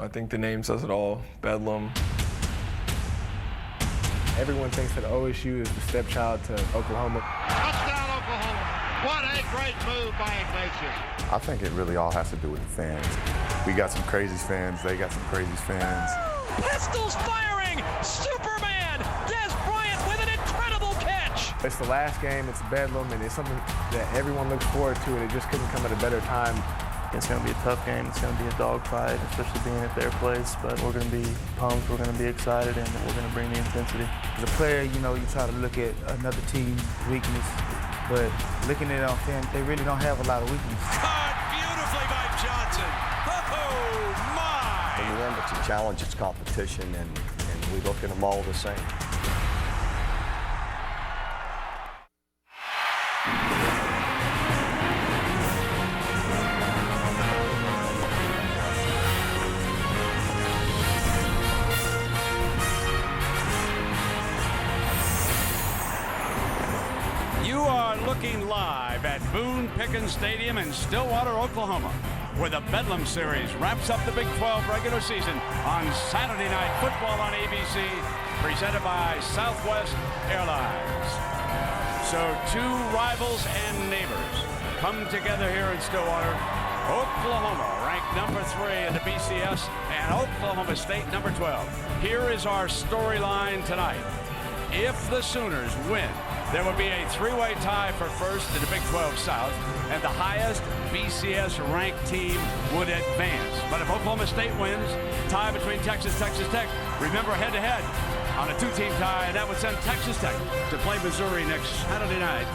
I think the name says it all, Bedlam. Everyone thinks that OSU is the stepchild to Oklahoma. Touchdown, Oklahoma. What a great move by Ignatius. I think it really all has to do with the fans. We got some crazy fans. They got some crazy fans. Pistols firing! Superman! Des Bryant with an incredible catch! It's the last game. It's Bedlam, and it's something that everyone looks forward to, and it just couldn't come at a better time. It's going to be a tough game. It's going to be a dogfight, especially being at their place. But we're going to be pumped. We're going to be excited, and we're going to bring the intensity. As a player, you know, you try to look at another team's weakness, but looking at it on film, they really don't have a lot of weakness. Caught beautifully by Johnson. Oh, my! In the end, it's a challenge, it's competition, and we look at them all the same. You are looking live at Boone Pickens Stadium in Stillwater, Oklahoma, where the Bedlam Series wraps up the Big 12 regular season on Saturday Night Football on ABC, presented by Southwest Airlines. So two rivals and neighbors come together here in Stillwater. Oklahoma ranked number 3 in the BCS, and Oklahoma State number 12. Here is our storyline tonight. If the Sooners win, there will be a three-way tie for first in the Big 12 South, and the highest BCS-ranked team would advance. But if Oklahoma State wins, tie between Texas Tech, remember head-to-head on a two-team tie, and that would send Texas Tech to play Missouri next Saturday night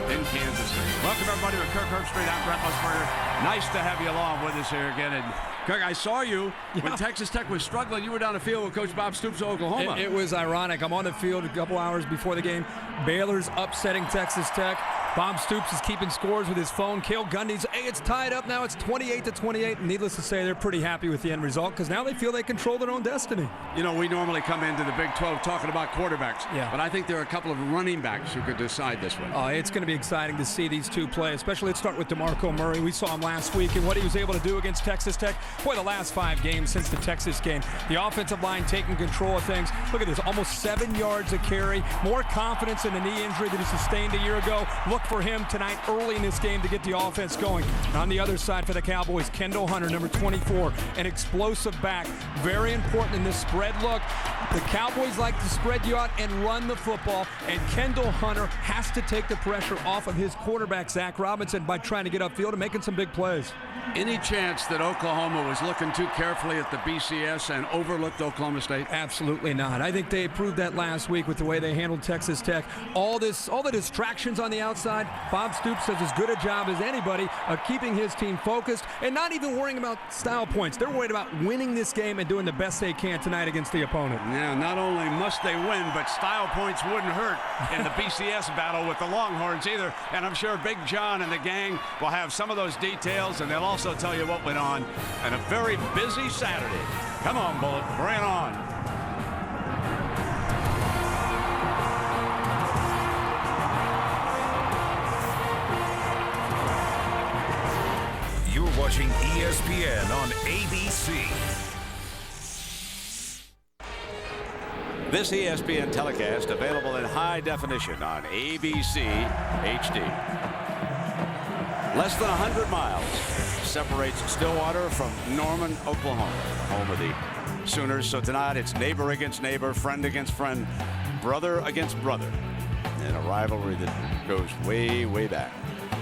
in Kansas City. Welcome, everybody, to Kirk Herbstreit. I'm Brent Musburger. Nice to have you along with us here again. And Kirk, I saw you when Texas Tech was struggling. You were down the field with Coach Bob Stoops of Oklahoma. It was ironic. I'm on the field a couple hours before the game. Baylor's upsetting Texas Tech. Bob Stoops is keeping scores with his phone. Cale Gundy's, hey, it's tied up now. It's 28-28. Needless to say, they're pretty happy with the end result because now they feel they control their own destiny. You know, we normally come into the Big 12 talking about quarterbacks, Yeah. but I think there are a couple of running backs who could decide this one. It's going to be exciting to see these two play, especially let's start with DeMarco Murray. We saw him last week and what he was able to do against Texas Tech. Boy, the last 5 games since the Texas game, the offensive line taking control of things. Look at this, almost 7 yards a carry, more confidence in the knee injury that he sustained a year ago. Look for him tonight early in this game to get the offense going. And on the other side for the Cowboys, Kendall Hunter, number 24, an explosive back. Very important in this spread look. The Cowboys like to spread you out and run the football, and Kendall Hunter has to take the pressure off of his quarterback, Zach Robinson, by trying to get upfield and making some big plays. Any chance that Oklahoma was looking too carefully at the BCS and overlooked Oklahoma State? Absolutely not. I think they proved that last week with the way they handled Texas Tech. All the distractions on the outside, Bob Stoops does as good a job as anybody of keeping his team focused and not even worrying about style points. They're worried about winning this game and doing the best they can tonight against the opponent. Yeah, not only must they win, but style points wouldn't hurt in the BCS battle with the Longhorns either. And I'm sure Big John and the gang will have some of those details, and they'll also tell you what went on in a very busy Saturday. Come on, Bullet, bring it on. You're watching ESPN on ABC. This ESPN telecast available in high definition on ABC HD. Less than 100 miles separates Stillwater from Norman, Oklahoma, home of the Sooners. So tonight it's neighbor against neighbor, friend against friend, brother against brother, in a rivalry that goes way, way back.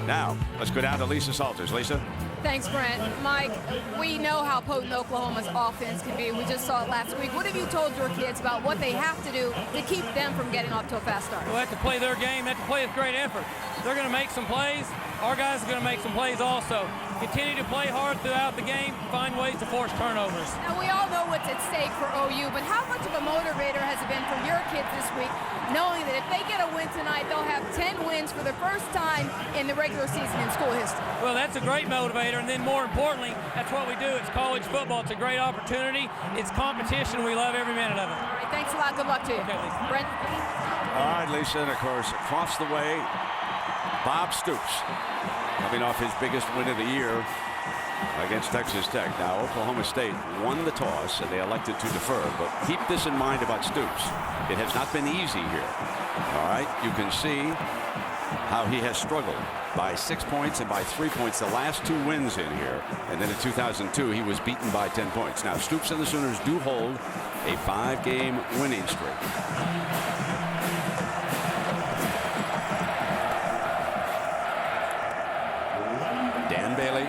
Now, let's go down to Lisa Salters. Lisa? Thanks, Brent. Mike, we know how potent Oklahoma's offense can be. We just saw it last week. What have you told your kids about what they have to do to keep them from getting off to a fast start? They have to play their game. They have to play with great effort. They're going to make some plays. Our guys are going to make some plays also. Continue to play hard throughout the game, find ways to force turnovers. Now, we all know what's at stake for OU, but how much of a motivator has it been for your kids this week, knowing that if they get a win tonight, they'll have 10 wins for the first time in the regular season in school history? Well, that's a great motivator, and then more importantly, that's what we do. It's college football. It's a great opportunity. It's competition. We love every minute of it. All right, thanks a lot. Good luck to you. Okay, Lisa. Brent? All right, Lisa, and of course, across the way, Bob Stoops, coming off his biggest win of the year against Texas Tech. Now, Oklahoma State won the toss, and they elected to defer. But keep this in mind about Stoops. It has not been easy here. All right, you can see how he has struggled by 6 points and by 3 points the last 2 wins in here. And then in 2002, he was beaten by 10 points. Now, Stoops and the Sooners do hold a 5-game winning streak. Dan Bailey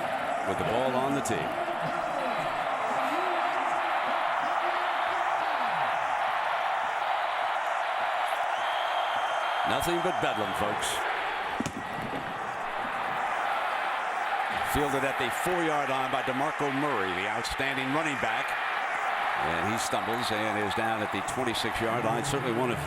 with the ball on the tee. Nothing but bedlam, folks. Fielded at the 4-yard line by DeMarco Murray, the outstanding running back. And he stumbles and is down at the 26-yard line. Certainly one of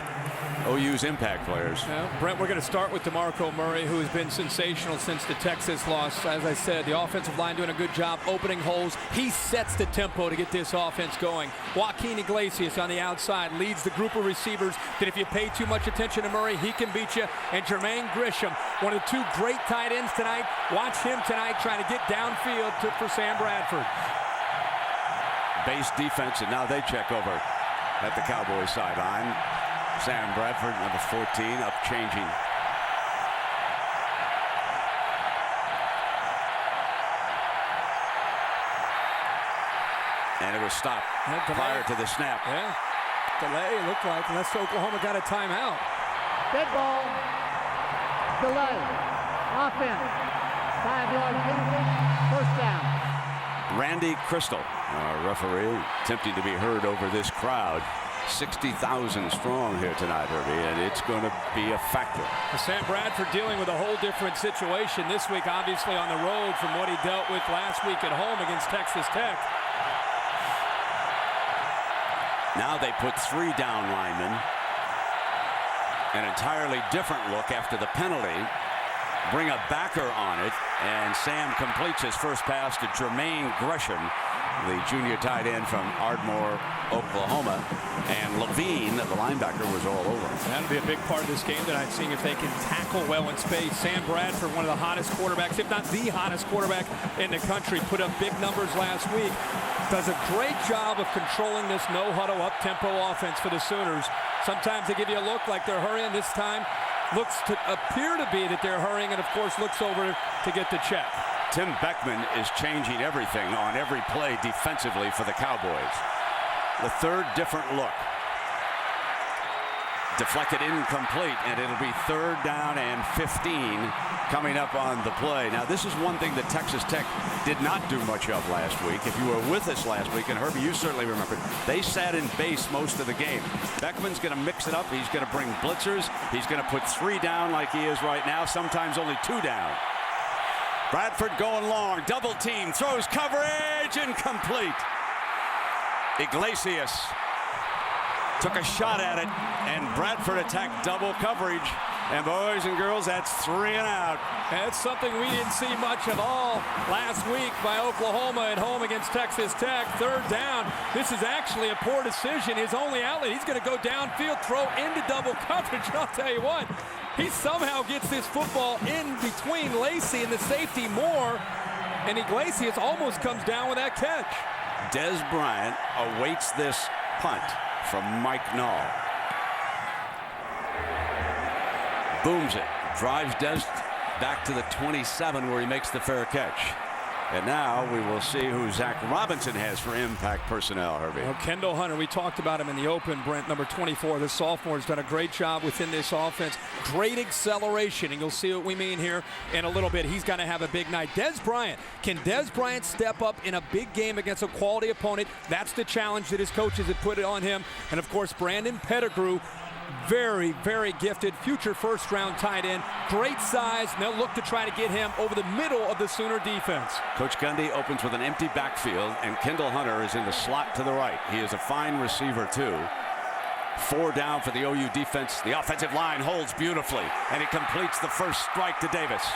OU's impact players. Yeah, Brent, we're going to start with DeMarco Murray, who has been sensational since the Texas loss. As I said, the offensive line doing a good job opening holes. He sets the tempo to get this offense going. Joaquin Iglesias on the outside leads the group of receivers that if you pay too much attention to Murray, he can beat you. And Jermaine Grisham, one of the 2 great tight ends tonight. Watch him tonight trying to get downfield for Sam Bradford. Base defense, and now they check over at the Cowboys sideline. Sam Bradford, number 14, up changing. And it was stopped prior to the snap. Yeah, delay it looked like, unless Oklahoma got a timeout. Dead ball, delay, offense, 5-yard penalty, first down. Randy Crystal, our referee, attempting to be heard over this crowd. 60,000 strong here tonight, Herbie, and it's going to be a factor. Sam Bradford dealing with a whole different situation this week, obviously on the road from what he dealt with last week at home against Texas Tech. Now they put 3 down linemen. An entirely different look after the penalty. Bring a backer on it, and Sam completes his first pass to Jermaine Gresham, the junior tight end from Ardmore, Oklahoma. And Levine, the linebacker, was all over. That'll be a big part of this game tonight, seeing if they can tackle well in space. Sam Bradford, one of the hottest quarterbacks, if not the hottest quarterback in the country, put up big numbers last week. Does a great job of controlling this no-huddle, up-tempo offense for the Sooners. Sometimes they give you a look like they're hurrying. This time looks to appear to be that they're hurrying, and of course looks over to get the check. Tim Beckman is changing everything on every play defensively for the Cowboys. The 3rd different look. Deflected incomplete, and it'll be 3rd down and 15 coming up on the play. Now, this is one thing that Texas Tech did not do much of last week. If you were with us last week, and Herbie, you certainly remember, they sat in base most of the game. Beckman's going to mix it up. He's going to bring blitzers. He's going to put 3 down like he is right now, sometimes only 2 down. Bradford going long, double team, throws coverage, incomplete. Iglesias took a shot at it, and Bradford attacked double coverage. And boys and girls, that's 3 and out. That's something we didn't see much of all last week by Oklahoma at home against Texas Tech. 3rd down. This is actually a poor decision. His only outlet, he's going to go downfield, throw into double coverage. And I'll tell you what, he somehow gets this football in between Lacey and the safety Moore, and Iglesias almost comes down with that catch. Des Bryant awaits this punt from Mike Nall. Booms it, drives Des back to the 27 where he makes the fair catch. And now we will see who Zach Robinson has for impact personnel, Herbie. Well, Kendall Hunter, we talked about him in the open, Brent, number 24. The sophomore has done a great job within this offense. Great acceleration, and you'll see what we mean here in a little bit. He's going to have a big night. Des Bryant, can Des Bryant step up in a big game against a quality opponent? That's the challenge that his coaches have put on him. And, of course, Brandon Pettigrew, very, very gifted, future first-round tight end. Great size, and they'll look to try to get him over the middle of the Sooner defense. Coach Gundy opens with an empty backfield, and Kendall Hunter is in the slot to the right. He is a fine receiver, too. 4 down for the OU defense. The offensive line holds beautifully, and it completes the first strike to Davis.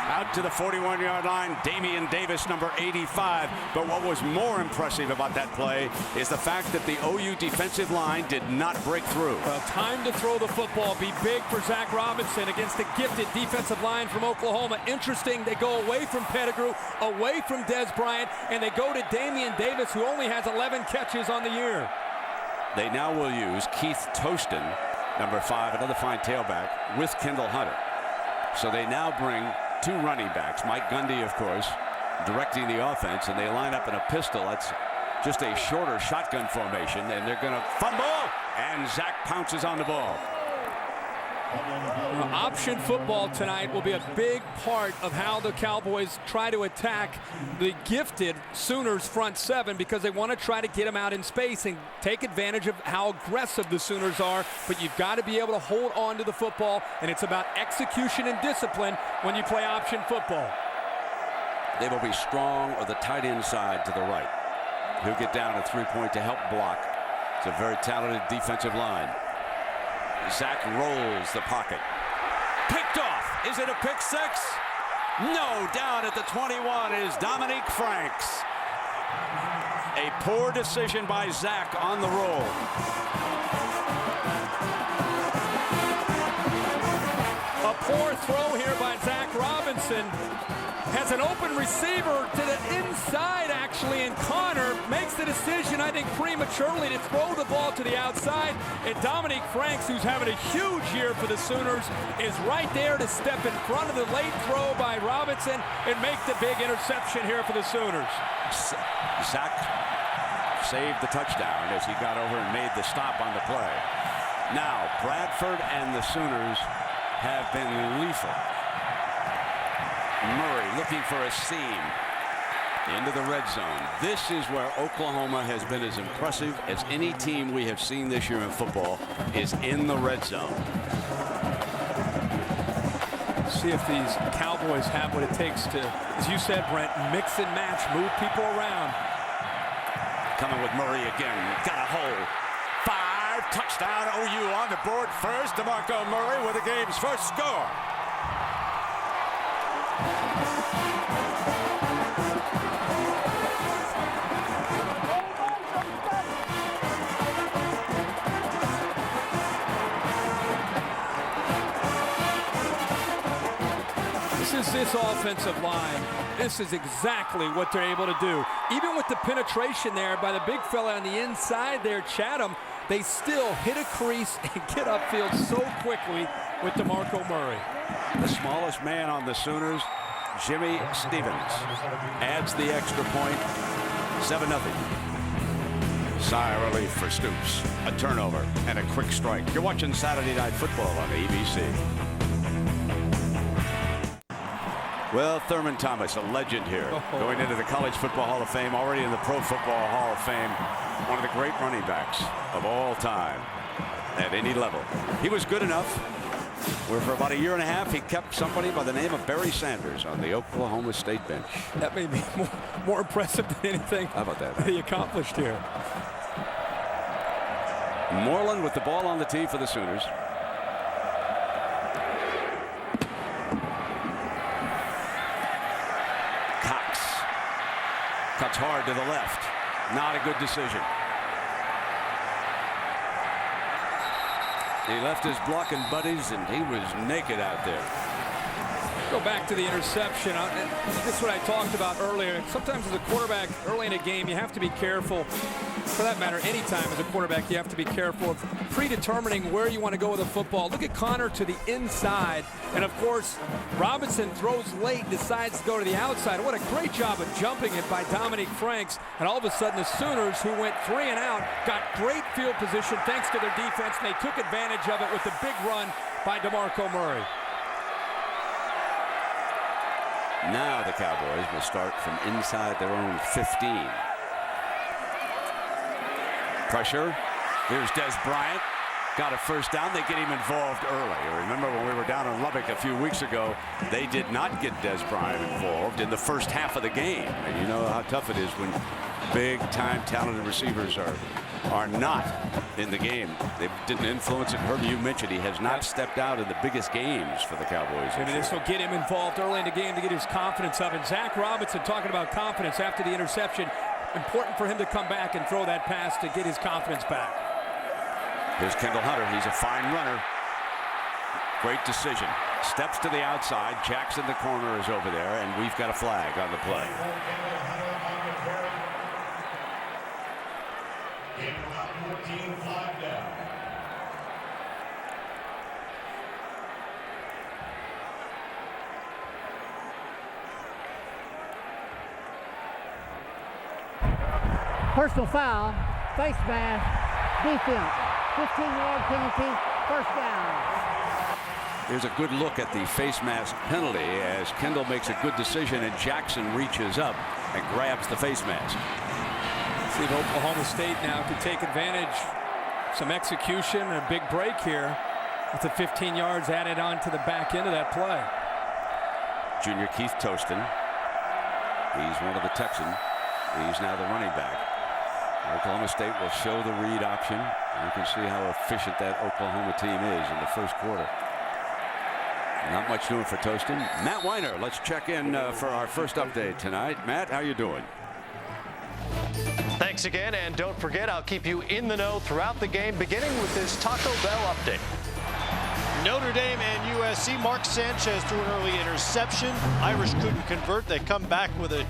out to the 41-yard line. Damian Davis, number 85. But what was more impressive about that play is the fact that the OU defensive line did not break through. Well, time to throw the football. Be big for Zach Robinson against the gifted defensive line from Oklahoma. Interesting, they go away from Pettigrew, away from Des Bryant, and they go to Damian Davis, who only has 11 catches on the year. They now will use Keith Toston, number 5, another fine tailback, with Kendall Hunter. So they now bring 2 running backs. Mike Gundy, of course, directing the offense, and they line up in a pistol. That's just a shorter shotgun formation, and they're going to fumble, and Zach pounces on the ball. Option football tonight will be a big part of how the Cowboys try to attack the gifted Sooners front 7, because they want to try to get them out in space and take advantage of how aggressive the Sooners are. But you've got to be able to hold on to the football, and it's about execution and discipline when you play option football. They will be strong or the tight end side to the right. He'll get down to 3-point to help block. It's a very talented defensive line. Zach rolls the pocket. Picked off. Is it a pick 6? No. Down at the 21 is Dominique Franks. A poor decision by Zach on the roll. A poor throw here by Zach Robinson. Has an open receiver to the inside, actually, and Connor makes the decision, I think, prematurely to throw the ball to the outside. And Dominique Franks, who's having a huge year for the Sooners, is right there to step in front of the late throw by Robinson and make the big interception here for the Sooners. Zach saved the touchdown as he got over and made the stop on the play. Now, Bradford and the Sooners have been lethal. Murray looking for a seam into the red zone. This is where Oklahoma has been as impressive as any team we have seen this year in football, is in the red zone. See if these Cowboys have what it takes to, as you said, Brent, mix and match, move people around. Coming with Murray again. Got a hole. 5, touchdown OU on the board first. DeMarco Murray with the game's first score. This offensive line, this is exactly what they're able to do. Even with the penetration there by the big fella on the inside there, Chatham, they still hit a crease and get upfield so quickly with DeMarco Murray. The smallest man on the Sooners, Jimmy Stevens, adds the extra point. 7-0. Sigh of relief for Stoops. A turnover and a quick strike. You're watching Saturday Night Football on ABC. Well, Thurman Thomas, a legend here, going into the College Football Hall of Fame, already in the Pro Football Hall of Fame. One of the great running backs of all time at any level. He was good enough where for about a year and a half he kept somebody by the name of Barry Sanders on the Oklahoma State bench. That may be more impressive than anything How about that? he accomplished here. Moreland with the ball on the tee for the Sooners. Cuts hard to the left. Not a good decision. He left his blocking buddies, and he was naked out there. Go back to the interception. This is what I talked about earlier. Sometimes as a quarterback early in a game, you have to be careful. For that matter, anytime as a quarterback, you have to be careful of predetermining where you want to go with the football. Look at Connor to the inside. And, of course, Robinson throws late, decides to go to the outside. What a great job of jumping it by Dominique Franks. And all of a sudden, the Sooners, who went 3 and out, got great field position thanks to their defense, and they took advantage of it with the big run by DeMarco Murray. Now the Cowboys will start from inside their own 15. Pressure. Here's Des Bryant. got a first down, they get him involved early. Remember when we were down in Lubbock a few weeks ago, they did not get Des Bryant involved in the first half of the game. And you know how tough it is when big-time talented receivers are not in the game. They didn't influence it. Herbie, you mentioned he has not stepped out in the biggest games for the Cowboys. Maybe this will get him involved early in the game to get his confidence up. And Zach Robinson talking about confidence after the interception. Important for him to come back and throw that pass to get his confidence back. Here's Kendall Hunter. He's a fine runner. Great decision. Steps to the outside. Jackson, the corner, is over there, and we've got a flag on the play. Personal foul, face mask, defense, 15-yard penalty, first down. Here's a good look at the face mask penalty as Kendall makes a good decision and Jackson reaches up and grabs the face mask. See if Oklahoma State now could take advantage. Some execution and a big break here with the 15 yards added on to the back end of that play. Junior Keith Toston. He's one of the Texans. He's now the running back. Oklahoma State will show the read option. You can see how efficient that Oklahoma team is in the first quarter. Not much doing for Toston. Matt Weiner, let's check in for our first update tonight. Matt, how you doing? Thanks again, and don't forget, I'll keep you in the know throughout the game, beginning with this Taco Bell update. Notre Dame and USC. Mark Sanchez threw an early interception. Irish couldn't convert. They come back with a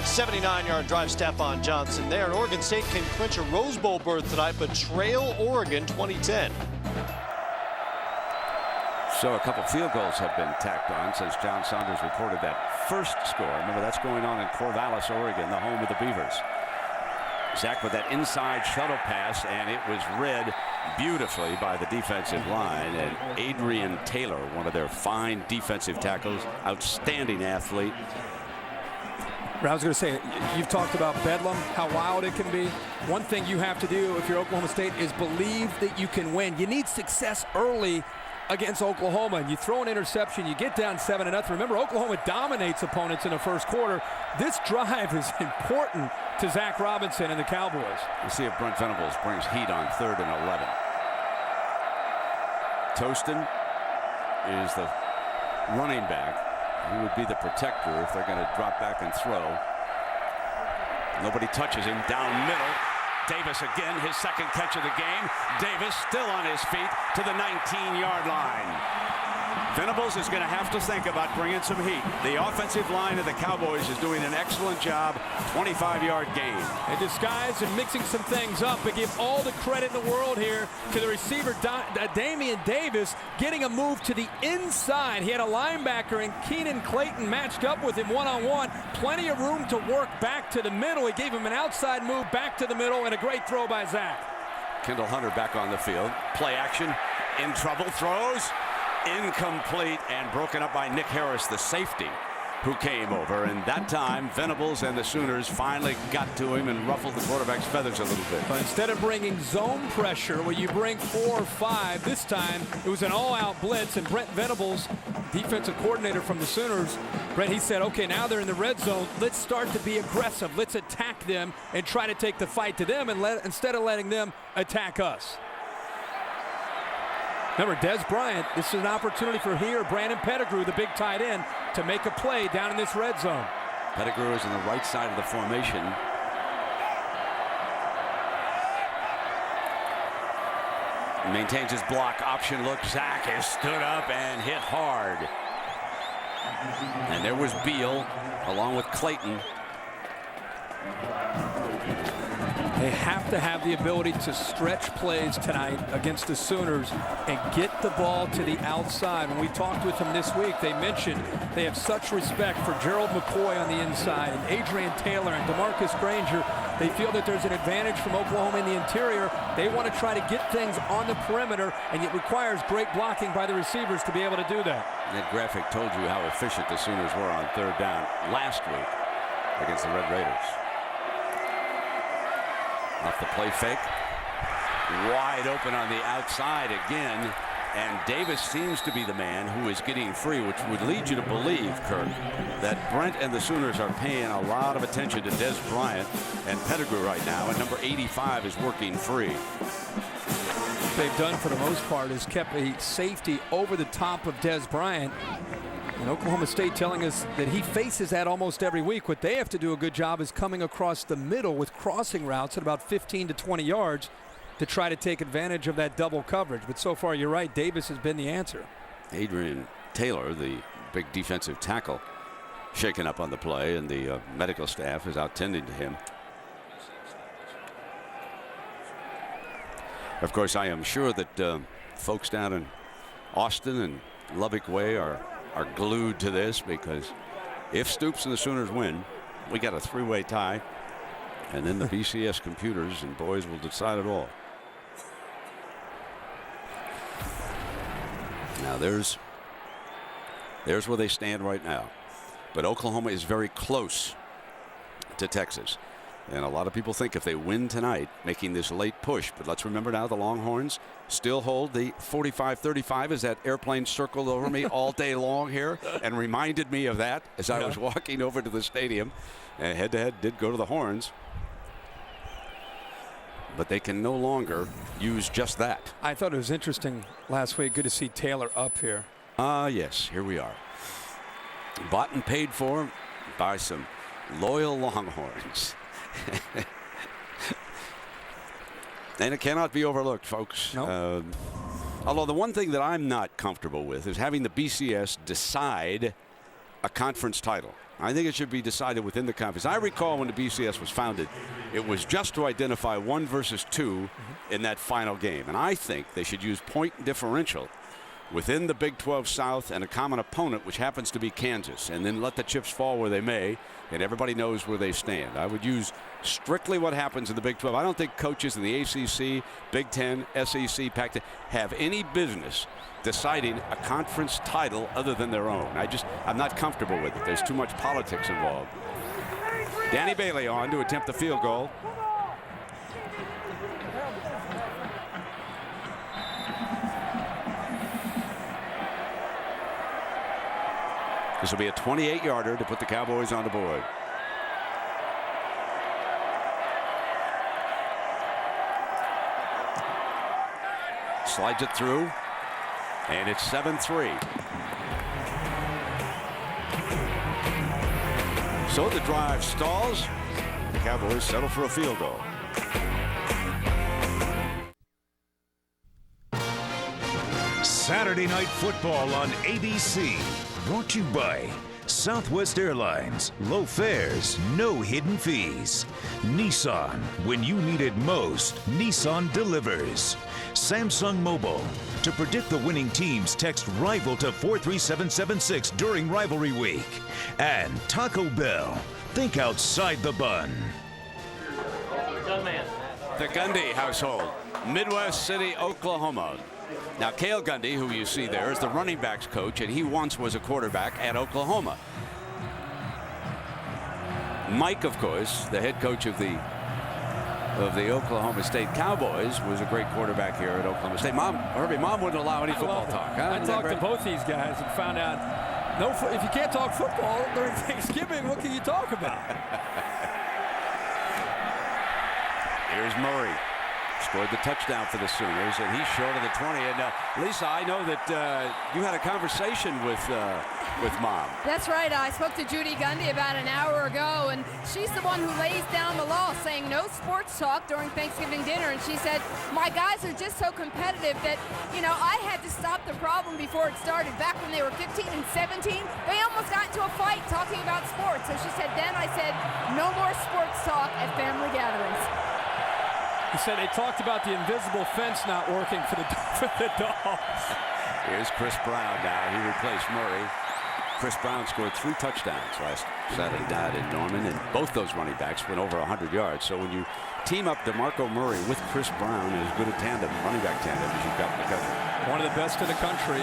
79-yard drive. Stephon Johnson there. And Oregon State can clinch a Rose Bowl berth tonight, but trail Oregon 2010. So a couple field goals have been tacked on since John Saunders reported that first score. Remember, that's going on in Corvallis, Oregon, the home of the Beavers. Zach with that inside shuttle pass, and it was read beautifully by the defensive line. And Adrian Taylor, one of their fine defensive tackles, outstanding athlete. I was going to say, you've talked about Bedlam, how wild it can be. One thing you have to do if you're Oklahoma State is believe that you can win. You need success early against Oklahoma, and you throw an interception, you get down 7-0. Remember, Oklahoma dominates opponents in the first quarter. This drive is important to Zach Robinson and the Cowboys. We'll see if Brent Venables brings heat on 3rd and 11. Toston is the running back. He would be the protector if they're going to drop back and throw. Nobody touches him down middle. Davis again, his second catch of the game. Davis still on his feet to the 19-yard line. Venables is going to have to think about bringing some heat. The offensive line of the Cowboys is doing an excellent job. 25-yard gain. They disguise and mixing some things up, but give all the credit in the world here to the receiver, Damian Davis, getting a move to the inside. He had a linebacker and Keenan Clayton matched up with him one-on-one. Plenty of room to work back to the middle. He gave him an outside move back to the middle and a great throw by Zach. Kendall Hunter back on the field. Play action. In trouble. Throws. Incomplete and broken up by Nick Harris, the safety, who came over. And that time, Venables and the Sooners finally got to him and ruffled the quarterback's feathers a little bit. But instead of bringing zone pressure where you bring 4 or 5, this time it was an all-out blitz. And Brent Venables, defensive coordinator from the Sooners, Brent, he said, okay, now they're in the red zone. Let's start to be aggressive. Let's attack them and try to take the fight to them and instead of letting them attack us. Remember, Des Bryant, this is an opportunity for he or Brandon Pettigrew, the big tight end, to make a play down in this red zone. Pettigrew is on the right side of the formation. He maintains his block. Option look. Zach has stood up and hit hard. And there was Beal along with Clayton. They have to have the ability to stretch plays tonight against the Sooners and get the ball to the outside. When we talked with them this week, they mentioned they have such respect for Gerald McCoy on the inside and Adrian Taylor and DeMarcus Granger. They feel that there's an advantage from Oklahoma in the interior. They want to try to get things on the perimeter, and it requires great blocking by the receivers to be able to do that. That graphic told you how efficient the Sooners were on 3rd down last week against the Red Raiders. Off the play fake. wide open on the outside again. And Davis seems to be the man who is getting free, which would lead you to believe, Kirk, that Brent and the Sooners are paying a lot of attention to Des Bryant and Pettigrew right now, and number 85 is working free. They've done for the most part is kept a safety over the top of Des Bryant. And Oklahoma State telling us that he faces that almost every week. What they have to do a good job is coming across the middle with crossing routes at about 15 to 20 yards to try to take advantage of that double coverage. But so far, you're right, Davis has been the answer. Adrian Taylor, the big defensive tackle, shaken up on the play, and the medical staff is out tending to him. Of course, I am sure that folks down in Austin and Lubbock Way are glued to this, because if Stoops and the Sooners win, we got a three-way tie, and then the BCS computers and boys will decide it all. Now there's where they stand right now. But Oklahoma is very close to Texas. And a lot of people think if they win tonight, making this late push. But let's remember now the Longhorns still hold the 45-35 as that airplane circled over me all day long here and reminded me of that as I was walking over to the stadium. And head-to-head did go to the Horns. But they can no longer use just that. I thought it was interesting last week. Good to see Taylor up here. Yes, here we are. Bought and paid for by some loyal Longhorns. And it cannot be overlooked, folks. Nope. Although the one thing that I'm not comfortable with is having the BCS decide a conference title. I think it should be decided within the conference. I recall when the BCS was founded, it was just to identify 1 versus 2 in that final game. And I think they should use point differential within the Big 12 South and a common opponent, which happens to be Kansas, and then let the chips fall where they may, and everybody knows where they stand. I would use strictly what happens in the Big 12. I don't think coaches in the ACC, Big 10, SEC, Pac-10 have any business deciding a conference title other than their own. I'm not comfortable with it. There's too much politics involved. Danny Bailey on to attempt the field goal. This will be a 28-yarder to put the Cowboys on the board. Slides it through, and it's 7-3. So the drive stalls. The Cowboys settle for a field goal. Saturday Night Football on ABC. Brought to you by Southwest Airlines. Low fares, no hidden fees. Nissan. When you need it most, Nissan delivers. Samsung Mobile. To predict the winning teams, text RIVAL to 43776 during rivalry week. And Taco Bell. Think outside the bun. The Gundy household, Midwest City, Oklahoma. Now, Cale Gundy, who you see there, is the running backs coach, and he once was a quarterback at Oklahoma. Mike, of course, the head coach of the Oklahoma State Cowboys, was a great quarterback here at Oklahoma State. Herbie, Mom wouldn't allow any football talk. Huh? I talked to both these guys and found out, if you can't talk football during Thanksgiving, what can you talk about? Here's Murray. Scored the touchdown for the Sooners, and he's short of the 20. And Lisa, I know that you had a conversation with Mom. That's right. I spoke to Judy Gundy about an hour ago, and she's the one who lays down the law, saying no sports talk during Thanksgiving dinner. And she said, my guys are just so competitive that, I had to stop the problem before it started. Back when they were 15 and 17, they almost got into a fight talking about sports. So she said, then I said, no more sports talk at family gatherings. He said they talked about the invisible fence not working for the Dogs. Here's Chris Brown now. He replaced Murray. Chris Brown scored 3 touchdowns last Saturday night in Norman, and both those running backs went over 100 yards. So when you team up DeMarco Murray with Chris Brown, as good a tandem, running back tandem, as you've got in the country. One of the best in the country,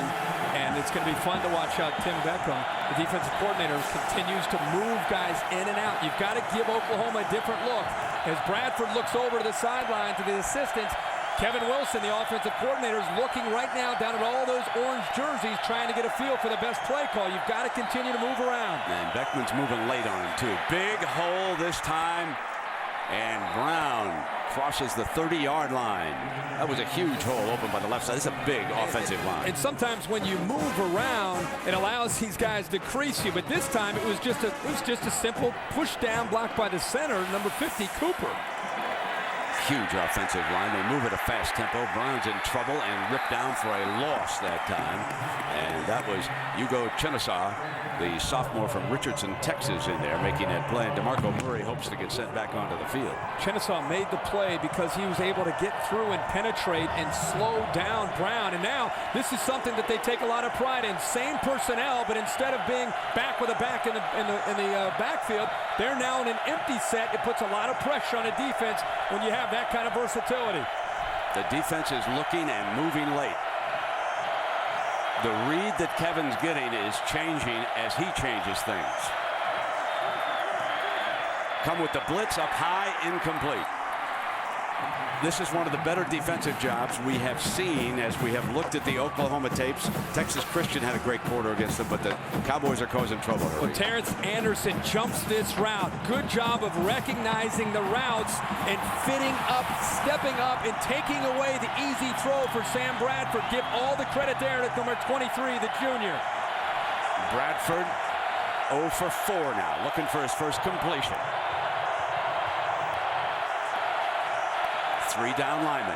and it's going to be fun to watch how Tim Beckham, the defensive coordinator, continues to move guys in and out. You've got to give Oklahoma a different look. As Bradford looks over to the sideline to the assistants, Kevin Wilson, the offensive coordinator, is looking right now down at all those orange jerseys, trying to get a feel for the best play call. You've got to continue to move around. And Beckman's moving late on him, too. Big hole this time. And Brown crosses the 30-yard line. That was a huge hole open by the left side. It's a big offensive line. And sometimes when you move around, it allows these guys to crease you. But this time it was just a simple push down block by the center, number 50, Cooper. Huge offensive line. They move at a fast tempo. Brown's in trouble and ripped down for a loss that time. And that was Hugo Chennasaw, the sophomore from Richardson, Texas, in there making that play. And DeMarco Murray hopes to get sent back onto the field. Chennasaw made the play because he was able to get through and penetrate and slow down Brown. And now this is something that they take a lot of pride in. Same personnel, but instead of being back with a back in the backfield, they're now in an empty set. It puts a lot of pressure on a defense when you have that kind of versatility. The defense is looking and moving late. The read that Kevin's getting is changing as he changes things. Come with the blitz up high, incomplete. This is one of the better defensive jobs we have seen as we have looked at the Oklahoma tapes. Texas Christian had a great quarter against them, but the Cowboys are causing trouble. Well, Terrence Anderson jumps this route. Good job of recognizing the routes and fitting up, stepping up, and taking away the easy throw for Sam Bradford. Give all the credit there to number 23, the junior. Bradford 0 for 4 now, looking for his first completion. 3 down linemen.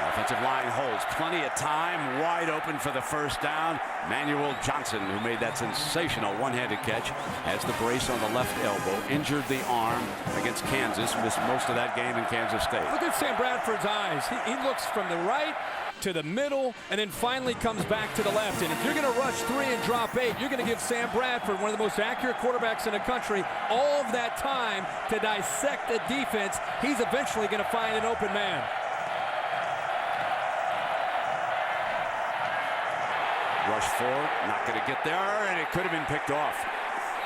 Offensive line holds plenty of time, wide open for the first down. Manuel Johnson, who made that sensational one-handed catch, has the brace on the left elbow, injured the arm against Kansas, missed most of that game in Kansas State. Look at Sam Bradford's eyes. He looks from the right to the middle and then finally comes back to the left. And if you're going to rush 3 and drop 8, you're going to give Sam Bradford, one of the most accurate quarterbacks in the country, all of that time to dissect the defense. He's eventually going to find an open man. Rush 4, not going to get there, and it could have been picked off.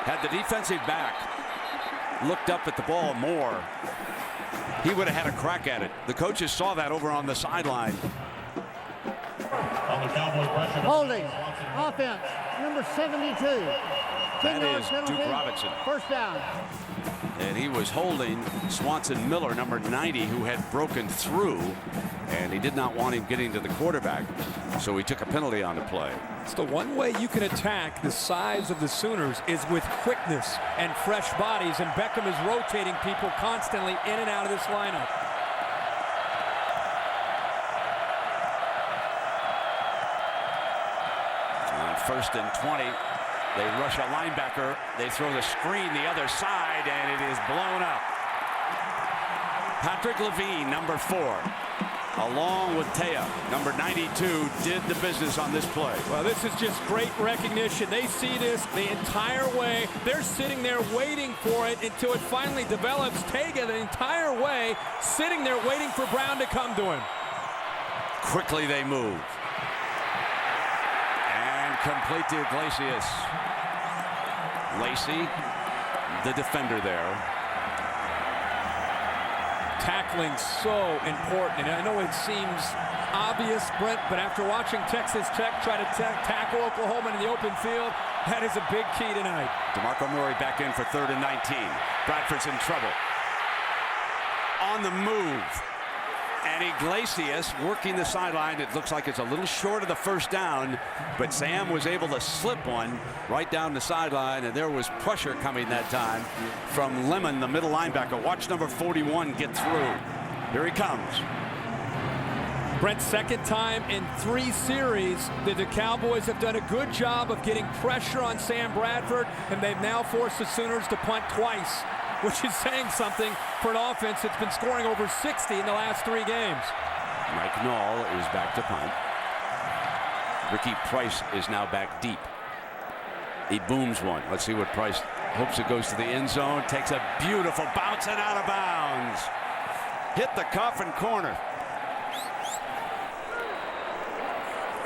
Had the defensive back looked up at the ball more, he would have had a crack at it. The coaches saw that over on the sideline. Holding, offense, number 72. That is Duke Robinson. First down. And he was holding Swanson Miller, number 90, who had broken through, and he did not want him getting to the quarterback, so he took a penalty on the play. It's the one way you can attack the size of the Sooners is with quickness and fresh bodies, and Beckham is rotating people constantly in and out of this lineup. On 1st and 20, they rush a linebacker. They throw the screen the other side, and it is blown up. Patrick Levine, number 4, along with Taya, number 92, did the business on this play. Well, this is just great recognition. They see this the entire way. They're sitting there waiting for it until it finally develops. Taya the entire way, sitting there waiting for Brown to come to him. Quickly they move. And complete to Iglesias. Lacey, the defender there. Tackling so important, and I know it seems obvious, Brent, but after watching Texas Tech try to tackle Oklahoma in the open field, that is a big key tonight. DeMarco Murray back in for 3rd and 19. Bradford's in trouble. On the move. And Iglesias working the sideline. It looks like it's a little short of the first down, but Sam was able to slip one right down the sideline, and there was pressure coming that time from Lemon, the middle linebacker. Watch number 41 get through. Here he comes. Brent, second time in 3 series that the Cowboys have done a good job of getting pressure on Sam Bradford, and they've now forced the Sooners to punt twice, which is saying something for an offense that's been scoring over 60 in the last 3 games. Mike Knoll is back to punt. Ricky Price is now back deep. He booms one. Let's see what Price hopes. It goes to the end zone. Takes a beautiful bounce and out of bounds. Hit the coffin corner.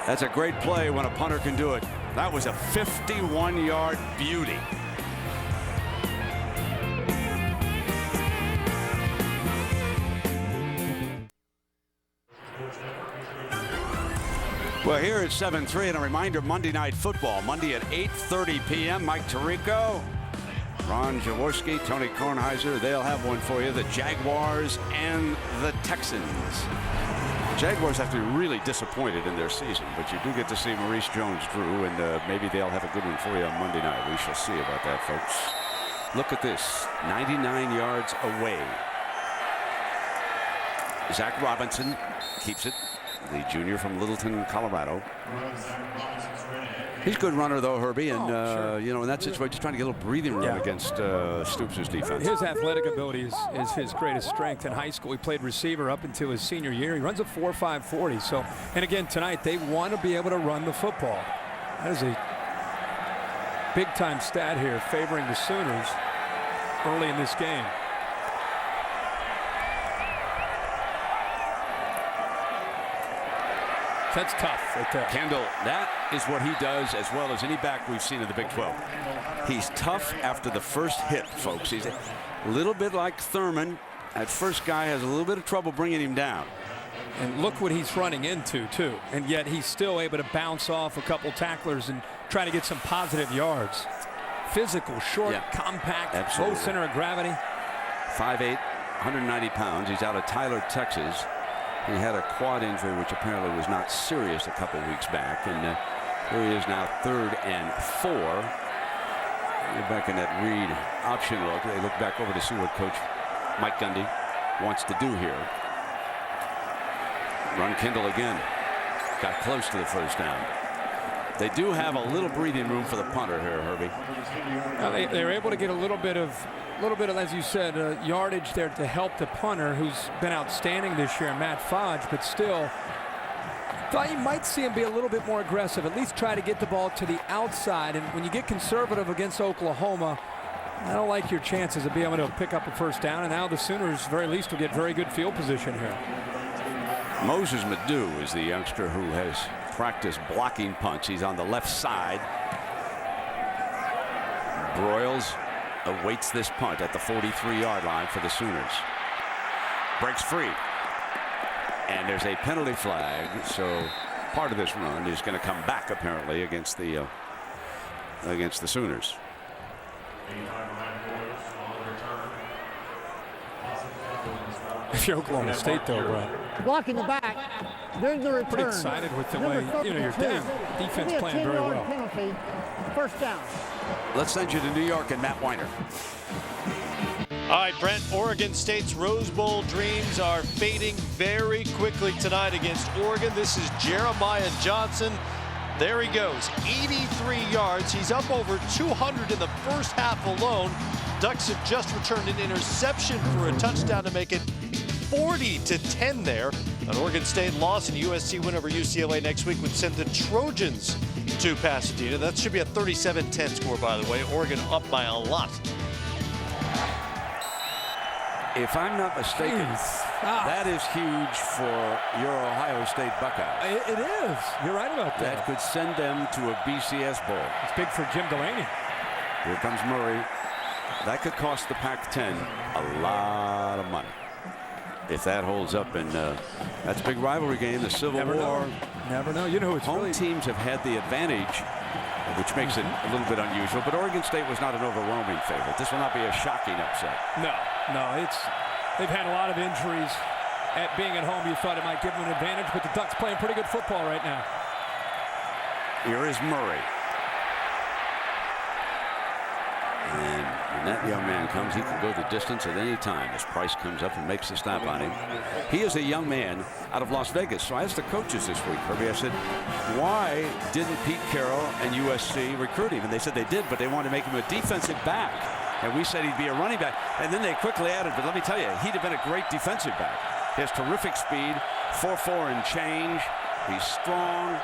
That's a great play when a punter can do it. That was a 51-yard beauty. Well, here at 7-3, and a reminder, Monday Night Football, Monday at 8:30 p.m. Mike Tirico, Ron Jaworski, Tony Kornheiser, they'll have one for you. The Jaguars and the Texans. Jaguars have to be really disappointed in their season, but you do get to see Maurice Jones-Drew, and maybe they'll have a good one for you on Monday night. We shall see about that, folks. Look at this, 99 yards away. Zach Robinson keeps it, the junior from Littleton, Colorado. He's a good runner, though, Herbie, and sure. you know, in that situation, just trying to get a little breathing room against Stoops' defense. His athletic ability is his greatest strength in high school. He played receiver up until his senior year. He runs a 4.5 40. So, and again, tonight they want to be able to run the football. That is a big-time stat here, favoring the Sooners early in this game. That's tough right there. Kendall, that is what he does as well as any back we've seen in the Big 12. He's tough after the first hit, folks. He's a little bit like Thurman. That first guy has a little bit of trouble bringing him down. And look what he's running into, too. And yet he's still able to bounce off a couple tacklers and try to get some positive yards. Physical, short, compact, low center of gravity. 5'8", 190 pounds. He's out of Tyler, Texas. He had a quad injury, which apparently was not serious a couple weeks back. And here he is now 3rd and 4. You're back in that read option look. They look back over to see what Coach Mike Gundy wants to do here. Run Kendall again. Got close to the first down. They do have a little breathing room for the punter here, Herbie. They're able to get a little bit of, as you said, yardage there to help the punter, who's been outstanding this year, Matt Fodge, but still, thought you might see him be a little bit more aggressive, at least try to get the ball to the outside. And when you get conservative against Oklahoma, I don't like your chances of being able to pick up a first down. And now the Sooners, very least, will get very good field position here. Moses Madu is the youngster who has practiced blocking punts. He's on the left side. Broyles awaits this punt at the 43-yard line for the Sooners. Breaks free. And there's a penalty flag. So part of this run is going to come back, apparently, against the Sooners. If you're Oklahoma State, though, Brett. Blocking the back during the return. Pretty excited with the way, you're down. Defense playing very well. Penalty, first down. Let's send you to New York and Matt Weiner. All right, Brent, Oregon State's Rose Bowl dreams are fading very quickly tonight against Oregon. This is Jeremiah Johnson. There he goes, 83 yards. He's up over 200 in the first half alone. Ducks have just returned an interception for a touchdown to make it 40-10 there. An Oregon State loss and USC win over UCLA next week would send the Trojans to Pasadena. That should be a 37-10 score, by the way. Oregon up by a lot. If I'm not mistaken, that is huge for your Ohio State Buckeyes. It is. You're right about that. That could send them to a BCS Bowl. It's big for Jim Delaney. Here comes Murray. That could cost the Pac-10 a lot of money if that holds up. And that's a big rivalry game, the Civil War. Never know. You know, it's home teams have had the advantage, which makes it a little bit unusual. But Oregon State was not an overwhelming favorite. This will not be a shocking upset. No, they've had a lot of injuries. At being at home, you thought it might give them an advantage, but the Ducks playing pretty good football right now. Here is Murray. And when that young man comes, he can go the distance at any time as Price comes up and makes the stop on him. He is a young man out of Las Vegas. So I asked the coaches this week, Herbie, I said, why didn't Pete Carroll and USC recruit him? And they said they did, but they wanted to make him a defensive back. And we said he'd be a running back. And then they quickly added, but let me tell you, he'd have been a great defensive back. He has terrific speed, 4.4 and change. He's strong.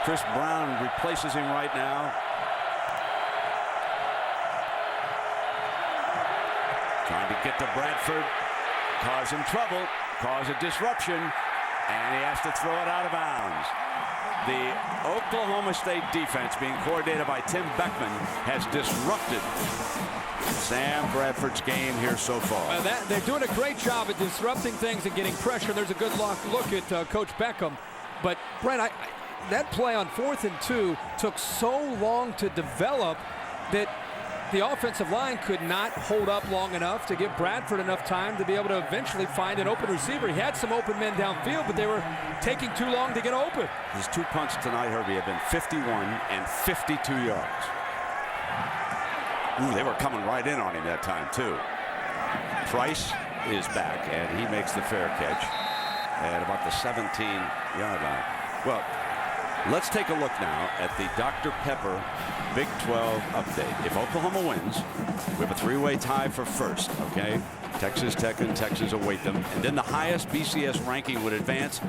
Chris Brown replaces him right now. Trying to get to Bradford, cause him trouble, cause a disruption, and he has to throw it out of bounds. The Oklahoma State defense, being coordinated by Tim Beckman, has disrupted Sam Bradford's game here so far. They're doing a great job at disrupting things and getting pressure. There's a good look at Coach Beckham. But Brent, that play on 4th and 2 took so long to develop that the offensive line could not hold up long enough to give Bradford enough time to be able to eventually find an open receiver. He had some open men downfield, but they were taking too long to get open. His 2 punts tonight, Herbie, have been 51 and 52 yards. Ooh, they were coming right in on him that time, too. Price is back, and he makes the fair catch at about the 17-yard line. Well, let's take a look now at the Dr. Pepper Big 12 update. If Oklahoma wins, we have a 3-way tie for first, okay? Texas Tech and Texas await them. And then the highest BCS ranking would advance.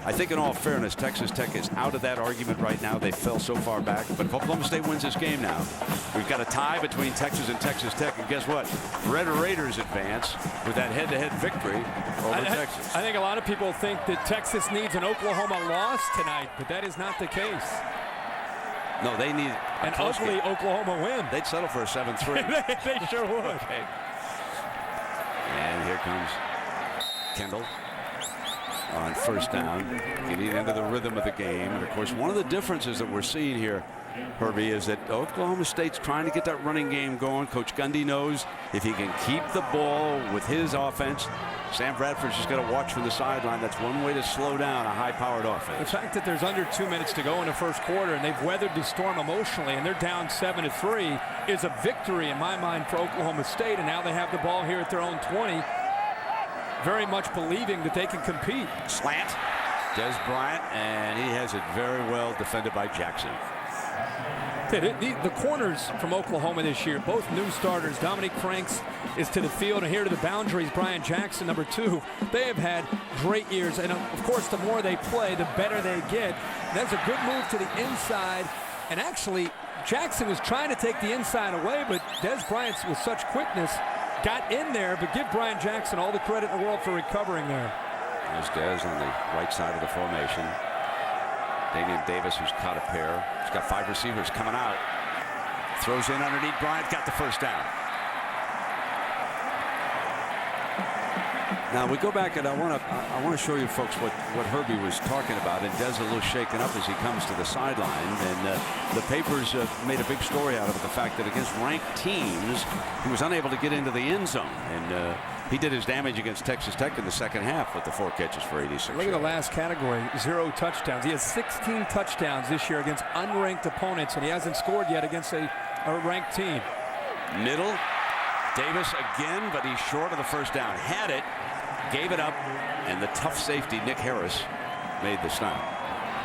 I think in all fairness, Texas Tech is out of that argument right now. They fell so far back. But if Oklahoma State wins this game now, we've got a tie between Texas and Texas Tech. And guess what? Red Raiders advance with that head-to-head victory over Texas. I think a lot of people think that Texas needs an Oklahoma loss tonight, but that is not the case. No, they need an ugly Oklahoma win. They'd settle for a 7-3. They sure would. Okay. And here comes Kendall on first down, getting into the rhythm of the game. And of course, one of the differences that we're seeing here, Herbie, is that Oklahoma State's trying to get that running game going. Coach Gundy knows if he can keep the ball with his offense, Sam Bradford's just got to watch from the sideline. That's one way to slow down a high-powered offense. The fact that there's under 2 minutes to go in the first quarter and they've weathered the storm emotionally and they're down 7-3 is a victory in my mind for Oklahoma State. And now they have the ball here at their own 20, very much believing that they can compete. Slant, Des Bryant, and he has it very well defended by Jackson. The corners from Oklahoma this year, both new starters. Dominique Franks is to the field, and here to the boundaries, Brian Jackson, number 2. They have had great years, and of course, the more they play, the better they get. That's a good move to the inside, and actually, Jackson was trying to take the inside away, but Des Bryant, with such quickness, got in there, but give Brian Jackson all the credit in the world for recovering there. There's Des on the right side of the formation. Damian Davis, who's caught a pair. He's got 5 receivers coming out. Throws in underneath Bryant, got the first down. Now we go back, and I want to show you folks what Herbie was talking about. And Des a little shaken up as he comes to the sideline. And the papers made a big story out of it, the fact that against ranked teams, he was unable to get into the end zone. And he did his damage against Texas Tech in the second half with the 4 catches for 86 yards. Look at the last category, 0 touchdowns. He has 16 touchdowns this year against unranked opponents, and he hasn't scored yet against a ranked team. Middle, Davis again, but he's short of the first down. Had it, gave it up, and the tough safety, Nick Harris, made the stop.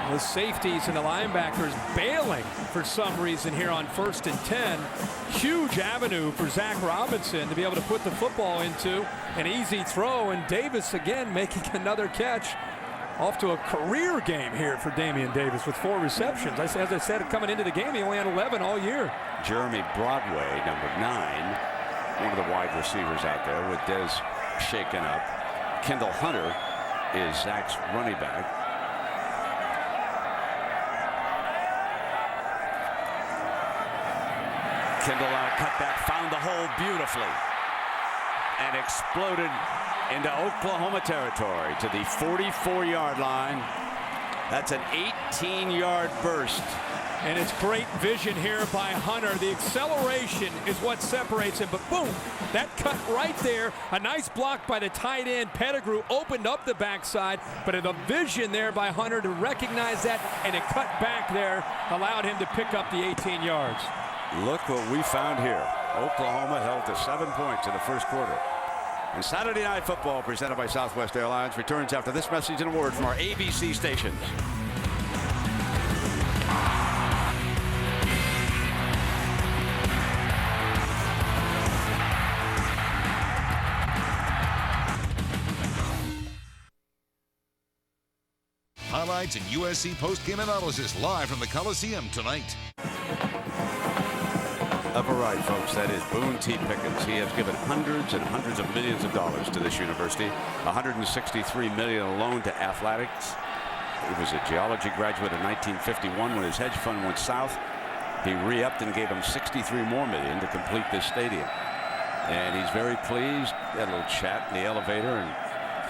The safeties and the linebackers bailing for some reason here on 1st and 10. Huge avenue for Zach Robinson to be able to put the football into. An easy throw, and Davis again making another catch. Off to a career game here for Damian Davis with 4 receptions. As I said, coming into the game, he only had 11 all year. Jeremy Broadway, number 9, one of the wide receivers out there with Des shaken up. Kendall Hunter is Zach's running back. Kendall on a cutback, found the hole beautifully and exploded into Oklahoma territory to the 44-yard line. That's an 18-yard burst. And it's great vision here by Hunter. The acceleration is what separates him, but boom, that cut right there. A nice block by the tight end. Pettigrew opened up the backside, but the vision there by Hunter to recognize that, and it cut back there, allowed him to pick up the 18 yards. Look what we found here. Oklahoma held to 7 points in the first quarter. And Saturday Night Football, presented by Southwest Airlines, returns after this message and a word from our ABC stations. Highlights and USC post-game analysis live from the Coliseum tonight. Upper right, folks, that is Boone T. Pickens. He has given hundreds and hundreds of millions of dollars to this university. $163 million alone to athletics. He was a geology graduate in 1951 when his hedge fund went south. He re-upped and gave him $63 more million to complete this stadium. And he's very pleased. Had a little chat in the elevator and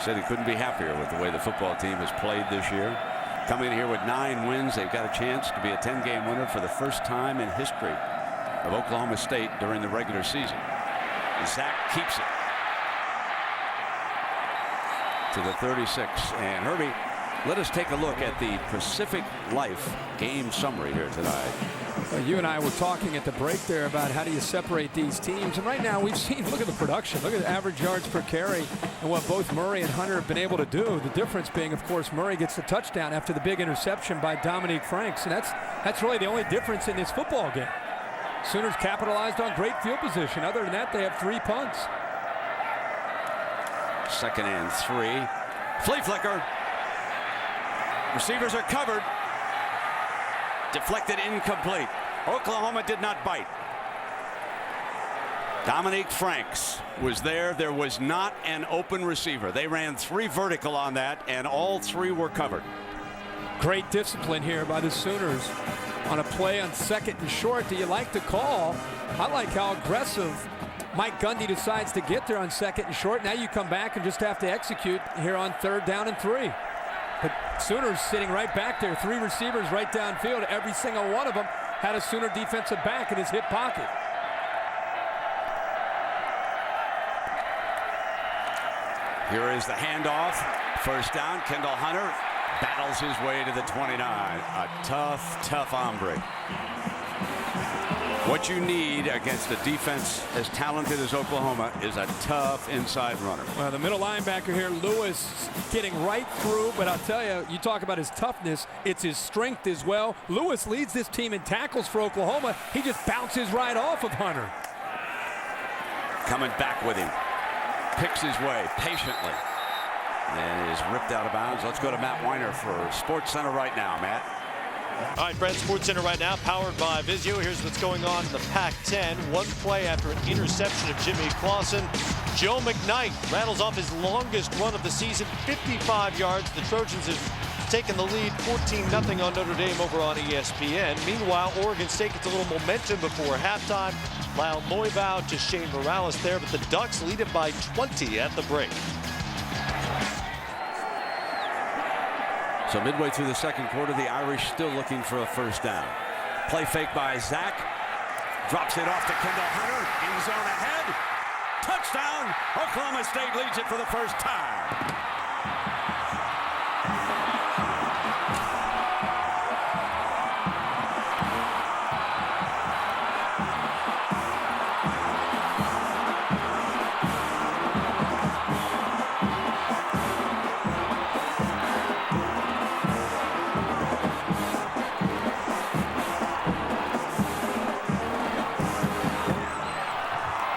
said he couldn't be happier with the way the football team has played this year. come in here with 9 wins. They've got a chance to be a 10-game winner for the first time in history of Oklahoma State during the regular season. And Zach keeps it to the 36. And Herbie, let us take a look at the Pacific Life game summary here tonight. Well, you and I were talking at the break there about how do you separate these teams. And right now we've seen, look at the production. Look at the average yards per carry and what both Murray and Hunter have been able to do. The difference being, of course, Murray gets the touchdown after the big interception by Dominique Franks. And that's really the only difference in this football game. Sooners capitalized on great field position. Other than that, they have 3 punts. 2nd and 3. Flea flicker. Receivers are covered. Deflected, incomplete. Oklahoma did not bite. Dominique Franks was there. There was not an open receiver. They ran 3 vertical on that, and all 3 were covered. Great discipline here by the Sooners on a play on 2nd and short that you like to call. I like how aggressive Mike Gundy decides to get there on 2nd and short. Now you come back and just have to execute here on 3rd down and 3. But Sooners sitting right back there, 3 receivers right downfield. Every single one of them had a Sooner defensive back in his hip pocket. Here is the handoff. 1st down. Kendall Hunter battles his way to the 29. A tough hombre. What you need against a defense as talented as Oklahoma is a tough inside runner. Well, the middle linebacker here, Lewis, getting right through, but I'll tell you, you talk about his toughness, it's his strength as well. Lewis leads this team in tackles for Oklahoma. He just bounces right off of Hunter. Coming back with him. Picks his way patiently. And is ripped out of bounds. Let's go to Matt Weiner for Sports Center right now, Matt. All right, Brent, Sports Center right now, powered by Vizio. Here's what's going on in the Pac-10. 1 play after an interception of Jimmy Clausen. Joe McKnight rattles off his longest run of the season, 55 yards. The Trojans have taken the lead 14-0 on Notre Dame over on ESPN. Meanwhile, Oregon State gets a little momentum before halftime. Lyle Neubau to Shane Morales there, but the Ducks lead it by 20 at the break. So midway through the 2nd quarter, the Irish still looking for a 1st down. Play fake by Zach. Drops it off to Kendall Hunter. End zone ahead. Touchdown. Oklahoma State leads it for the first time.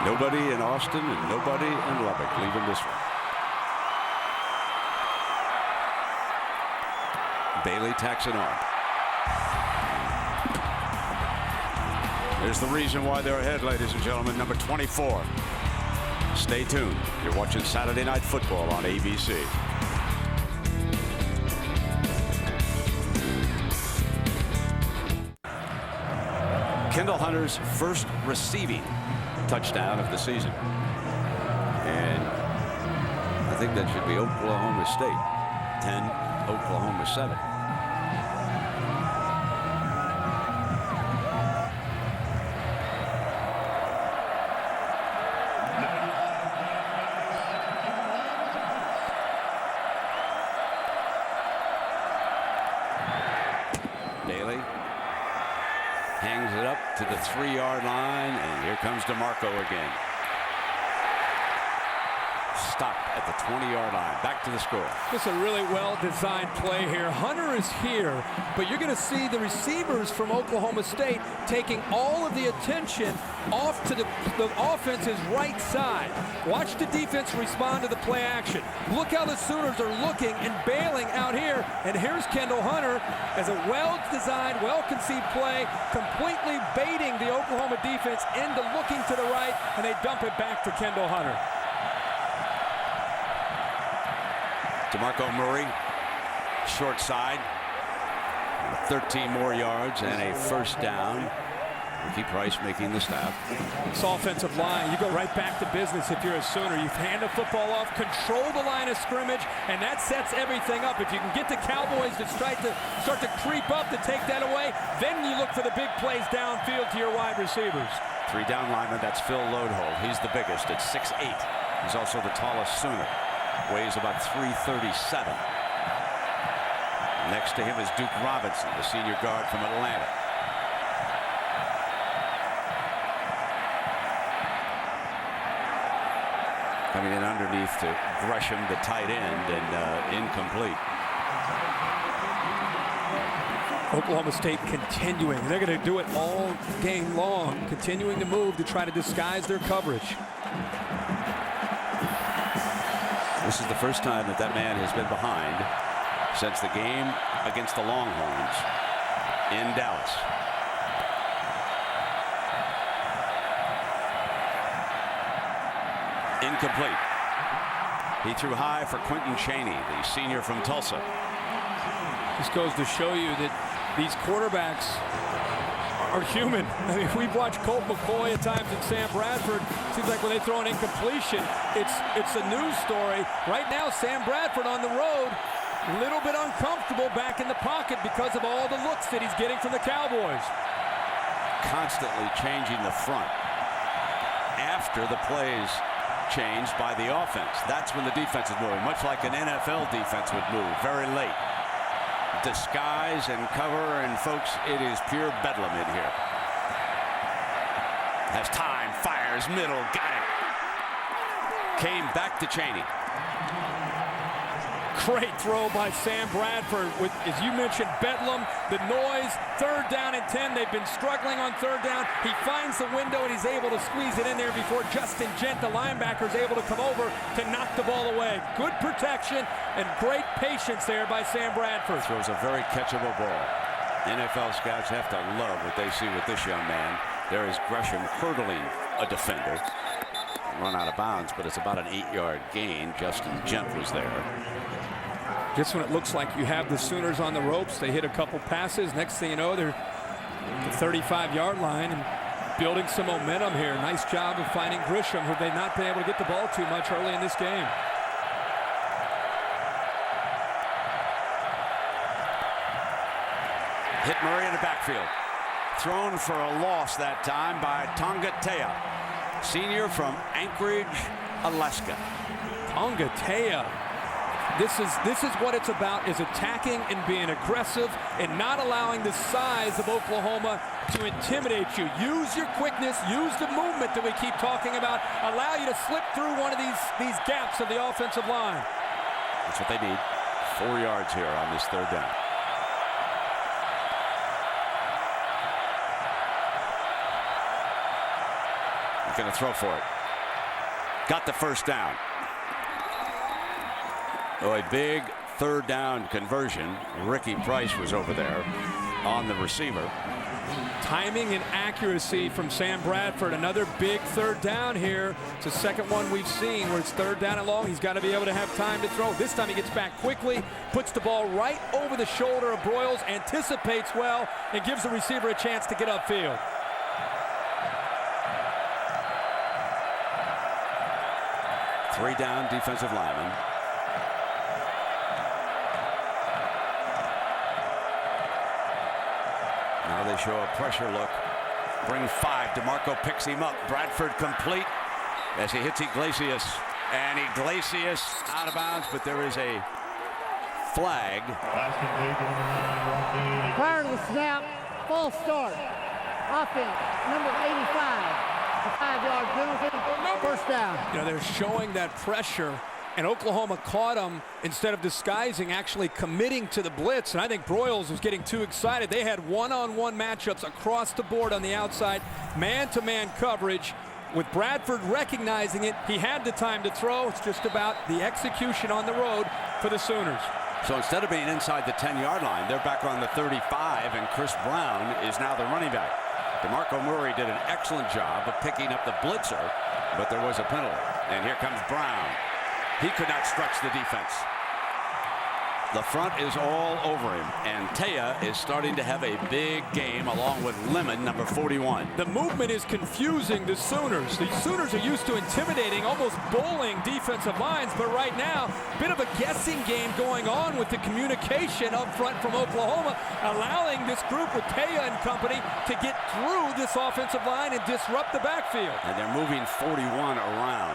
Nobody in Austin and nobody in Lubbock leaving this one. Bailey tacks it on. There's the reason why they're ahead, ladies and gentlemen. Number 24. Stay tuned. You're watching Saturday Night Football on ABC. Kendall Hunter's first receiving touchdown of the season. And I think that should be Oklahoma State 10, Oklahoma 7. Bailey hangs it up to the 3-yard line, and here comes DeMarco again. Stopped at the 20-yard line. Back to the score. It's a really well-designed play here. Hunter is here, but you're going to see the receivers from Oklahoma State taking all of the attention off to the offense's right side. Watch the defense respond to the play action. Look how the Sooners are looking and bailing out here. And here's Kendall Hunter as a well-designed, well-conceived play, completely baiting the Oklahoma defense into looking to the right, and they dump it back to Kendall Hunter. DeMarco Murray, short side, 13 more yards and a 1st down. Ricky Price making the stop. This offensive line, you go right back to business if you're a Sooner. You hand the football off, control the line of scrimmage, and that sets everything up. If you can get the Cowboys to start to creep up to take that away, then you look for the big plays downfield to your wide receivers. 3 down lineman, that's Phil Lodehold. He's the biggest at 6'8". He's also the tallest Sooner. Weighs about 337. Next to him is Duke Robinson, the senior guard from Atlanta. Coming in underneath to Gresham, the tight end, and incomplete. Oklahoma State continuing. They're going to do it all game long, continuing to move to try to disguise their coverage. This is the first time that man has been behind since the game against the Longhorns in Dallas. Incomplete. He threw high for Quentin Chaney, the senior from Tulsa. This goes to show you that these quarterbacks are human. I mean, we've watched Colt McCoy at times and Sam Bradford. Seems like when they throw an incompletion, it's a news story. Right now, Sam Bradford on the road, a little bit uncomfortable back in the pocket because of all the looks that he's getting from the Cowboys. Constantly changing the front after the plays changed by the offense. That's when the defense is moving, much like an NFL defense would move very late. Disguise and cover, and folks, it is pure bedlam in here. Has time, fires, middle, got it. Came back to Chaney. Great throw by Sam Bradford with, as you mentioned, bedlam, the noise, 3rd down and 10. They've been struggling on 3rd down. He finds the window and he's able to squeeze it in there before Justin Gent, the linebacker, is able to come over to knock the ball away. Good protection and great patience there by Sam Bradford. Throws a very catchable ball. NFL scouts have to love what they see with this young man. There is Gresham hurdling a defender. Run out of bounds, but it's about an 8-yard gain. Justin Gent was there. Just when it looks like you have the Sooners on the ropes, they hit a couple passes. Next thing you know, they're at the 35-yard line and building some momentum here. Nice job of finding Gresham, who they've not been able to get the ball too much early in this game. Hit Murray in the backfield. Thrown for a loss that time by Tonga Tea, senior from Anchorage, Alaska. Tonga Tea. This is what it's about, is attacking and being aggressive and not allowing the size of Oklahoma to intimidate you. Use your quickness, use the movement that we keep talking about, allow you to slip through one of these gaps of the offensive line. That's what they need. 4 yards here on this 3rd down. He's going to throw for it. Got the 1st down. Oh, a big 3rd down conversion. Ricky Price was over there on the receiver. Timing and accuracy from Sam Bradford. Another big 3rd down here. It's the second one we've seen where it's 3rd down and long. He's got to be able to have time to throw. This time he gets back quickly, puts the ball right over the shoulder of Broyles, anticipates well, and gives the receiver a chance to get upfield. Three down defensive lineman. Now they show a pressure look. Bring 5. DeMarco picks him up. Bradford complete as he hits Iglesias. And Iglesias out of bounds, but there is a flag. Prior to the snap, false start. Offense, number 85. A 5-yard penalty, 1st down. You know, they're showing that pressure, and Oklahoma caught them instead of disguising, actually committing to the blitz. And I think Broyles was getting too excited. They had one-on-one matchups across the board on the outside, man-to-man coverage. With Bradford recognizing it, he had the time to throw. It's just about the execution on the road for the Sooners. So instead of being inside the 10-yard line, they're back on the 35, and Chris Brown is now the running back. DeMarco Murray did an excellent job of picking up the blitzer, but there was a penalty. And here comes Brown. He could not stretch the defense. The front is all over him, and Taya is starting to have a big game along with Lemon, number 41. The movement is confusing the Sooners. The Sooners are used to intimidating, almost bullying defensive lines, but right now, bit of a guessing game going on with the communication up front from Oklahoma, allowing this group with Taya and company to get through this offensive line and disrupt the backfield. And they're moving 41 around.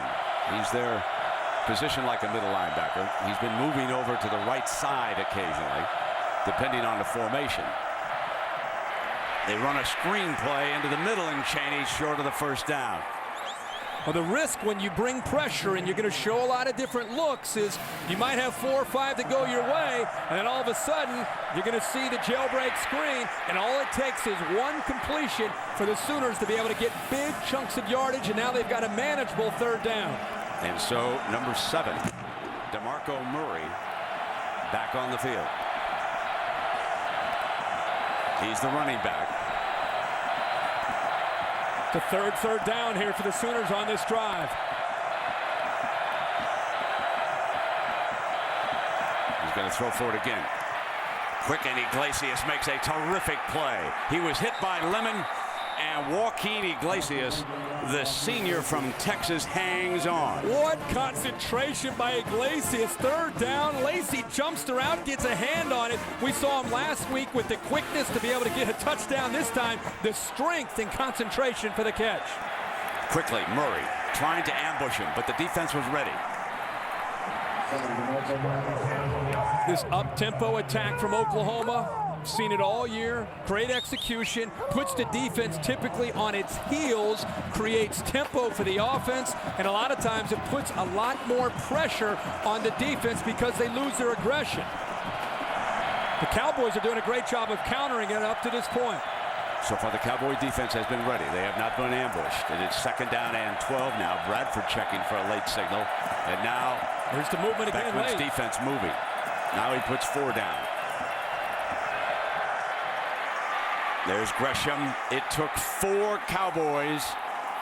He's there positioned like a middle linebacker. He's been moving over to the right side occasionally, depending on the formation. They run a screen play into the middle, and Chaney's short of the first down. Well, the risk when you bring pressure and you're going to show a lot of different looks is you might have 4 or 5 that go your way, and then all of a sudden you're going to see the jailbreak screen, and all it takes is one completion for the Sooners to be able to get big chunks of yardage, and now they've got a manageable third down. And so, number 7, DeMarco Murray, back on the field. He's the running back. The third down here for the Sooners on this drive. He's going to throw for it again. Quick, and Iglesias makes a terrific play. He was hit by Lemon, and Joaquin Iglesias, the senior from Texas, hangs on. What concentration by Iglesias. Third down. Lacey jumps around, gets a hand on it. We saw him last week with the quickness to be able to get a touchdown. This time, the strength and concentration for the catch. Quickly, Murray trying to ambush him, but the defense was ready. This up-tempo attack from Oklahoma. Seen it all year. Great execution. Puts the defense typically on its heels. Creates tempo for the offense. And a lot of times it puts a lot more pressure on the defense because they lose their aggression. The Cowboys are doing a great job of countering it up to this point. So far, the Cowboy defense has been ready. They have not been ambushed. And it's 2nd down and 12 now. Bradford checking for a late signal. And now there's the movement again. Beckman's defense moving. Now he puts 4 down. There's Gresham. It took 4 Cowboys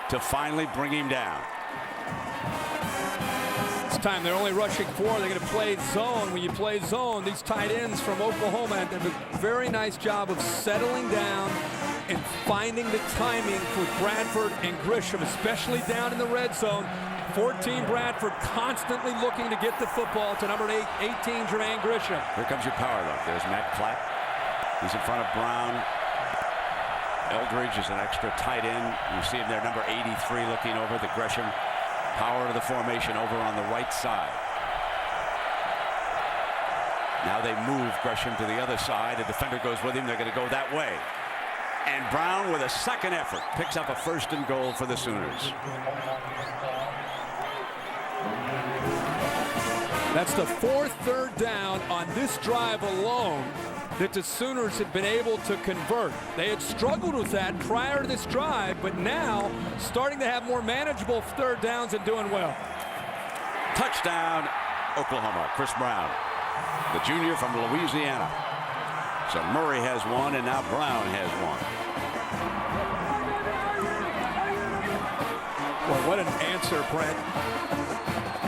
to finally bring him down. This time they're only rushing 4. They're going to play zone. When you play zone, these tight ends from Oklahoma have done a very nice job of settling down and finding the timing for Bradford and Gresham, especially down in the red zone. 14 Bradford constantly looking to get the football to number 18 Jermaine Gresham. Here comes your power look. There's Matt Clapp. He's in front of Brown. Eldridge is an extra tight end. You see him there, number 83, looking over the Gresham. Power to the formation over on the right side. Now they move Gresham to the other side. The defender goes with him. They're going to go that way. And Brown, with a second effort, picks up a 1st and goal for the Sooners. That's the 4th third down on this drive alone that the Sooners have been able to convert. They had struggled with that prior to this drive, but now starting to have more manageable third downs and doing well. Touchdown, Oklahoma. Chris Brown, the junior from Louisiana. So Murray has 1, and now Brown has 1. Well, what an answer, Brent.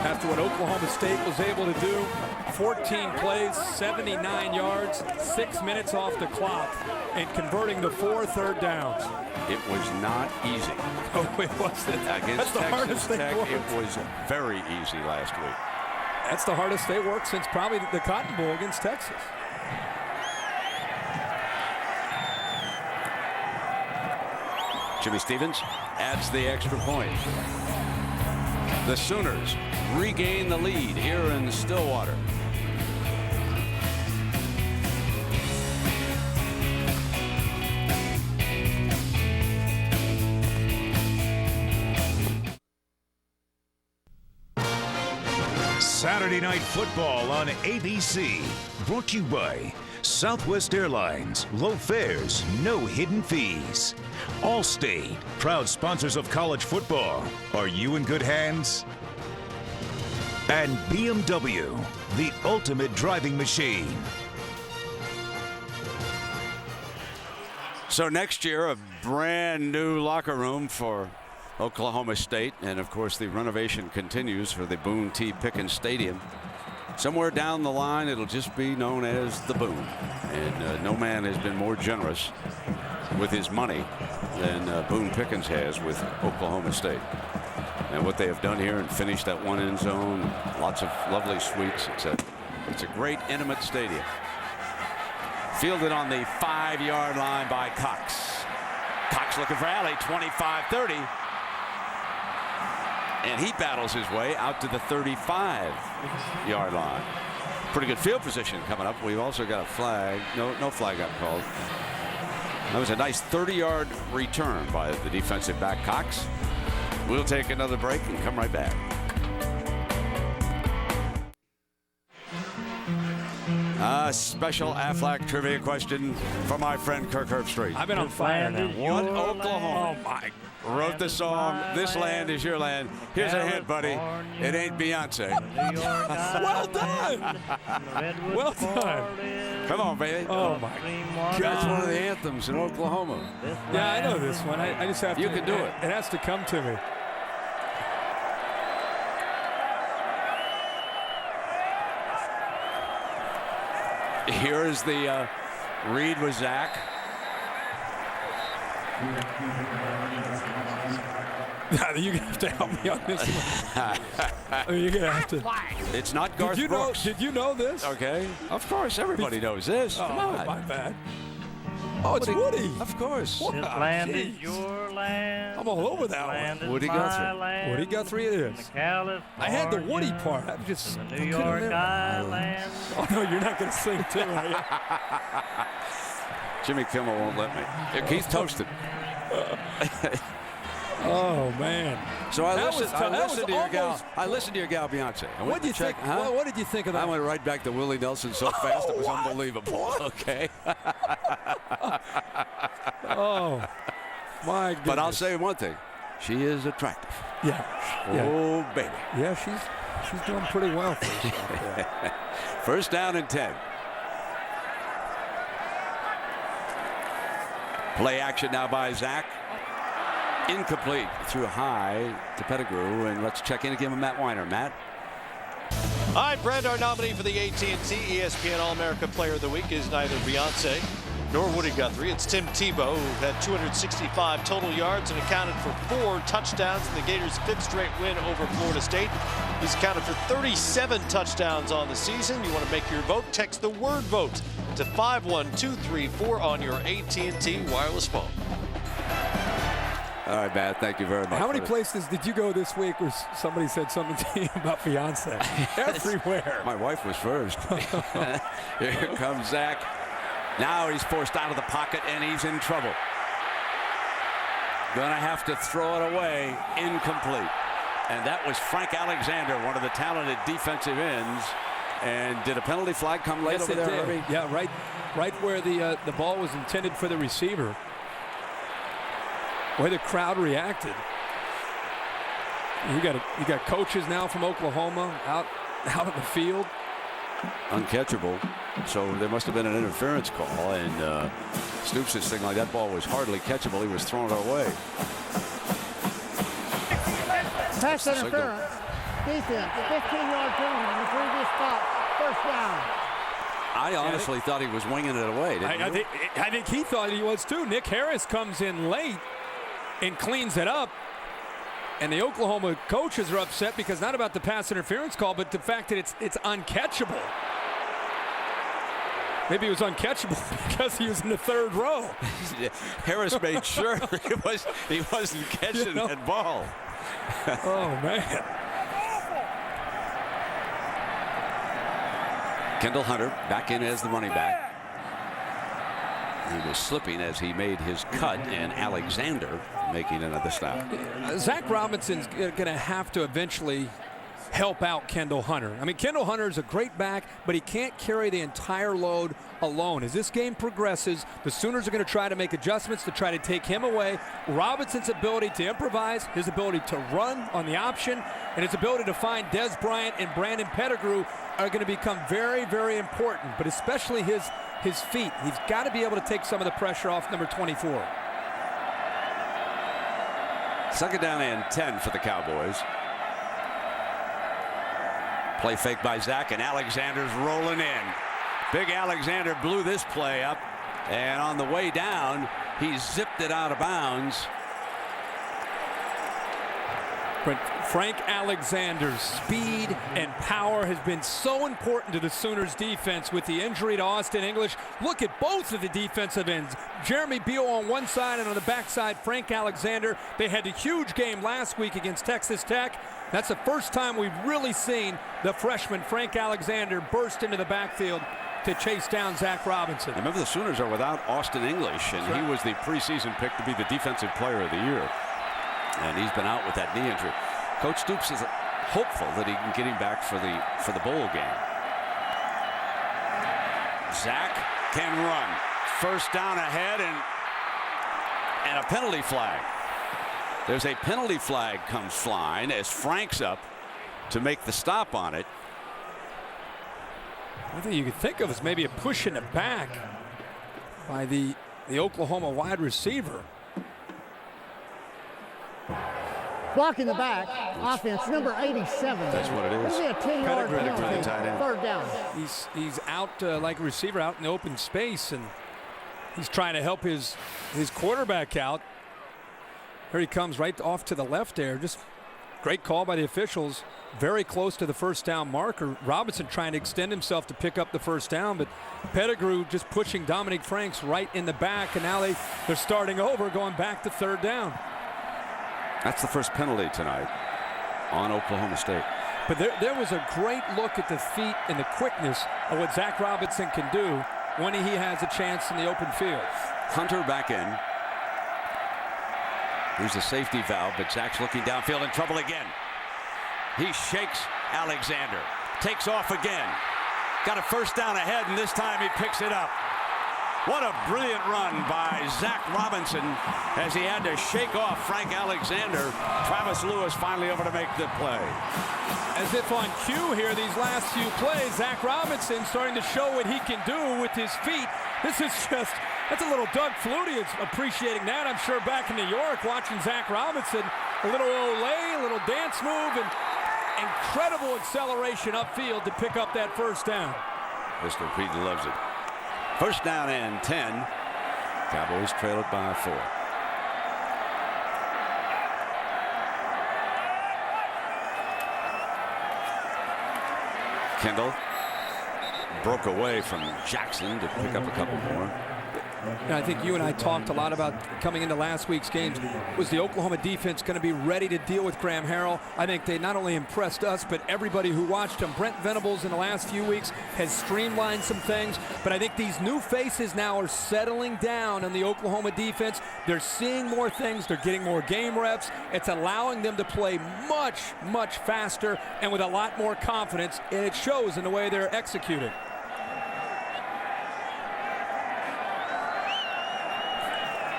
After what Oklahoma State was able to do, 14 plays, 79 yards, 6 minutes off the clock, and converting the 4 third downs. It was not easy. Oh, it wasn't. Against That's the Texas hardest thing Tech, worked. it was very easy last week. That's the hardest they worked since probably the Cotton Bowl against Texas. Jimmy Stevens adds the extra point. The Sooners regain the lead here in Stillwater. Saturday Night Football on ABC. Brought to you by Southwest Airlines. Low fares, no hidden fees. Allstate, proud sponsors of college football. Are you in good hands? And BMW, the ultimate driving machine. So next year, a brand new locker room for Oklahoma State. And of course, the renovation continues for the Boone T. Pickens Stadium. Somewhere down the line, it'll just be known as the Boone. And no man has been more generous with his money than Boone Pickens has with Oklahoma State. And what they have done here and finished that one end zone, lots of lovely suites. It's a great intimate stadium. Fielded on the 5-yard line by Cox. Cox looking for Alley, 25-30. And he battles his way out to the 35-yard line. Pretty good field position coming up. We've also got a flag. No flag got called. That was a nice 30-yard return by the defensive back Cox. We'll take another break and come right back. A special Aflac trivia question for my friend Kirk Herbstreit. I've been on fire now. What Oklahoma wrote the song, This Land Is Your Land? Here's a hint, buddy. It ain't Beyonce. Well done. Well done. Come on, baby. Oh, my God. That's one of the anthems in Oklahoma. Yeah, I know this one. I just have to. You can do it. It has to come to me. Here is the read with Zach. You're gonna have to help me on this one. You're gonna have to. It's not Garth Brooks. Did you know this? Okay. Of course, everybody knows this. Come on. My bad. Oh, it's Woody. Of course. Wow, This land is your land. I'm all over that one. Woody Guthrie. Woody Guthrie it is. I had the Woody part. I just New York Island. Oh no, you're not gonna sing too, are you? Jimmy Kimmel won't let me. Keith toasted. Oh man. So I listened to your gal Beyonce. What did you think? Huh? What did you think of that? I went right back to Willie Nelson so fast it was unbelievable. Okay. Oh my goodness. But I'll say one thing. She is attractive. Yeah. Oh baby. Yeah, she's doing pretty well for herself. First down and 10. Play action now by Zach. Incomplete. Threw high to Pettigrew, and let's check in and give him Matt Weiner. Matt. All right, Brent, our nominee for the AT&T ESPN All-America Player of the Week is neither Beyonce nor Woody Guthrie. It's Tim Tebow, who had 265 total yards and accounted for 4 touchdowns in the Gators' 5th straight win over Florida State. He's accounted for 37 touchdowns on the season. You want to make your vote? Text the word VOTE to 51234 on your AT&T wireless phone. All right, Matt, thank you very much. How many places did you go this week where somebody said something to you about Beyonce? Everywhere. My wife was first. Here comes Zach. Now he's forced out of the pocket, and he's in trouble. Gonna have to throw it away. Incomplete. And that was Frank Alexander, one of the talented defensive ends. And did a penalty flag come late over there, Herbie? Yeah, right where the ball was intended for the receiver. The way the crowd reacted. You got coaches now from Oklahoma out in the field. Uncatchable. So there must have been an interference call, and Stoops this thing like that ball was hardly catchable. He was throwing it away. Pass interference. Defense. 15-yard penalty in the previous spot. First down. I honestly thought he was winging it away. I think he thought he was too. Nick Harris comes in late and cleans it up. And the Oklahoma coaches are upset because not about the pass interference call, but the fact that it's uncatchable. Maybe it was uncatchable because he was in the third row. Harris made sure he wasn't catching that ball. Oh, man. Kendall Hunter back in as the running back. He was slipping as he made his cut, and Alexander making another stop. Zach Robinson's going to have to eventually help out Kendall Hunter. I mean, Kendall Hunter is a great back, but he can't carry the entire load alone. As this game progresses, the Sooners are going to try to make adjustments to try to take him away. Robinson's ability to improvise, his ability to run on the option, and his ability to find Des Bryant and Brandon Pettigrew are going to become very, very important, but especially his feet. He's got to be able to take some of the pressure off number 24. Second down and 10 for the Cowboys. Play fake by Zach, and Alexander's rolling in. Big Alexander blew this play up, and on the way down, he zipped it out of bounds. But Frank Alexander's speed and power has been so important to the Sooners defense with the injury to Austin English. Look at both of the defensive ends. Jeremy Beal on one side, and on the backside, Frank Alexander. They had a huge game last week against Texas Tech. That's the first time we've really seen the freshman Frank Alexander burst into the backfield to chase down Zach Robinson. Remember, the Sooners are without Austin English, and he was the preseason pick to be the defensive player of the year. And he's been out with that knee injury. Coach Stoops is hopeful that he can get him back for the bowl game. Zach can run. First down ahead, and a penalty flag. There's a penalty flag comes flying as Frank's up to make the stop on it. One thing you could think of is maybe a push in the back by the Oklahoma wide receiver. Blocking the back, offense, number 87. That's what it is. This is a 10-yard penalty, tight end. third down. He's out like a receiver out in the open space, and he's trying to help his quarterback out. Here he comes right off to the left there. Just great call by the officials. Very close to the first down marker. Robinson trying to extend himself to pick up the first down, but Pettigrew just pushing Dominic Franks right in the back, and now they're starting over, going back to third down. That's the first penalty tonight on Oklahoma State. But there was a great look at the feet and the quickness of what Zach Robinson can do when he has a chance in the open field. Hunter back in. Here's the safety valve, but Zach's looking downfield in trouble again. He shakes Alexander. Takes off again. Got a first down ahead, and this time he picks it up. What a brilliant run by Zach Robinson as he had to shake off Frank Alexander. Travis Lewis finally over to make the play. As if on cue here, these last few plays, Zach Robinson starting to show what he can do with his feet. This is just, that's a little Doug Flutie is appreciating that. I'm sure back in New York watching Zach Robinson, a little olay, a little dance move, and incredible acceleration upfield to pick up that first down. Mr. Pete loves it. First down and 10. Cowboys trail it by 4. Kendall broke away from Jackson to pick up a couple more. I think you and I talked a lot about coming into last week's games. Was the Oklahoma defense going to be ready to deal with Graham Harrell? I think they not only impressed us, but everybody who watched them. Brent Venables in the last few weeks has streamlined some things, but I think these new faces now are settling down on the Oklahoma defense. They're seeing more things. They're getting more game reps. It's allowing them to play much, much faster and with a lot more confidence, and it shows in the way they're executing.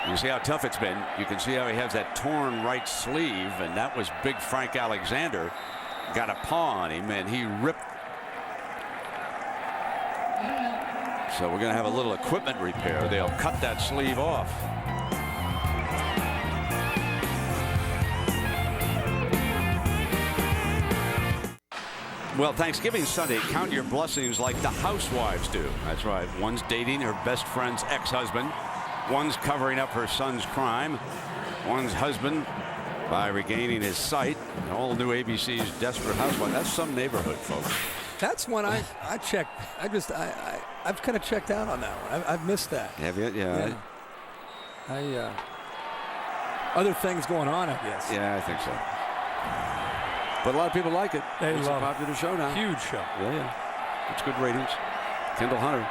You see how tough it's been. You can see how he has that torn right sleeve, and that was big Frank Alexander. Got a paw on him, and he ripped. So we're going to have a little equipment repair. They'll cut that sleeve off. Well, Thanksgiving Sunday, count your blessings like the housewives do. That's right. One's dating her best friend's ex-husband. One's covering up her son's crime. One's husband by regaining his sight. All new ABC's Desperate Housewives. That's some neighborhood, folks. That's one I checked. I've kind of checked out on that one. I've missed that. Have you? Yeah. Other things going on, I guess. Yeah, I think so. But a lot of people like it. It's a popular show now. Huge show. Yeah. It's good ratings. Kendall Hunter.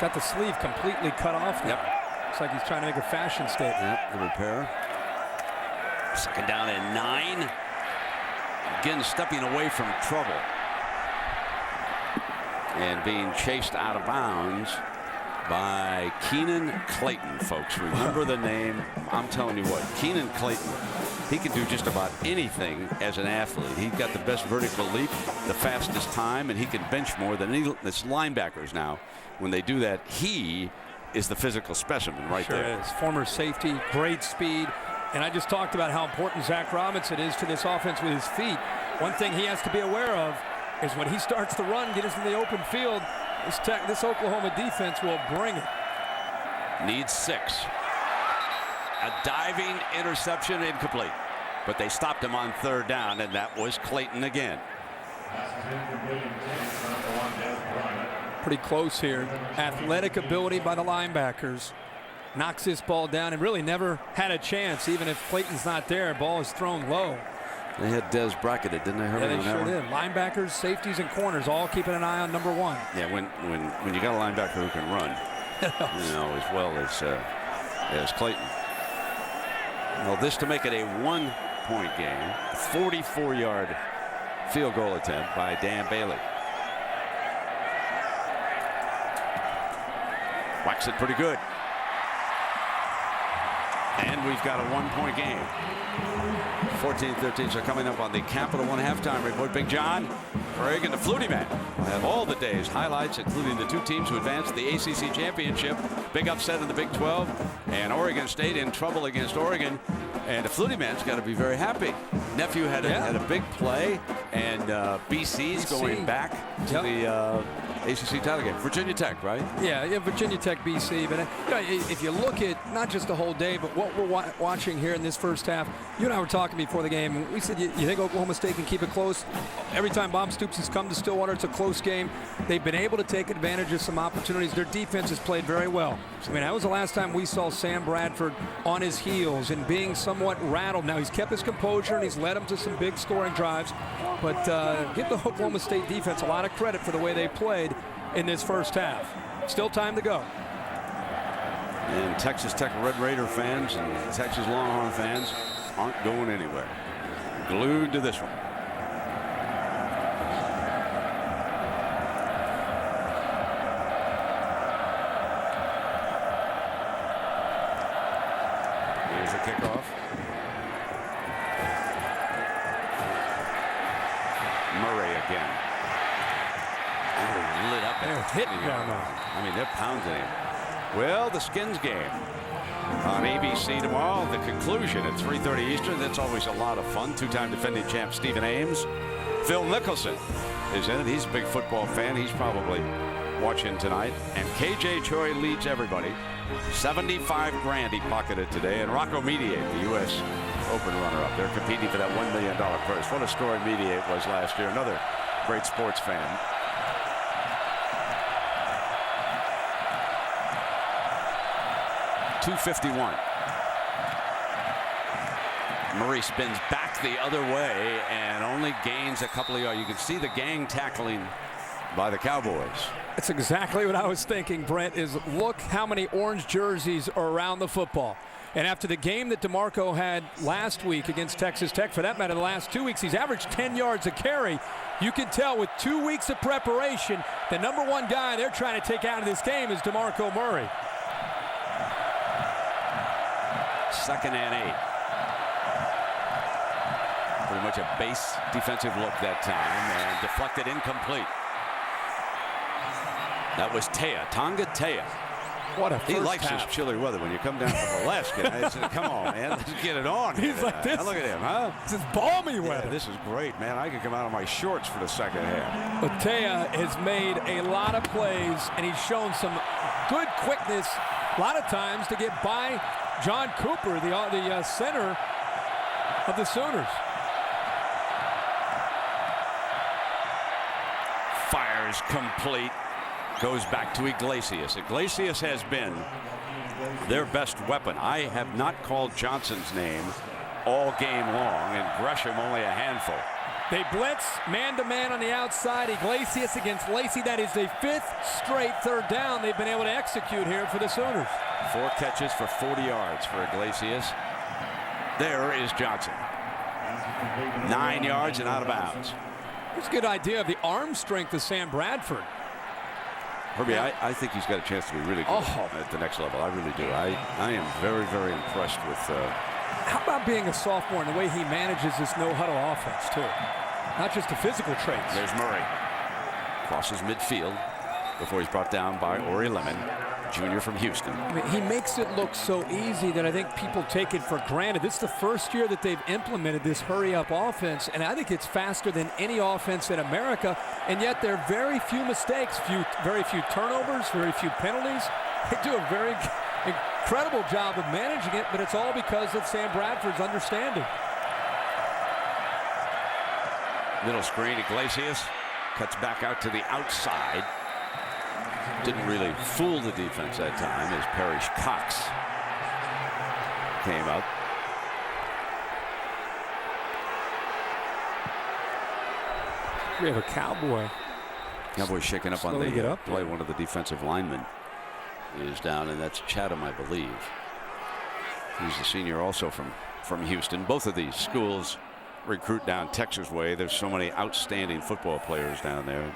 Got the sleeve completely cut off now. Yep. Looks like he's trying to make a fashion statement. Yep, the repair. Second down and 9. Again, stepping away from trouble. And being chased out of bounds by Keenan Clayton, folks. Remember the name. I'm telling you what, Keenan Clayton, he can do just about anything as an athlete. He's got the best vertical leap, the fastest time, and he can bench more than any linebackers now. When they do that, he is the physical specimen right there. Sure is. Former safety, great speed. And I just talked about how important Zach Robinson is to this offense with his feet. One thing he has to be aware of is when he starts to run, get us in the open field, this Oklahoma defense will bring it. Needs 6. A diving interception, incomplete. But they stopped him on 3rd down, and that was Clayton again. Pretty close here. Athletic ability by the linebackers. Knocks this ball down and really never had a chance. Even if Clayton's not there, ball is thrown low. They had Des bracketed, didn't they? Yeah, they sure did. Linebackers, safeties, and corners all keeping an eye on number 1. Yeah, when you got a linebacker who can run, you know, as well as Clayton. Well, this to make it a 1-point game. 44-yard field goal attempt by Dan Bailey. Whacks it pretty good. And we've got a 1-point game. 14-13, so coming up on the Capital One halftime report. Big John, Craig, and the Flutie Man. We'll have all the day's highlights, including the 2 teams who advanced the ACC championship. Big upset in the Big 12, and Oregon State in trouble against Oregon. And the Flutie Man's got to be very happy. Nephew had a big play, and BC's going back to the ACC title game. Virginia Tech, right? Yeah, Virginia Tech, BC. But if you look at not just the whole day, but what we're watching here in this first half, you and I were talking before the game. We said, you think Oklahoma State can keep it close? Every time Bob Stoops has come to Stillwater, it's a close game. They've been able to take advantage of some opportunities. Their defense has played very well. I mean, that was the last time we saw Sam Bradford on his heels and being somewhat rattled. Now, he's kept his composure, and he's led them to some big scoring drives. But give the Oklahoma State defense a lot of credit for the way they played in this first half. Still time to go. And Texas Tech Red Raider fans and Texas Longhorn fans aren't going anywhere. Glued to this one. Here's a kickoff. Murray again. Oh, lit up. They're hitting him. I mean, they're pounding him. Well, the Skins game on ABC tomorrow. The conclusion at 3:30 Eastern. That's always a lot of fun. 2-time defending champ Stephen Ames. Phil Mickelson is in it. He's a big football fan. He's probably watching tonight. And KJ Choi leads everybody. 75 grand he pocketed today. And Rocco Mediate, the U.S. Open runner-up. They're competing for that $1 million purse. What a story Mediate was last year. Another great sports fan. .251. Murray spins back the other way and only gains a couple of yards. You can see the gang tackling by the Cowboys. That's exactly what I was thinking, Brent, is look how many orange jerseys are around the football. And after the game that DeMarco had last week against Texas Tech, for that matter, the last 2 weeks, he's averaged 10 yards a carry. You can tell with 2 weeks of preparation, the number 1 guy they're trying to take out of this game is DeMarco Murray. 2nd and 8. Pretty much a base defensive look that time and deflected incomplete. That was Tonga Tea. What a first He likes half. this chilly weather. When you come down from Alaska, come on, man, let's get it on. He's like this. Look at him, huh? This is balmy weather. Yeah, this is great, man. I can come out of my shorts for the second half. But Tea has made a lot of plays, and he's shown some good quickness a lot of times to get by John Cooper, the center of the Sooners. Fires complete. Goes back to Iglesias. Iglesias has been their best weapon. I have not called Johnson's name all game long, and Gresham only a handful. They blitz man-to-man on the outside. Iglesias against Lacey. That is the 5th straight 3rd down they've been able to execute here for the Sooners. 4 catches for 40 yards for Iglesias. There is Johnson. 9 yards and out of bounds. It's a good idea of the arm strength of Sam Bradford. Herbie, I think he's got a chance to be really good at the next level. I really do. I am very, very impressed with. How about being a sophomore and the way he manages this no-huddle offense, too? Not just the physical traits. There's Murray. Crosses midfield before he's brought down by Ori Lemon. junior from Houston. I mean, he makes it look so easy that I think people take it for granted. This is the first year that they've implemented this hurry-up offense, and I think it's faster than any offense in America, and yet there are very few mistakes, very few turnovers, very few penalties. They do a very incredible job of managing it, but it's all because of Sam Bradford's understanding. Middle screen, Iglesias cuts back out to the outside. Didn't really fool the defense that time as Parrish Cox came up. We have a Cowboy. Cowboy shaking up on Slowly get the up. play. One of the defensive linemen is down, and that's Chatham, I believe. He's the senior also from Houston. Both of these schools recruit down Texas way. There's so many outstanding football players down there.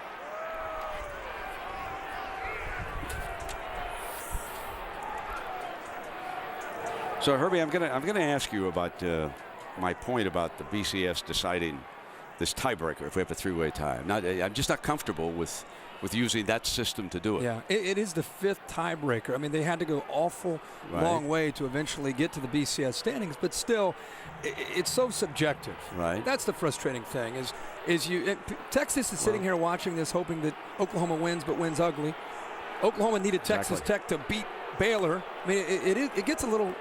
So Herbie, I'm gonna ask you about my point about the BCS deciding this tiebreaker if we have a three-way tie. I'm just not comfortable with using that system to do it. Yeah, it is the 5th tiebreaker. I mean, they had to go awful long way to eventually get to the BCS standings, but still, it's so subjective. Right. That's the frustrating thing. Texas is sitting here watching this, hoping that Oklahoma wins, but wins ugly. Oklahoma needed Texas Tech to beat Baylor. I mean, it gets a little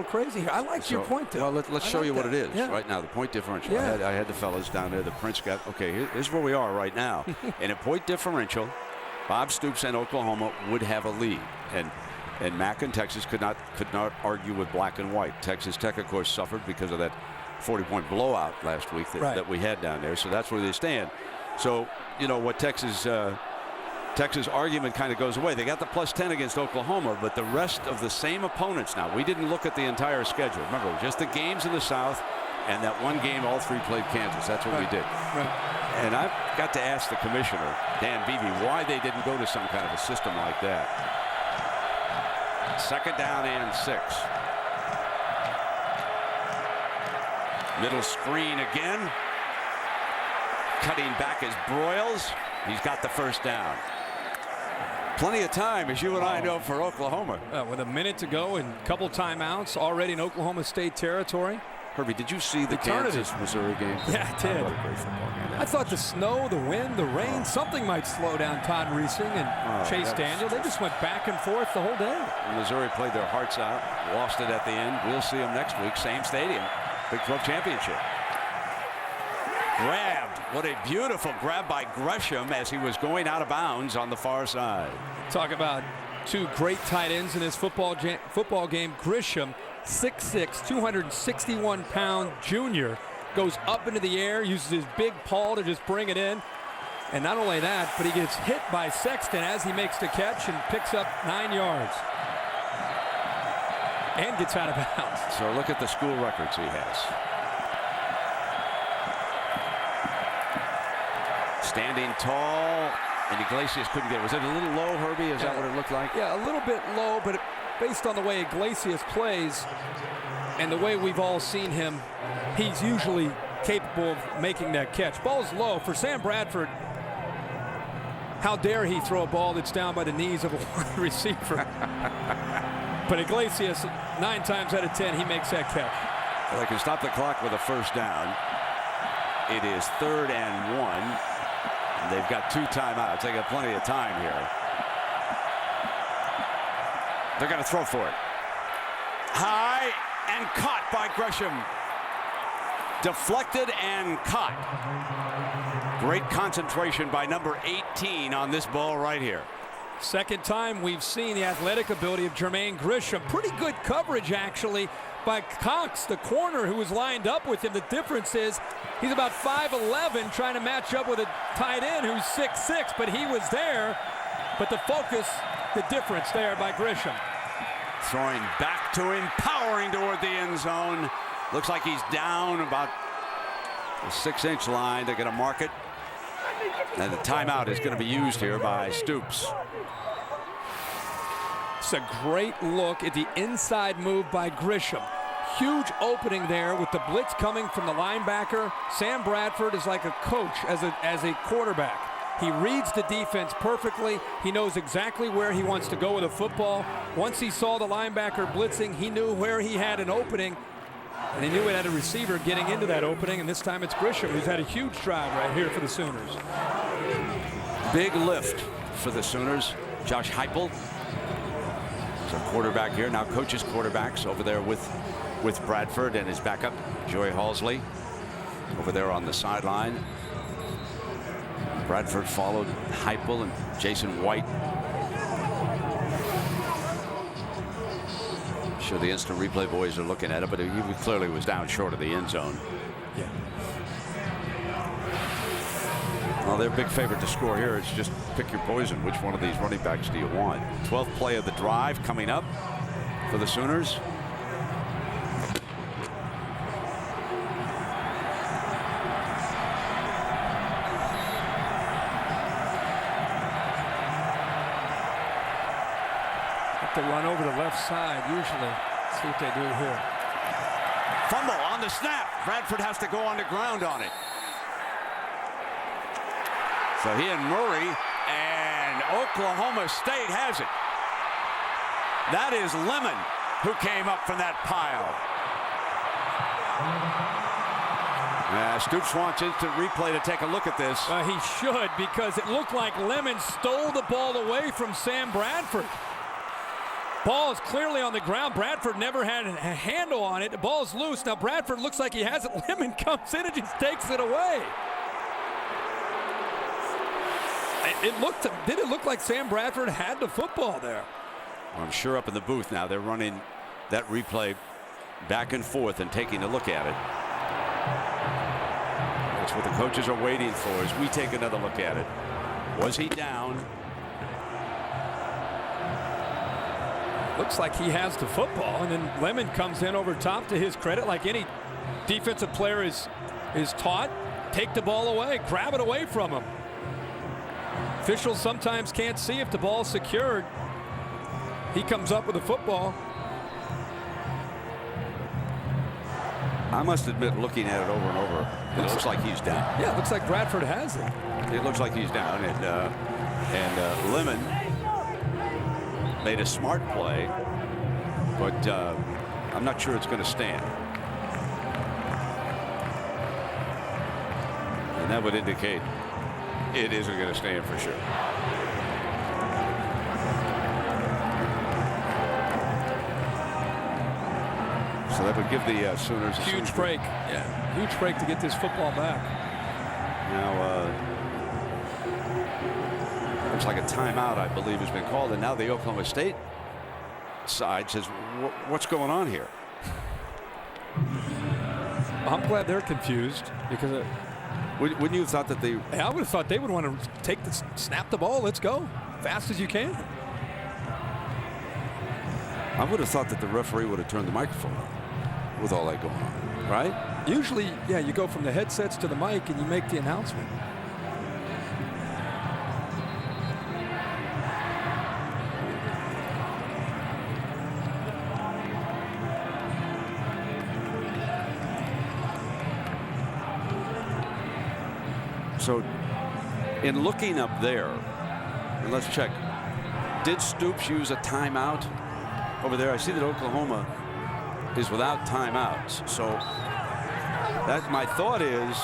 crazy here. I like your point there. Well, let's show you what it is right now. The point differential. Yeah. I had the fellas down there. The Prince got here's where we are right now. In a point differential, Bob Stoops and Oklahoma would have a lead, and Mack and Texas could not argue with black and white. Texas Tech, of course, suffered because of that 40-point blowout last week that we had down there. So that's where they stand. So you know what Texas argument kind of goes away. They got the +10 against Oklahoma, but the rest of the same opponents now. We didn't look at the entire schedule. Remember, just the games in the South and that one game all three played Kansas. That's what we did. Right. And I've got to ask the commissioner, Dan Beebe, why they didn't go to some kind of a system like that. 2nd down and 6. Middle screen again. Cutting back is Broyles. He's got the first down. Plenty of time, as you and I know, for Oklahoma. With a minute to go and a couple timeouts already in Oklahoma State territory. Herbie, did you see the Kansas-Missouri game? Yeah, I did. What a great football game. I thought the snow, the wind, the rain, something might slow down Todd Reesing and Chase Daniel. They just went back and forth the whole day. Missouri played their hearts out, lost it at the end. We'll see them next week, same stadium, Big 12 championship. Grabbed. What a beautiful grab by Gresham as he was going out of bounds on the far side. Talk about two great tight ends in this football game. Gresham, 6'6", 261-pound junior, goes up into the air, uses his big paw to just bring it in. And not only that, but he gets hit by Sexton as he makes the catch and picks up 9 yards. And gets out of bounds. So look at the school records he has. Standing tall, and Iglesias couldn't get it. Was it a little low, Herbie? Is that what it looked like? Yeah, a little bit low, but based on the way Iglesias plays and the way we've all seen him, he's usually capable of making that catch. Ball's low for Sam Bradford. How dare he throw a ball that's down by the knees of a wide receiver? But Iglesias, 9 times out of 10, he makes that catch. Well, they can stop the clock with a first down. It is 3rd and 1. They've got 2 timeouts. They got plenty of time here. They're going to throw for it. High and caught by Gresham. Deflected and caught. Great concentration by number 18 on this ball right here. Second time we've seen the athletic ability of Jermaine Gresham. Pretty good coverage, actually, by Cox, the corner who was lined up with him. The difference is he's about 5'11", trying to match up with a tight end who's 6'6", but he was there. But the focus, the difference there by Gresham. Throwing back to him, powering toward the end zone. Looks like he's down about the 6-inch line. They're going to mark it. And the timeout is going to be used here by Stoops. It's a great look at the inside move by Gresham. Huge opening there with the blitz coming from the linebacker. Sam Bradford is like a coach as a quarterback. He reads the defense perfectly. He knows exactly where he wants to go with the football. Once he saw the linebacker blitzing, he knew where he had an opening, and he knew he had a receiver getting into that opening, and this time it's Grisham, who's had a huge drive right here for the Sooners. Big lift for the Sooners. Josh Heupel is a quarterback here. Now coaches quarterbacks over there with Bradford and his backup, Joey Halsley, over there on the sideline. Bradford followed Heupel and Jason White. Sure, the instant replay boys are looking at it, but he clearly was down short of the end zone. Yeah. Well, their big favorite to score here is just pick your poison. Which one of these running backs do you want? 12th play of the drive coming up for the Sooners. To run over the left side usually. See what they do here. Fumble on the snap. Bradford has to go on the ground on it. So he and Murray, and Oklahoma State has it. That is Lemon who came up from that pile. Stoops wants instant replay to take a look at this. He should, because it looked like Lemon stole the ball away from Sam Bradford. Ball is clearly on the ground. Bradford never had a handle on it. The ball's loose. Now Bradford looks like he has it. Lemon comes in and just takes it away. Did it look like Sam Bradford had the football there? I'm sure up in the booth now they're running that replay back and forth and taking a look at it. That's what the coaches are waiting for as we take another look at it. Was he down? Looks like he has the football, and then Lemon comes in over top. To his credit, like any defensive player is taught, take the ball away, grab it away from him. Officials sometimes can't see if the ball's secured. He comes up with the football. I must admit, looking at it over and over, it looks like he's down. Yeah, it looks like Bradford has it. It looks like he's down, and Lemon made a smart play, but I'm not sure it's going to stand. And that would indicate it isn't going to stand for sure. So that would give the Sooners a huge break. Yeah, huge break to get this football back. Now, looks like a timeout, I believe, has been called, and now the Oklahoma State side says, "What's going on here?" I'm glad they're confused, because wouldn't you have thought that they? I would have thought they would want to snap the ball. Let's go fast as you can. I would have thought that the referee would have turned the microphone on with all that going on, right? Usually, yeah, you go from the headsets to the mic and you make the announcement. So, in looking up there, and let's check. Did Stoops use a timeout over there? I see that Oklahoma is without timeouts. So, my thought is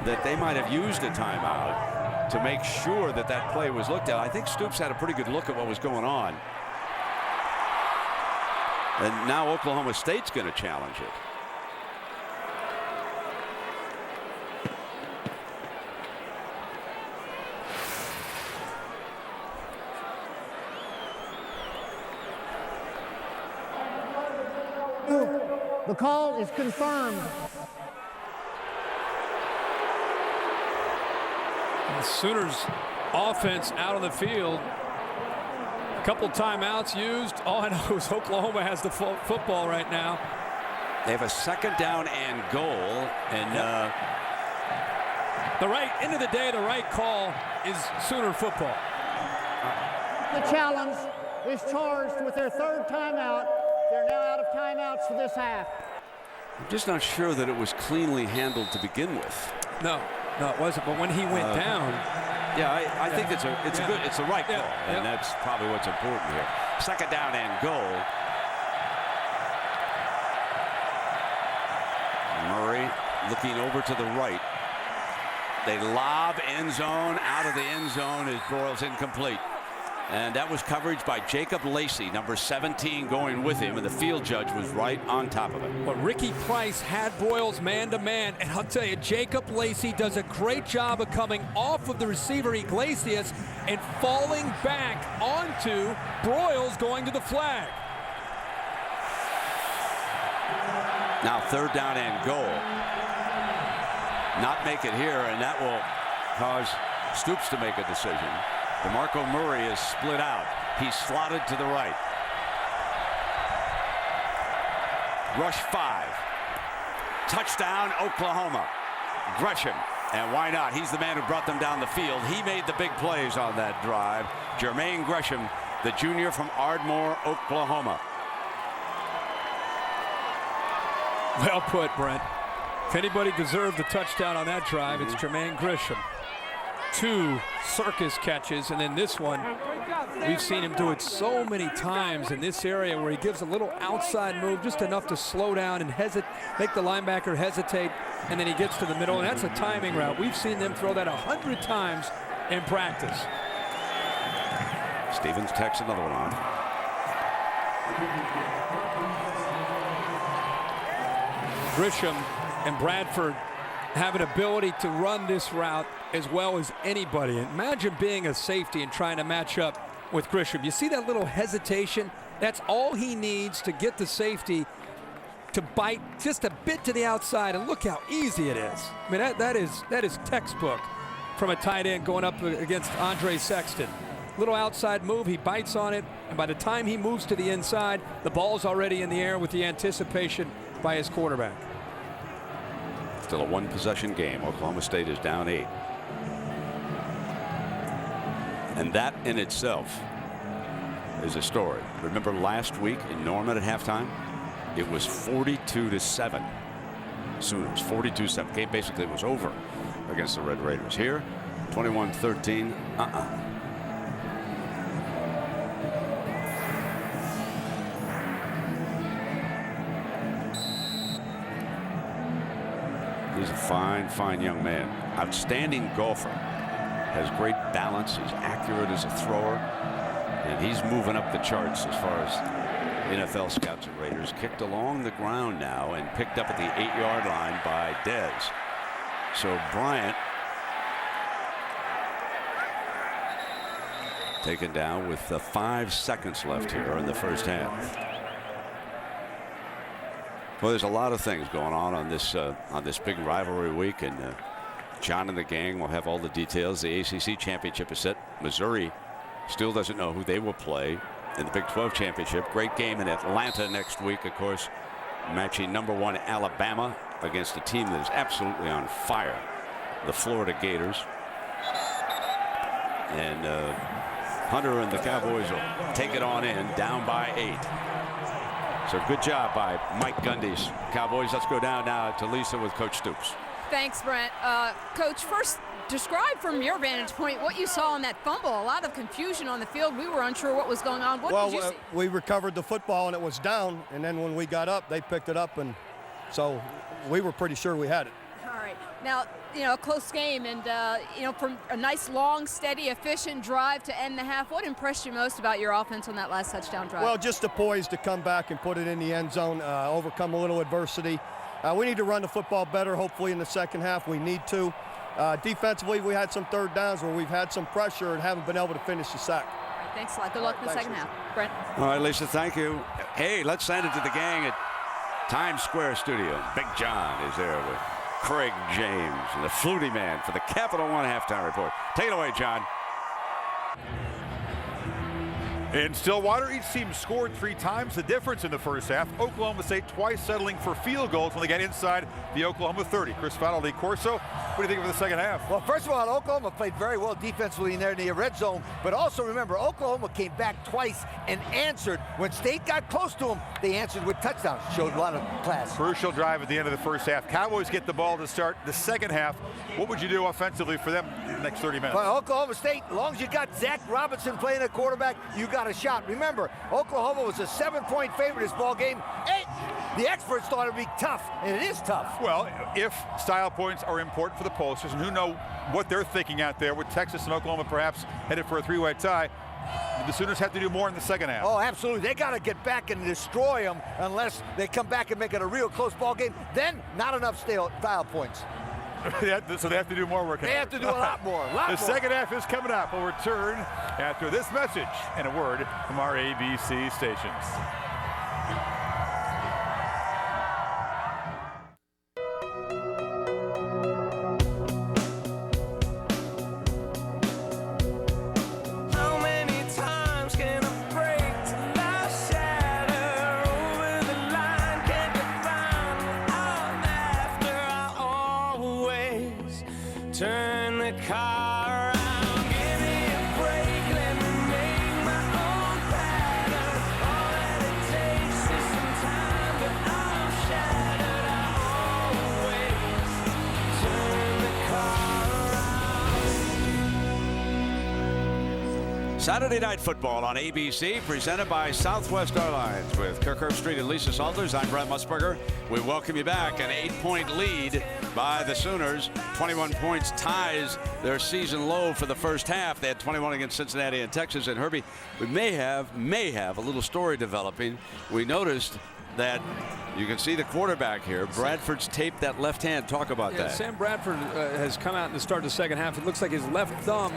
that they might have used a timeout to make sure that that play was looked at. I think Stoops had a pretty good look at what was going on. And now Oklahoma State's going to challenge it. The call is confirmed. The Sooners offense out on the field. A couple timeouts used. All I know is Oklahoma has the football right now. They have a second down and goal, and end of the day, the right call is Sooner football. The challenge is charged with their third timeout. They're now out of timeouts for this half. I'm just not sure that it was cleanly handled to begin with. No. No, it wasn't. But when he went down, yeah, I think it's the right call, and that's probably what's important here. Second down and goal. Murray looking over to the right. They lob end zone, out of the end zone is Broyles incomplete. And that was coverage by Jacob Lacey, number 17, going with him, and the field judge was right on top of it. But Ricky Price had Broyles man-to-man, and I'll tell you, Jacob Lacey does a great job of coming off of the receiver Iglesias and falling back onto Broyles going to the flag. Now third down and goal. Not make it here, and that will cause Stoops to make a decision. DeMarco Murray is split out. He's slotted to the right. Rush 5. Touchdown, Oklahoma. Gresham. And why not? He's the man who brought them down the field. He made the big plays on that drive. Jermaine Gresham, the junior from Ardmore, Oklahoma. Well put, Brent. If anybody deserved a touchdown on that drive, it's Jermaine Gresham. 2 circus catches, and then this one, we've seen him do it so many times in this area where he gives a little outside move, just enough to slow down and make the linebacker hesitate, and then he gets to the middle, and that's a timing route. We've seen them throw that 100 times in practice. Stevens takes another one on. Grisham and Bradford have an ability to run this route as well as anybody. Imagine being a safety and trying to match up with Grisham. You see that little hesitation? That's all he needs to get the safety to bite just a bit to the outside, and look how easy it is. I mean, that is textbook from a tight end going up against Andre Sexton. Little outside move, he bites on it, and by the time he moves to the inside, the ball's already in the air with the anticipation by his quarterback. Still a one-possession game. Oklahoma State is down 8. And that in itself is a story. Remember last week in Norman at halftime? It was 42-7. Sooners, 42-7. Game basically was over against the Red Raiders. Here, 21-13. He's a fine, fine young man. Outstanding golfer. Has great balance. He's accurate as a thrower. And he's moving up the charts as far as NFL scouts and Raiders. Kicked along the ground now and picked up at the 8-yard line by Dez. So Bryant taken down with 5 seconds left here in the first half. Well, there's a lot of things going on this big rivalry week, and John and the gang will have all the details. The ACC championship is set. Missouri still doesn't know who they will play in the Big 12 championship. Great game in Atlanta next week, of course, matching #1 Alabama against a team that is absolutely on fire, the Florida Gators. And Hunter and the Cowboys will take it on in, down by 8. So good job by Mike Gundy's Cowboys. Let's go down now to Lisa with Coach Stoops. Thanks, Brent. Coach, first describe from your vantage point what you saw on that fumble. A lot of confusion on the field. We were unsure what was going on. What did you see? We recovered the football and it was down, and then when we got up, they picked it up, and so we were pretty sure we had it. All right. Now, a close game, and from a nice, long, steady, efficient drive to end the half, what impressed you most about your offense on that last touchdown drive? Well, just the poise to come back and put it in the end zone, overcome a little adversity. We need to run the football better, hopefully, in the second half. We need to. Defensively, we had some third downs where we've had some pressure and haven't been able to finish the sack. All right, thanks a lot. Good luck in the second half. Brent. All right, Lisa, thank you. Hey, let's send it to the gang at Times Square Studio. Big John is there with Craig James and the Flutie Man for the Capital One Halftime Report. Take it away, John. In Stillwater, each team scored 3 times the difference in the first half. Oklahoma State twice settling for field goals when they got inside the Oklahoma 30. Chris Fowler, Lee Corso, what do you think of the second half? Well, first of all, Oklahoma played very well defensively in there in the red zone, but also remember, Oklahoma came back twice and answered. When State got close to them, they answered with touchdowns. Showed a lot of class. Crucial drive at the end of the first half. Cowboys get the ball to start the second half. What would you do offensively for them in the next 30 minutes? Well, Oklahoma State, as long as you got Zach Robinson playing at quarterback, you got a shot. Remember, Oklahoma was a 7-point favorite in this ball game. The experts thought it would be tough, and it is tough. Well, if style points are important for the pollsters, and who know what they're thinking out there with Texas and Oklahoma perhaps headed for a 3-way tie, the Sooners have to do more in the second half. Oh, absolutely. They got to get back and destroy them unless they come back and make it a real close ball game. Then not enough style points. So they have to do more work. They have to do a lot more. The second half is coming up. We'll return after this message and a word from our ABC stations. Turn the car around, give me a break, let me make my own pattern. All that it takes is some time, but I'm shattered. I always turn the car around. Saturday Night Football on ABC, presented by Southwest Airlines. With Kirk Herbstreit and Lisa Salters, I'm Brent Musburger. We welcome you back. An 8-point lead by the Sooners. 21 points ties their season low for the first half. They had 21 against Cincinnati and Texas. And Herbie, we may have a little story developing. We noticed that you can see the quarterback here. Bradford's taped that left hand. Talk about that. Sam Bradford has come out in the start of the second half. It looks like his left thumb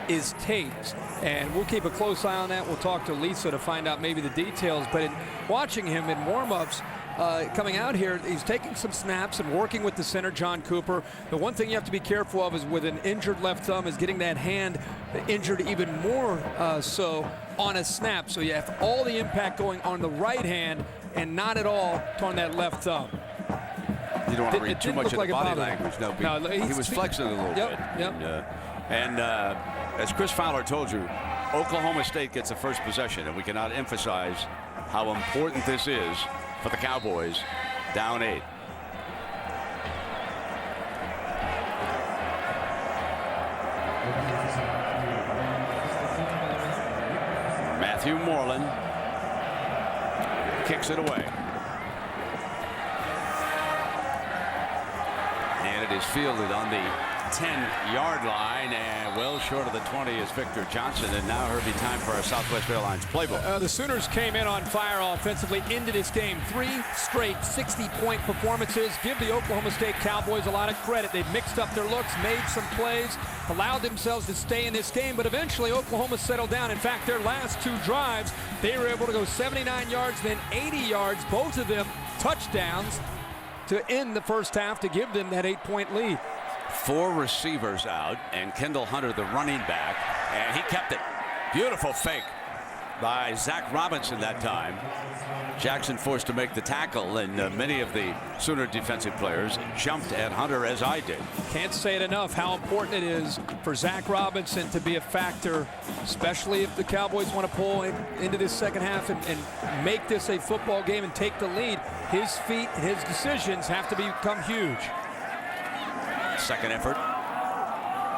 is taped, and we'll keep a close eye on that. We'll talk to Lisa to find out maybe the details. But in watching him in warm-ups, coming out here, he's taking some snaps and working with the center, John Cooper. The one thing you have to be careful of is with an injured left thumb is getting that hand injured even more so on a snap. So you have all the impact going on the right hand and not at all on that left thumb. You don't want to read too much of the body language. No, he was flexing a little bit. And as Chris Fowler told you, Oklahoma State gets the first possession, and we cannot emphasize how important this is for the Cowboys, down 8. Matthew Moreland kicks it away. And it is fielded on the 10-yard line, and well short of the 20 is Victor Johnson. And now, Herbie, time for our Southwest Airlines playbook. The Sooners came in on fire offensively into this game. 3 straight 60-point performances. Give the Oklahoma State Cowboys a lot of credit. They mixed up their looks, made some plays, allowed themselves to stay in this game, but eventually Oklahoma settled down. In fact, their last 2 drives, they were able to go 79 yards, then 80 yards, both of them touchdowns to end the first half to give them that 8-point lead. 4 receivers out, and Kendall Hunter, the running back, and he kept it. Beautiful fake by Zach Robinson that time. Jackson forced to make the tackle, and many of the Sooner defensive players jumped at Hunter, as I did. Can't say it enough how important it is for Zach Robinson to be a factor, especially if the Cowboys want to pull into this second half and make this a football game and take the lead. His feet, his decisions have to become huge. Second effort,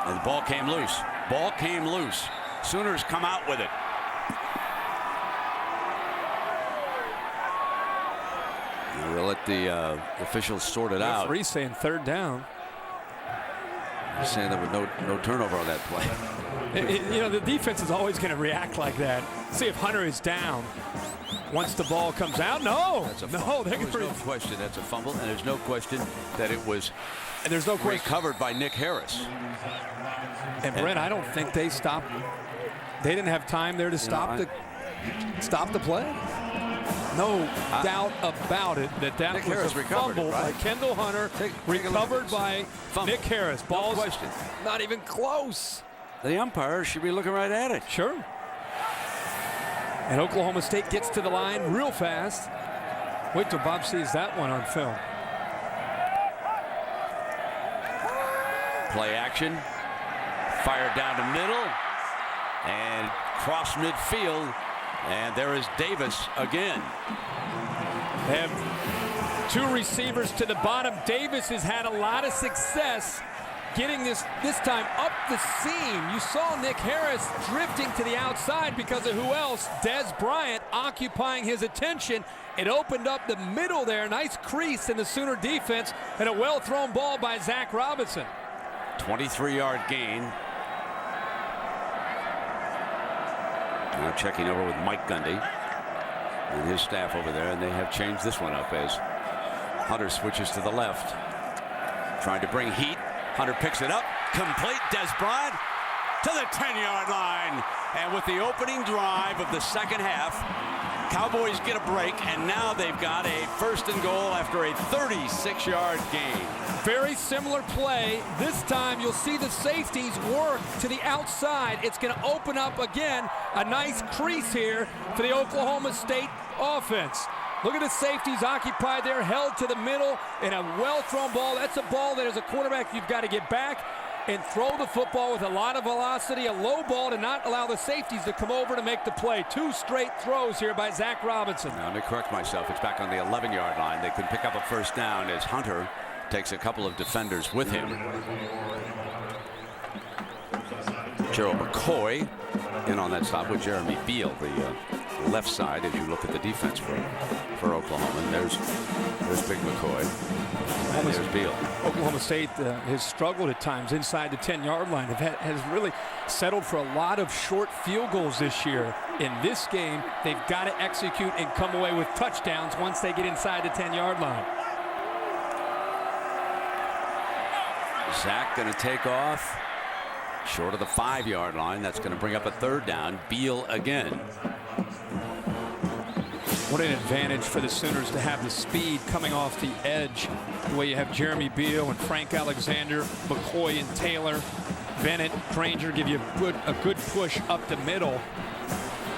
and the ball came loose. Ball came loose. Sooners come out with it. And we'll let the officials sort it out. Referee saying third down. He's saying there was no turnover on that play. You know, the defense is always going to react like that. See if Hunter is down. Once the ball comes out, there's no question that's a fumble, and there's no question that it was. And there's no question recovered by Nick Harris. And Brent, I don't think they stopped. They didn't have time there to stop the play. No doubt about it that Nick was Harris a recovered fumble it, right? by Kendall Hunter, recovered by Nick Harris. Ball's question. Not even close. The umpire should be looking right at it. Sure. And Oklahoma State gets to the line real fast. Wait till Bob sees that one on film. Play action. Fired down the middle. And cross midfield. And there is Davis again. They have two receivers to the bottom. Davis has had a lot of success getting this time up the seam. You saw Nick Harris drifting to the outside because of who else? Des Bryant occupying his attention. It opened up the middle there. Nice crease in the Sooner defense and a well-thrown ball by Zach Robinson. 23-yard gain. Now checking over with Mike Gundy and his staff over there, and they have changed this one up as Hunter switches to the left. Trying to bring heat. Hunter picks it up. Complete. Des Bryant to the 10-yard line. And with the opening drive of the second half, Cowboys get a break, and now they've got a 1st and goal after a 36-yard gain. Very similar play. This time you'll see the safeties work to the outside. It's going to open up again a nice crease here for the Oklahoma State offense. Look at the safeties occupied there, held to the middle, and a well-thrown ball. That's a ball that as a quarterback you've got to get back and throw the football with a lot of velocity, a low ball to not allow the safeties to come over to make the play. 2 straight throws here by Zach Robinson. Now, to correct myself, it's back on the 11-yard line. They could pick up a 1st down as Hunter takes a couple of defenders with him. Gerald McCoy in on that stop with Jeremy Beal, the left side, as you look at the defense for Oklahoma. And there's Big McCoy. And there's Beal. Oklahoma State has struggled at times inside the 10-yard line. Has really settled for a lot of short field goals this year. In this game, they've got to execute and come away with touchdowns once they get inside the 10-yard line. Zach going to take off short of the 5-yard line. That's going to bring up a 3rd down. Beal again. What an advantage for the Sooners to have the speed coming off the edge. The way you have Jeremy Beal and Frank Alexander, McCoy and Taylor, Bennett, Granger give you a good push up the middle.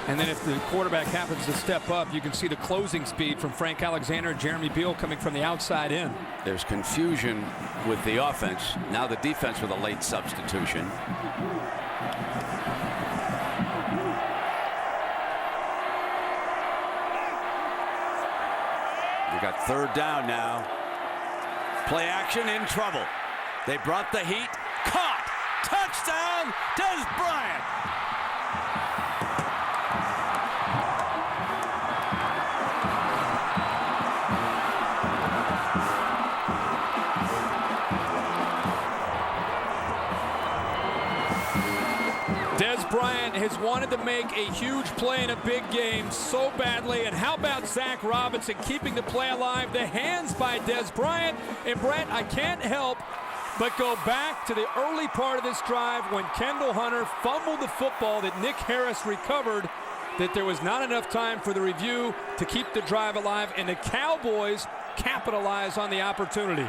And then if the quarterback happens to step up, you can see the closing speed from Frank Alexander and Jeremy Beal coming from the outside in. There's confusion with the offense. Now the defense with a late substitution. We got 3rd down now. Play action, in trouble. They brought the heat. Caught. Touchdown, Des Bryant. Des Bryant has wanted to make a huge play in a big game so badly. And how about Zach Robinson keeping the play alive? The hands by Des Bryant. And Brent, I can't help but go back to the early part of this drive when Kendall Hunter fumbled the football that Nick Harris recovered, that there was not enough time for the review to keep the drive alive, and the Cowboys capitalize on the opportunity.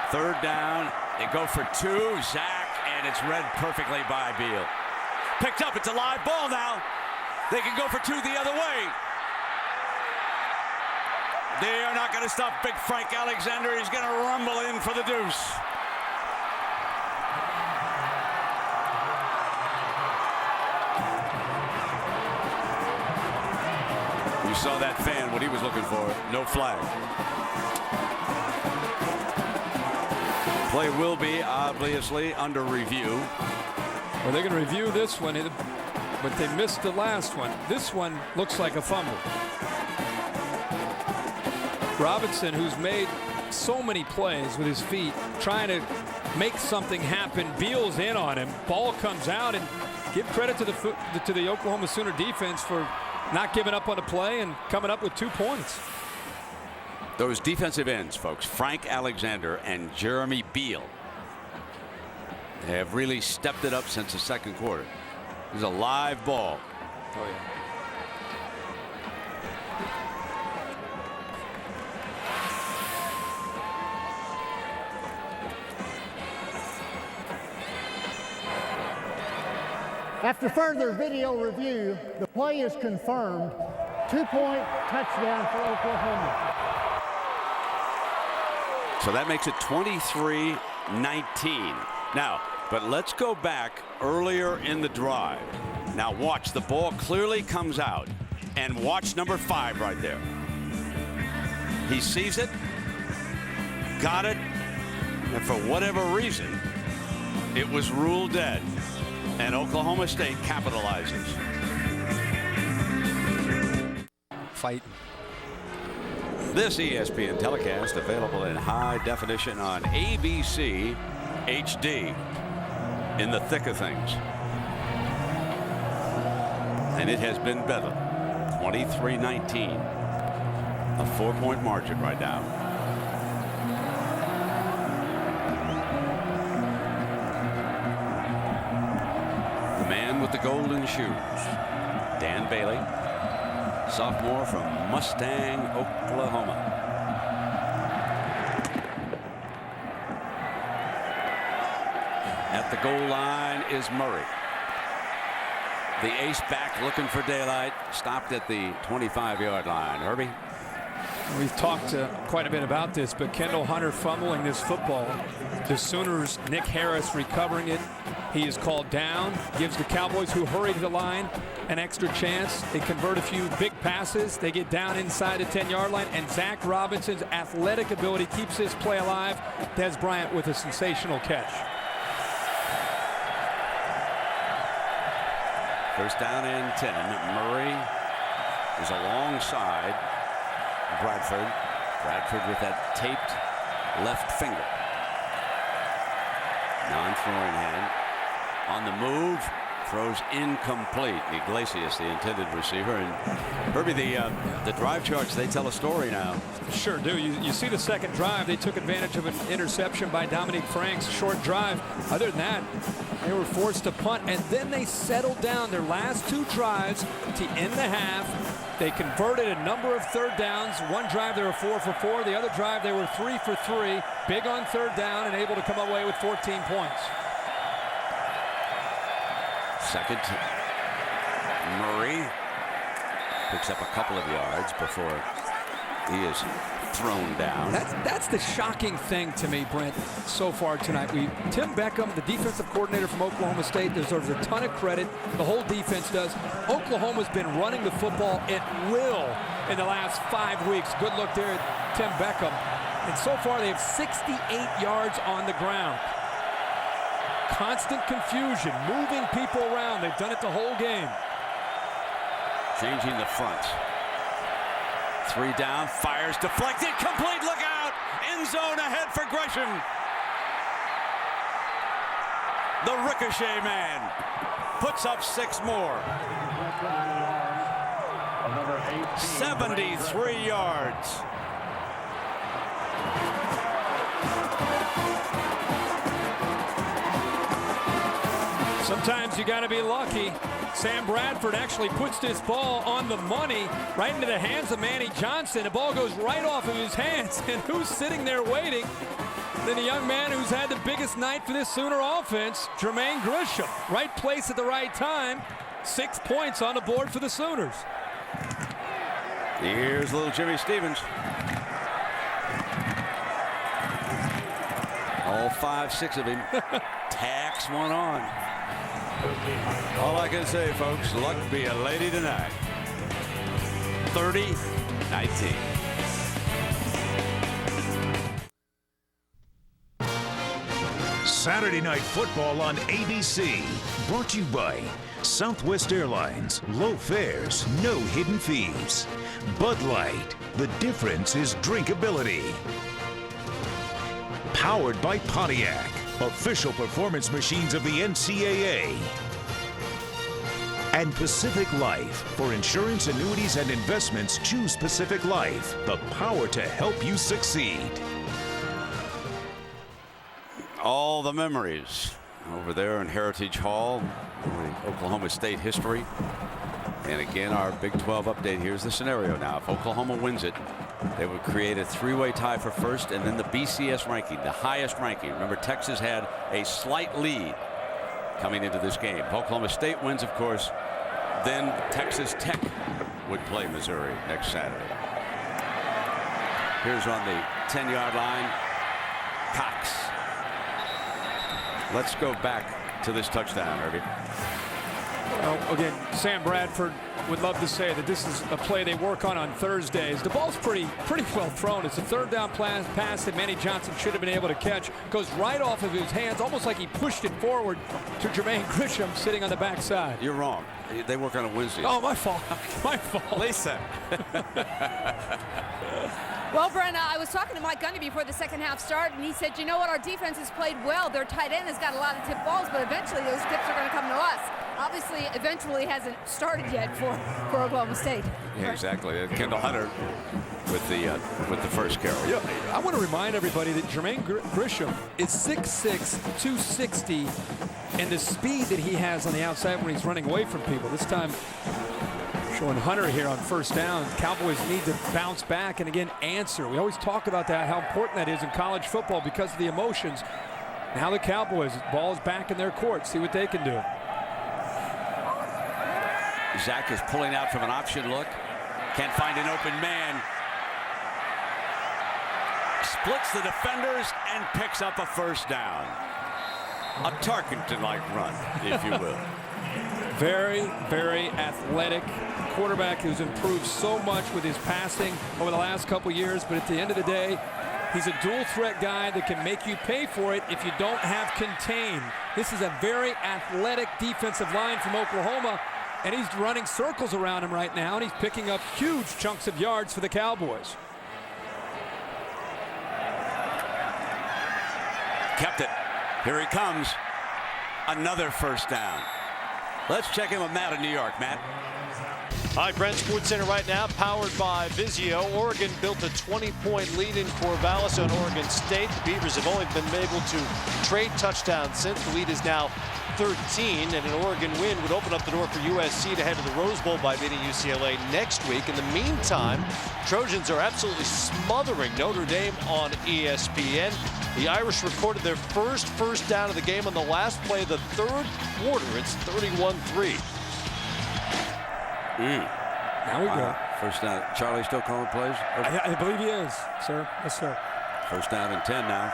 3rd down. They go for 2. Zach, and it's read perfectly by Beal. Picked up. It's a live ball now. They can go for 2 the other way. They are not going to stop Big Frank Alexander. He's going to rumble in for the deuce. You saw that fan, what he was looking for. No flag. Play will be obviously under review. Well, they're going to review this one, but they missed the last one. This one looks like a fumble. Robinson, who's made so many plays with his feet, trying to make something happen. Beal's in on him. Ball comes out, and give credit to the Oklahoma Sooner defense for not giving up on the play and coming up with 2 points. Those defensive ends, folks, Frank Alexander and Jeremy Beal, have really stepped it up since the 2nd quarter. This is a live ball. Oh, yeah. After further video review, the play is confirmed. 2-point touchdown for Oklahoma. So that makes it 23-19. Now, but let's go back earlier in the drive. Now watch, the ball clearly comes out, and watch number 5 right there. He sees it, got it, and for whatever reason, it was ruled dead, and Oklahoma State capitalizes. Fight. This ESPN telecast available in high definition on ABC HD. In the thick of things. And it has been better. 23-19. A 4-point margin right now. The man with the golden shoes. Dan Bailey. Sophomore from Mustang, Oklahoma. At the goal line is Murray. The ace back looking for daylight. Stopped at the 25-yard line. Herbie? We've talked quite a bit about this, but Kendall Hunter fumbling this football. The Sooners, Nick Harris recovering it. He is called down. Gives the Cowboys, who hurry to the line, an extra chance. They convert a few big passes. They get down inside the 10-yard line, and Zach Robinson's athletic ability keeps this play alive. Des Bryant with a sensational catch. First down and 10. Murray is alongside Bradford. Bradford with that taped left finger. Non-throwing hand. On the move. Throws incomplete. Iglesias, the intended receiver. And Herbie, the drive charts, they tell a story now. Sure do. You see the second drive, they took advantage of an interception by Dominique Franks. Short drive. Other than that, they were forced to punt, and then they settled down their last 2 drives to end the half. They converted a number of third downs. One drive they were 4 for 4. The other drive they were 3 for 3. Big on third down and able to come away with 14 points. Second, Murray picks up a couple of yards before he is thrown down. That's the shocking thing to me, Brent, so far tonight. Tim Beckham, the defensive coordinator from Oklahoma State, deserves a ton of credit. The whole defense does. Oklahoma's been running the football at will in the last 5 weeks. Good look there at Tim Beckham. And so far they have 68 yards on the ground. Constant confusion, moving people around. They've done it the whole game. Changing the front. 3 down, fires, deflected, complete, look out! End zone ahead for Gresham. The ricochet man puts up 6 more. 73 yards. Sometimes you got to be lucky. Sam Bradford actually puts this ball on the money right into the hands of Manny Johnson. The ball goes right off of his hands, and who's sitting there waiting? Then the young man who's had the biggest night for this Sooner offense, Jermaine Gresham. Right place at the right time. 6 points on the board for the Sooners. Here's little Jimmy Stevens. All 5, 6 of him. Tacks one on. All I can say, folks, luck be a lady tonight. 30-19. Saturday Night Football on ABC. Brought to you by Southwest Airlines. Low fares, no hidden fees. Bud Light. The difference is drinkability. Powered by Pontiac. Official performance machines of the NCAA. And Pacific Life. For insurance, annuities, and investments, choose Pacific Life. The power to help you succeed. All the memories over there in Heritage Hall, Oklahoma State history. And again, our Big 12 update. Here's the scenario now. If Oklahoma wins it, they would create a 3-way tie for first, and then the BCS ranking, the highest ranking. Remember, Texas had a slight lead coming into this game. If Oklahoma State wins, of course, then Texas Tech would play Missouri next Saturday. Here's on the 10-yard line, Cox. Let's go back to this touchdown, Herbie. Well, again, Sam Bradford would love to say that this is a play they work on Thursdays. The ball's pretty well thrown. It's a third down pass that Manny Johnson should have been able to catch. Goes right off of his hands, almost like he pushed it forward to Jermaine Grisham sitting on the backside. You're wrong. They work on a Wednesday. Oh, my fault. My fault. Lisa. Well, Brent, I was talking to Mike Gundy before the second half started, and he said, you know what, our defense has played well. Their tight end has got a lot of tip balls, but eventually those tips are going to come to us. Obviously, eventually hasn't started yet for Oklahoma State. Yeah, exactly. Kendall Hunter with the first carry. Yeah, I want to remind everybody that Jermaine Grisham is 6'6", 260, and the speed that he has on the outside when he's running away from people. This time, showing Hunter here on first down. Cowboys need to bounce back and again answer. We always talk about that, how important that is in college football because of the emotions. Now the Cowboys, ball is back in their court. See what they can do. Zach is pulling out from an option look. Can't find an open man. Splits the defenders and picks up a first down. A Tarkenton-like run, if you will. Very, very athletic quarterback who's improved so much with his passing over the last couple years, but at the end of the day, he's a dual threat guy that can make you pay for it if you don't have contain. This is a very athletic defensive line from Oklahoma, and he's running circles around him right now, and he's picking up huge chunks of yards for the Cowboys. Kept it. Here he comes. Another first down. Let's check in with Matt in New York. Matt. All right, Brent, Sports Center right now, powered by Vizio. Oregon built a 20-point lead in Corvallis on Oregon State. The Beavers have only been able to trade touchdowns since. The lead is now 13, and an Oregon win would open up the door for USC to head to the Rose Bowl by beating UCLA next week. In the meantime, Trojans are absolutely smothering Notre Dame on ESPN. The Irish recorded their first down of the game on the last play of the third quarter. It's 31-3. Now we go. First down. Charlie still calling plays? I believe he is, sir. Yes, sir. First down and 10 now.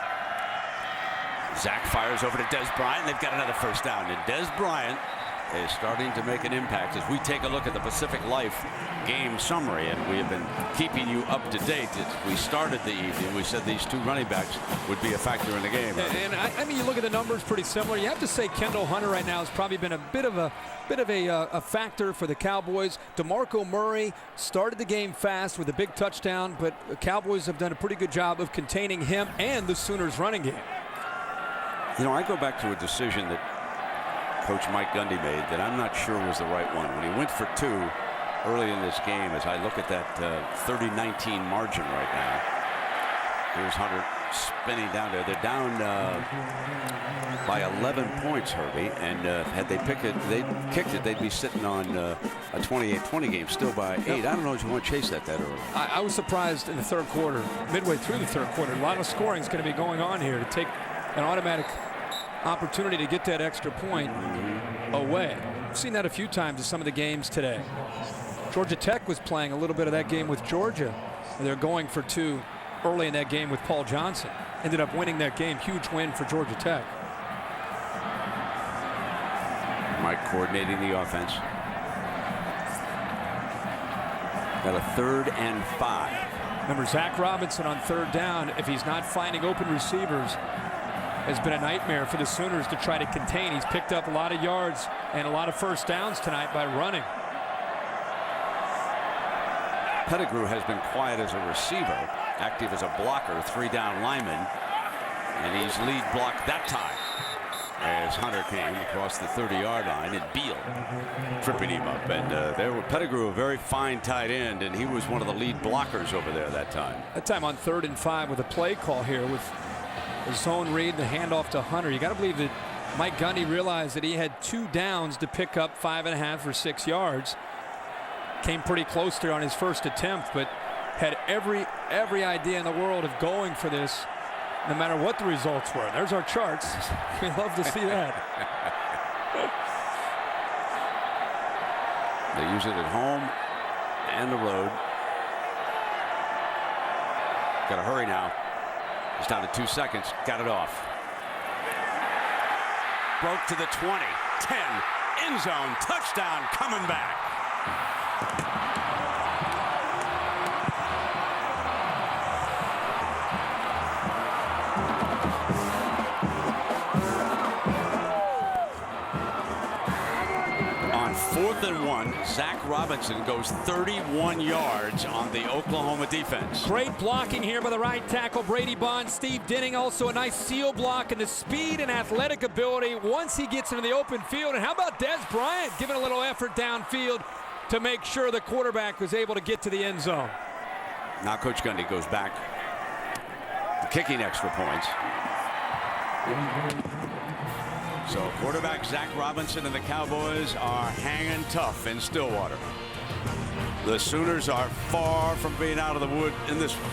Zach fires over to Des Bryant. They've got another first down. And Des Bryant is starting to make an impact as we take a look at the Pacific Life game summary, and we have been keeping you up to date. We started the evening. We said these two running backs would be a factor in the game. And I mean, you look at the numbers, pretty similar. You have to say Kendall Hunter right now has probably been a bit of a factor for the Cowboys. DeMarco Murray started the game fast with a big touchdown, but the Cowboys have done a pretty good job of containing him and the Sooners running game. You know, I go back to a decision that Coach Mike Gundy made that I'm not sure was the right one. When he went for two early in this game, as I look at that 30-19 margin right now. Here's Hunter spinning down there. They're down by 11 points, Herbie. And had they kicked it, they'd be sitting on a 28-20 game, still by 8. I don't know if you want to chase that early. I was surprised in the third quarter, midway through the third quarter. A lot of scoring is going to be going on here to take an automatic opportunity to get that extra point away. I've seen that a few times in some of the games today. Georgia Tech was playing a little bit of that game with Georgia. They're going for two early in that game with Paul Johnson. Ended up winning that game. Huge win for Georgia Tech. Mike coordinating the offense. Got a 3rd and 5. Remember, Zach Robinson on third down, if he's not finding open receivers, has been a nightmare for the Sooners to try to contain. He's picked up a lot of yards and a lot of first downs tonight by running. Pettigrew has been quiet as a receiver, active as a blocker, 3-down lineman, and he's lead blocked that time as Hunter came across the 30-yard line and Beal tripping him up. And there were Pettigrew, a very fine tight end, and he was one of the lead blockers over there that time. That time on 3rd and 5 with a play call here with the zone read, the handoff to Hunter. You got to believe that Mike Gundy realized that he had 2 downs to pick up 5.5 or 6 yards. Came pretty close there on his first attempt, but had every idea in the world of going for this, no matter what the results were. There's our charts. We love to see that. They use it at home and the road. Got to hurry now. It's down to 2 seconds. Got it off. Broke to the 20, 10, end zone, touchdown, coming back. On 4th and 1, Zach Robinson goes 31 yards on the Oklahoma defense. Great blocking here by the right tackle, Brady Bond. Steve Denning also a nice seal block, and the speed and athletic ability once he gets into the open field. And how about Des Bryant giving a little effort downfield to make sure the quarterback was able to get to the end zone. Now Coach Gundy goes back to kicking extra points. So quarterback Zach Robinson and the Cowboys are hanging tough in Stillwater. The Sooners are far from being out of the wood in this one.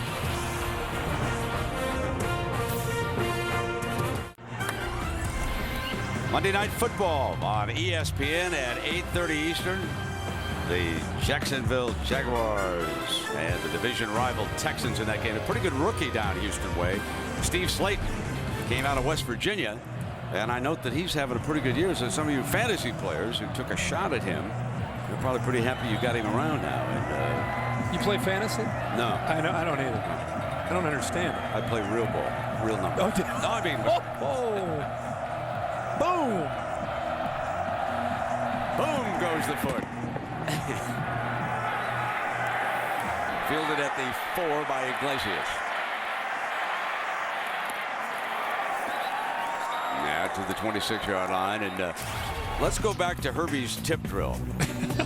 Monday Night Football on ESPN at 8:30 Eastern. The Jacksonville Jaguars and the division rival Texans in that game. A pretty good rookie down Houston way. Steve Slayton came out of West Virginia. And I note that he's having a pretty good year. So some of you fantasy players who took a shot at him, you're probably pretty happy you got him around now. And you play fantasy? No. I don't either. I don't understand it. I play real ball, real number. Oh, no, I mean. Boom. Boom goes the foot. Fielded at the 4 by Iglesias. To the 26-yard line, and let's go back to Herbie's tip drill.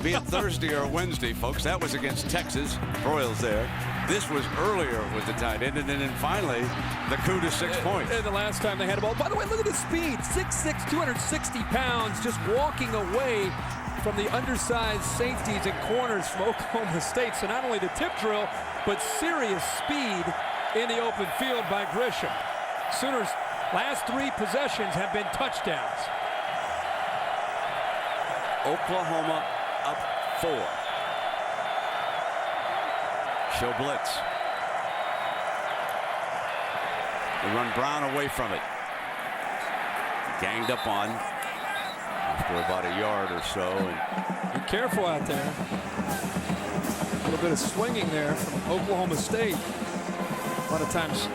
Be it Thursday or Wednesday, folks. That was against Texas. Broyles there. This was earlier with the tight end, and then finally the coup to 6 points. And the last time they had a ball. By the way, look at the speed. 6'6", 260 pounds, just walking away from the undersized safeties and corners from Oklahoma State. So not only the tip drill, but serious speed in the open field by Grisham. Sooners' last 3 possessions have been touchdowns. Oklahoma up 4. Show blitz. They run Brown away from it. Ganged up on after about a yard or so. And be careful out there. A little bit of swinging there from Oklahoma State. A lot of times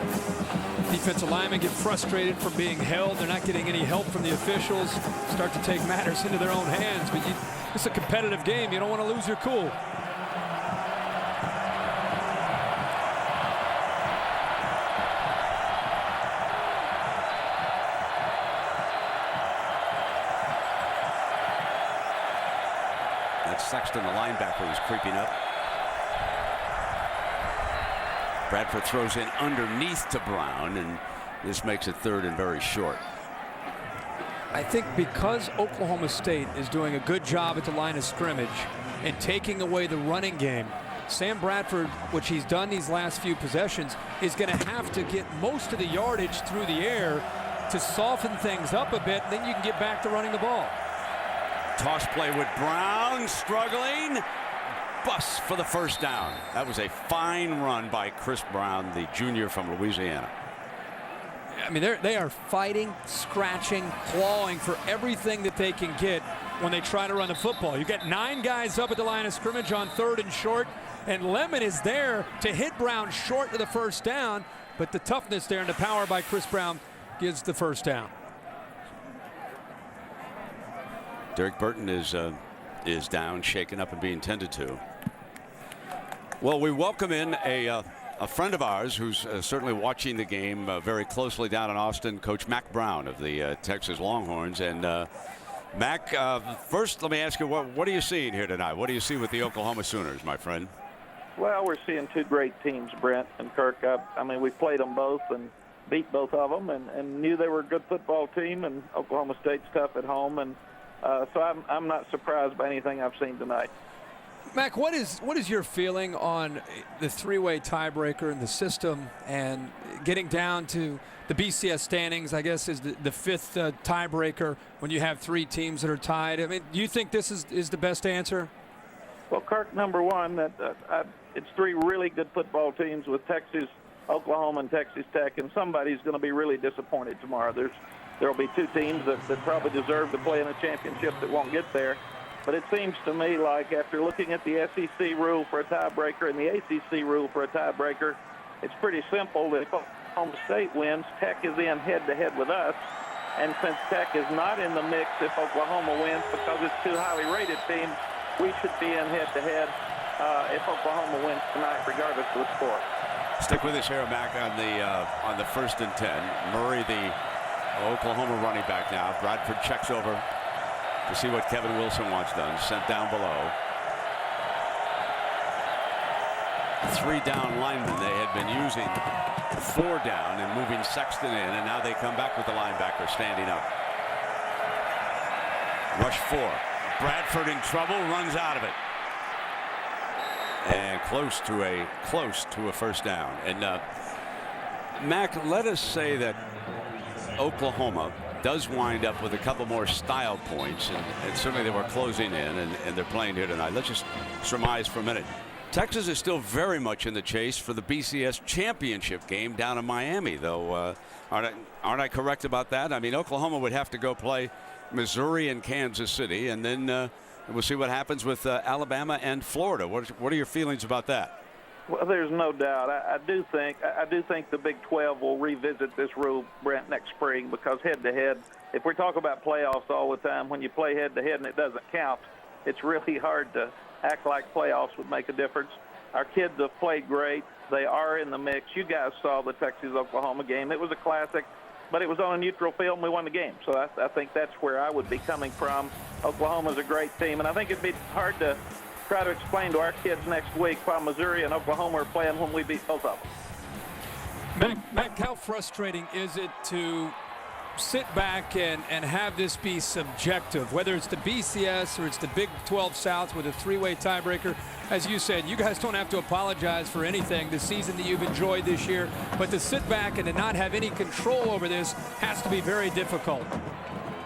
defensive linemen get frustrated from being held. They're not getting any help from the officials. Start to take matters into their own hands. But it's a competitive game. You don't want to lose your cool. that's Sexton, the linebacker, who's creeping up. Bradford throws in underneath to Brown, and this makes it 3rd and very short. I think because Oklahoma State is doing a good job at the line of scrimmage and taking away the running game, Sam Bradford, which he's done these last few possessions, is going to have to get most of the yardage through the air to soften things up a bit. Then you can get back to running the ball. Toss play with Brown, struggling. Bus for the first down. That was a fine run by Chris Brown, the junior from Louisiana. I mean, they are fighting, scratching, clawing for everything that they can get when they try to run the football. You got 9 guys up at the line of scrimmage on 3rd and short, and Lemon is there to hit Brown short of the first down, but the toughness there and the power by Chris Brown gives the first down. Derek Burton is down, shaken up, and being tended to. Well, we welcome in a friend of ours who's certainly watching the game very closely down in Austin, Coach Mack Brown of the Texas Longhorns. And Mack, first let me ask you, what are you seeing here tonight? What do you see with the Oklahoma Sooners, my friend? Well, we're seeing 2 great teams, Brent and Kirk. I mean, we played them both and beat both of them, and knew they were a good football team, and Oklahoma State's tough at home. And so I'm not surprised by anything I've seen tonight. Mac, what is your feeling on the three-way tiebreaker in the system and getting down to the BCS standings, I guess, is the fifth tiebreaker when you have three teams that are tied? I mean, do you think this is the best answer? Well, Kirk, number one, it's three really good football teams with Texas, Oklahoma, and Texas Tech, and somebody's going to be really disappointed tomorrow. There will be two teams that probably deserve to play in a championship that won't get there. But it seems to me like after looking at the SEC rule for a tiebreaker and the ACC rule for a tiebreaker, it's pretty simple that if Oklahoma State wins, Tech is in head-to-head with us. And since Tech is not in the mix if Oklahoma wins because it's two highly rated teams, we should be in head-to-head if Oklahoma wins tonight, regardless of the score. Stick with us here, Mac, on the 1st and 10. Murray, the Oklahoma running back now. Bradford checks over to see what Kevin Wilson wants done. Sent down below. 3 down linemen they had been using 4 down and moving Sexton in, and now they come back with the linebacker standing up. Rush 4. Bradford in trouble, runs out of it. And close to a first down. And Mac, let us say that Oklahoma does wind up with a couple more style points, and certainly they were closing in, and they're playing here tonight. Let's just surmise for a minute. Texas is still very much in the chase for the BCS championship game down in Miami, though. Aren't I correct about that? I mean, Oklahoma would have to go play Missouri and Kansas City, and then we'll see what happens with Alabama and Florida. What are your feelings about that? Well, there's no doubt. I do think the Big 12 will revisit this rule, Brent, next spring, because head-to-head, if we talk about playoffs all the time, when you play head-to-head and it doesn't count, it's really hard to act like playoffs would make a difference. Our kids have played great. They are in the mix. You guys saw the Texas-Oklahoma game. It was a classic, but it was on a neutral field, and we won the game. So I think that's where I would be coming from. Oklahoma's a great team, and I think it'd be hard to try to explain to our kids next week why Missouri and Oklahoma are playing when we beat both of them. Mac, how frustrating is it to sit back and have this be subjective, whether it's the BCS or it's the Big 12 South with a three-way tiebreaker? As you said, you guys don't have to apologize for anything, the season that you've enjoyed this year, but to sit back and to not have any control over this has to be very difficult.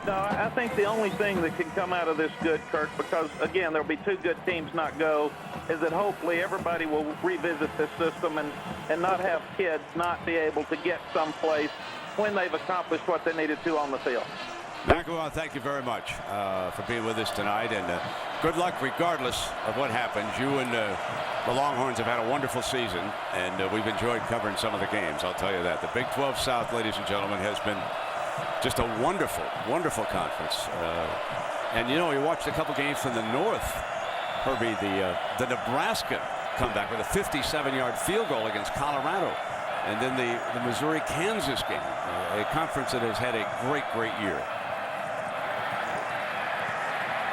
No, I think the only thing that can come out of this good, Kirk, because, again, there'll be two good teams not go, is that hopefully everybody will revisit this system and not have kids not be able to get someplace when they've accomplished what they needed to on the field. Mac, thank you very much for being with us tonight, and good luck regardless of what happens. You and the Longhorns have had a wonderful season, and we've enjoyed covering some of the games, I'll tell you that. The Big 12 South, ladies and gentlemen, has been just a wonderful, wonderful conference. And, you know, you watched a couple games from the north, Herbie, the Nebraska comeback with a 57-yard field goal against Colorado. And then the Missouri-Kansas game, a conference that has had a great, great year.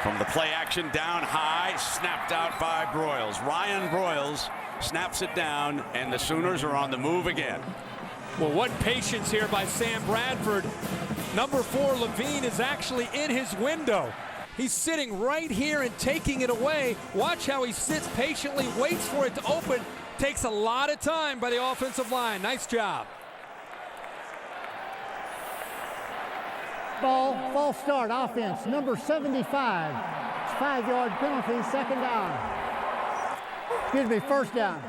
From the play action down high, snapped out by Broyles. Ryan Broyles snaps it down, and the Sooners are on the move again. Well, what patience here by Sam Bradford. Number 4, Levine, is actually in his window. He's sitting right here and taking it away. Watch how he sits patiently, waits for it to open. Takes a lot of time by the offensive line. Nice job. False start, offense, number 75. It's 5-yard penalty, second down. Excuse me, first down.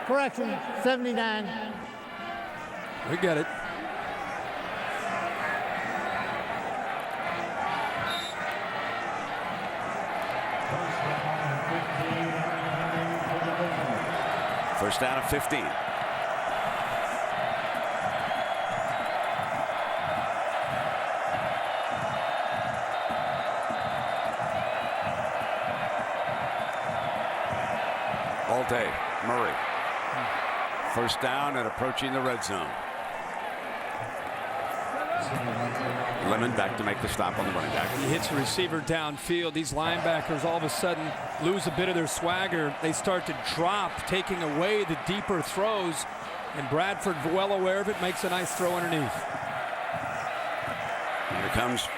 Correction, 79. We got it. First down of 15. All day, Murray. First down and approaching the red zone. Lemon back to make the stop on the running back. He hits the receiver downfield. These linebackers all of a sudden lose a bit of their swagger. They start to drop, taking away the deeper throws. And Bradford, well aware of it, makes a nice throw underneath. Here comes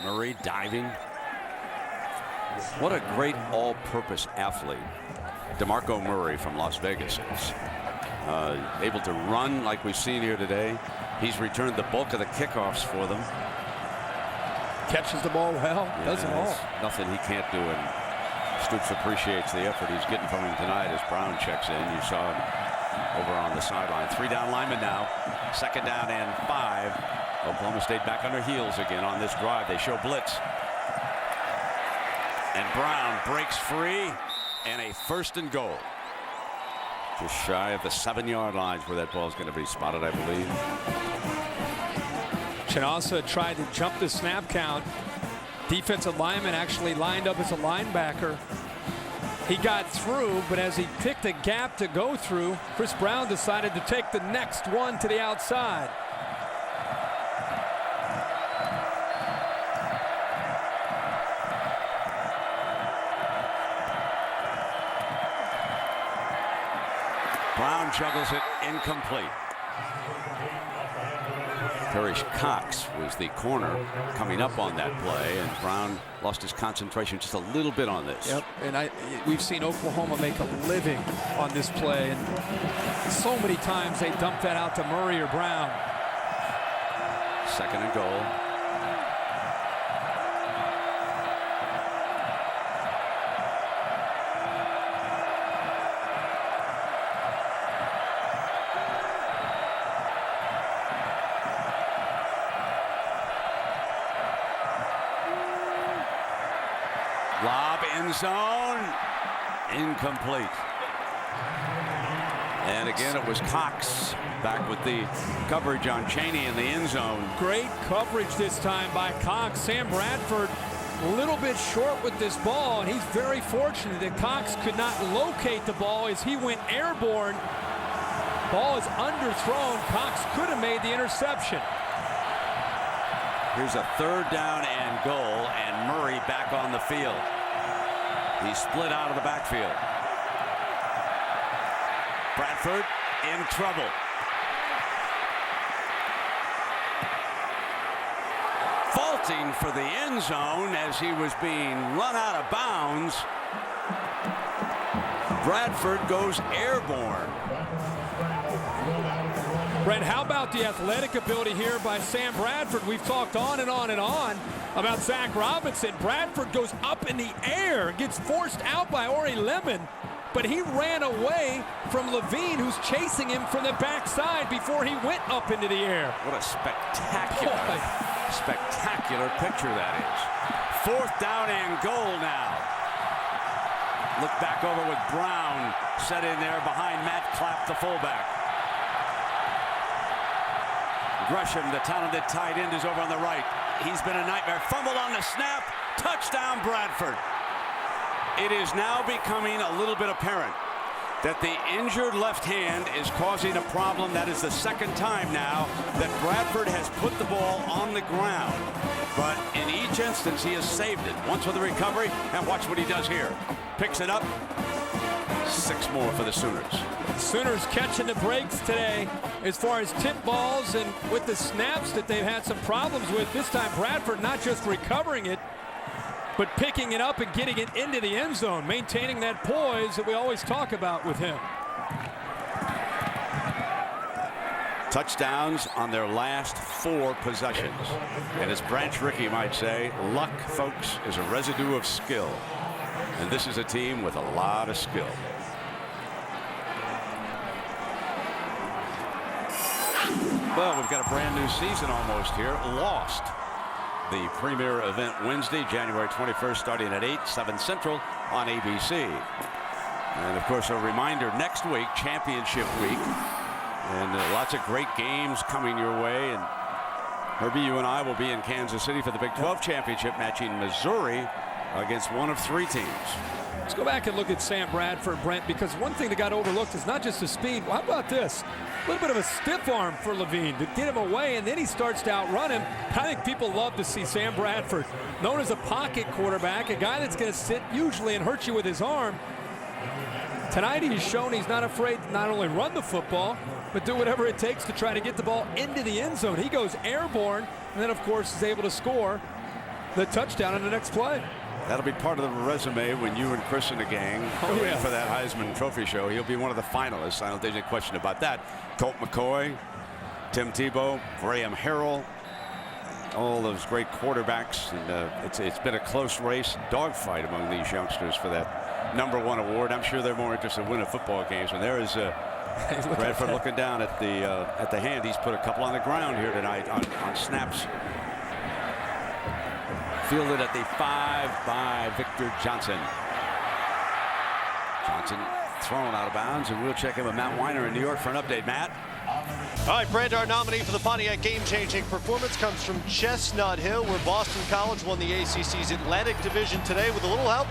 Murray diving. What a great all-purpose athlete DeMarco Murray from Las Vegas is. Able to run like we've seen here today. He's returned the bulk of the kickoffs for them. Catches the ball well, does it all. Nothing he can't do, and Stoops appreciates the effort he's getting from him tonight as Brown checks in. You saw him over on the sideline. 3 down linemen now. 2nd down and 5. Oklahoma State back on their heels again on this drive. They show blitz. And Brown breaks free, and a 1st and goal. Just shy of the 7-yard lines where that ball is going to be spotted, I believe. Chinasa tried to jump the snap count. Defensive lineman actually lined up as a linebacker. He got through, but as he picked a gap to go through, Chris Brown decided to take the next one to the outside. Brown juggles it incomplete. Parrish Cox was the corner coming up on that play, and Brown lost his concentration just a little bit on this. Yep, and we've seen Oklahoma make a living on this play, and so many times they dump that out to Murray or Brown. 2nd and goal. Lob end zone, incomplete. And again, it was Cox back with the coverage on Chaney in the end zone. Great coverage this time by Cox. Sam Bradford a little bit short with this ball, and he's very fortunate that Cox could not locate the ball as he went airborne. Ball is underthrown. Cox could have made the interception. Here's a 3rd down and goal, and Murray back on the field. He split out of the backfield. Bradford in trouble. Vaulting for the end zone as he was being run out of bounds. Bradford goes airborne. Brent, how about the athletic ability here by Sam Bradford? We've talked on and on and on about Zach Robinson. Bradford goes up in the air, gets forced out by Ori Lemon, but he ran away from Levine, who's chasing him from the backside before he went up into the air. What a spectacular picture that is. 4th down and goal now. Look back over with Brown set in there behind Matt Clapp, the fullback. Gresham, the talented tight end, is over on the right. He's been a nightmare. Fumbled on the snap. Touchdown, Bradford. It is now becoming a little bit apparent that the injured left hand is causing a problem. That is the 2nd time now that Bradford has put the ball on the ground. But in each instance, he has saved it. Once with the recovery, and watch what he does here. Picks it up. 6 more for the Sooners. Sooners catching the breaks today as far as tip balls, and with the snaps that they've had some problems with. This time Bradford not just recovering it, but picking it up and getting it into the end zone, maintaining that poise that we always talk about with him. Touchdowns on their last 4 possessions. And as Branch Rickey might say, luck, folks, is a residue of skill. And this is a team with a lot of skill. Well, we've got a brand new season almost here. Lost. The premier event Wednesday, January 21st, starting at 8, 7 Central on ABC. And, of course, a reminder, next week, championship week. And lots of great games coming your way. And, Herbie, you and I will be in Kansas City for the Big 12 championship, matching Missouri against one of 3 teams. Let's go back and look at Sam Bradford, Brent, because one thing that got overlooked is not just the speed. Well, how about this? A little bit of a stiff arm for Levine to get him away, and then he starts to outrun him. I think people love to see Sam Bradford, known as a pocket quarterback, a guy that's going to sit usually and hurt you with his arm. Tonight he's shown he's not afraid to not only run the football, but do whatever it takes to try to get the ball into the end zone. He goes airborne, and then, of course, is able to score the touchdown in the next play. That'll be part of the resume when you and Chris and the gang go in for that Heisman Trophy show. He'll be one of the finalists. I don't think there's any question about that. Colt McCoy, Tim Tebow, Graham Harrell, all those great quarterbacks. And it's been a close race, dogfight among these youngsters for that #1 award. I'm sure they're more interested in winning football games. And there is Bradford looking down at the hand. He's put a couple on the ground here tonight on snaps. Fielded at the 5 by Victor Johnson. Johnson thrown out of bounds, and we'll check in with Matt Weiner in New York for an update. Matt. All right, Brand, our nominee for the Pontiac game-changing performance comes from Chestnut Hill, where Boston College won the ACC's Atlantic Division today with a little help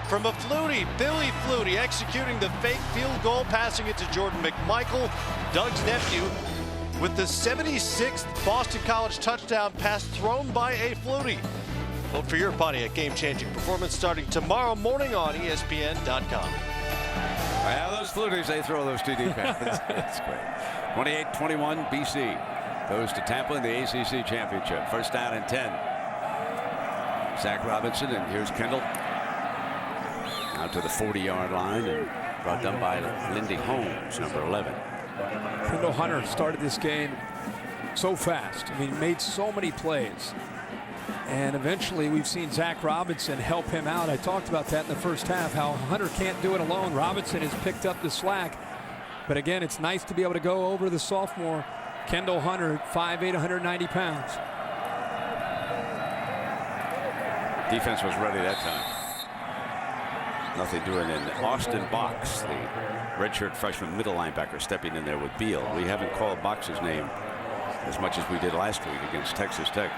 from a Flutie, Billy Flutie, executing the fake field goal, passing it to Jordan McMichael, Doug's nephew, with the 76th Boston College touchdown pass thrown by a Flutie. Vote for your Pontiac game-changing performance starting tomorrow morning on ESPN.com. Well, those Fluties, they throw those TD passes. That's great. 28-21, BC goes to Tampa in the ACC championship. First down and 10. Zach Robinson, and here's Kendall. Out to the 40-yard line, and brought down by Lindy Holmes, number 11. Kendall Hunter started this game so fast. I mean, made so many plays. And eventually we've seen Zach Robinson help him out. I talked about that in the first half, how Hunter can't do it alone. Robinson has picked up the slack. But again, it's nice to be able to go over the sophomore Kendall Hunter, 5'8", 190 pounds. Defense was ready that time. Nothing doing in. Austin Box, the redshirt freshman middle linebacker, stepping in there with Beal. We haven't called Box's name as much as we did last week against Texas Tech.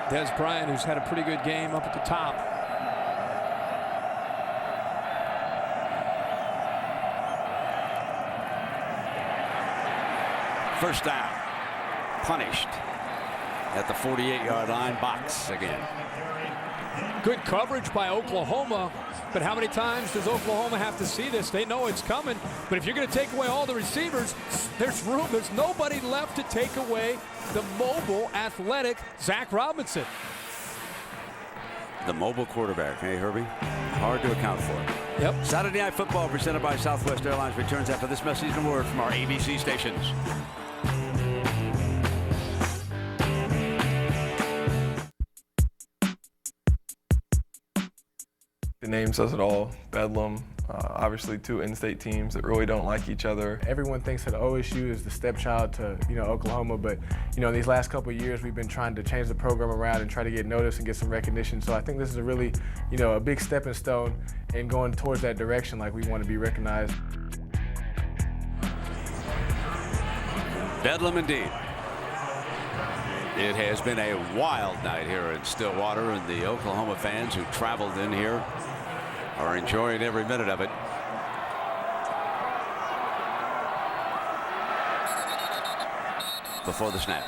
Des Bryant, who's had a pretty good game up at the top. First down. Punished at the 48-yard line. Box again. Good coverage by Oklahoma, but how many times does Oklahoma have to see this? They know it's coming, but if you're going to take away all the receivers, there's room. There's nobody left to take away the mobile, athletic Zach Robinson. The mobile quarterback, hey, Herbie? Hard to account for. Yep. Saturday Night Football presented by Southwest Airlines returns after this message and word from our ABC stations. The name says it all. Bedlam, obviously 2 in-state teams that really don't like each other. Everyone thinks that OSU is the stepchild to, Oklahoma, but, in these last couple of years, we've been trying to change the program around and try to get noticed and get some recognition. So I think this is a really, a big stepping stone in going towards that direction, like we want to be recognized. Bedlam indeed. It has been a wild night here in Stillwater, and the Oklahoma fans who traveled in here are enjoying every minute of it. Before the snap.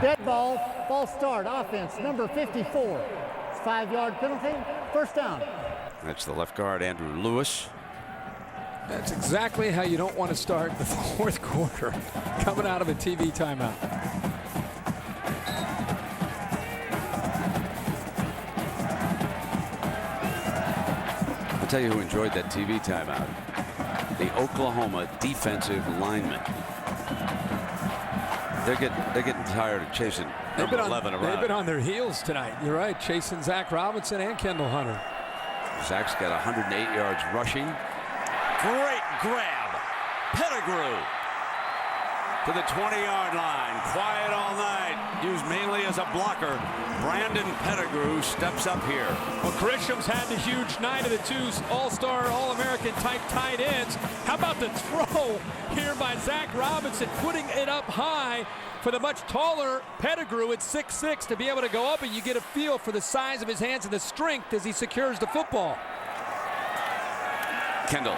Dead ball, false start, offense, number 54. 5-yard penalty, first down. That's the left guard, Andrew Lewis. That's exactly how you don't want to start the fourth quarter, coming out of a TV timeout. I'll tell you who enjoyed that TV timeout. The Oklahoma defensive linemen. They're getting tired of chasing number 11 around. They've been on their heels tonight. You're right, chasing Zach Robinson and Kendall Hunter. Zach's got 108 yards rushing. Great grab. Pettigrew to the 20-yard line. Quiet all night. Used mainly as a blocker. Brandon Pettigrew steps up here. Well, Grisham's had the huge night of the 2 all-star, all-American type tight ends. How about the throw here by Zach Robinson, putting it up high for the much taller Pettigrew at 6'6" to be able to go up, and you get a feel for the size of his hands and the strength as he secures the football. Kendall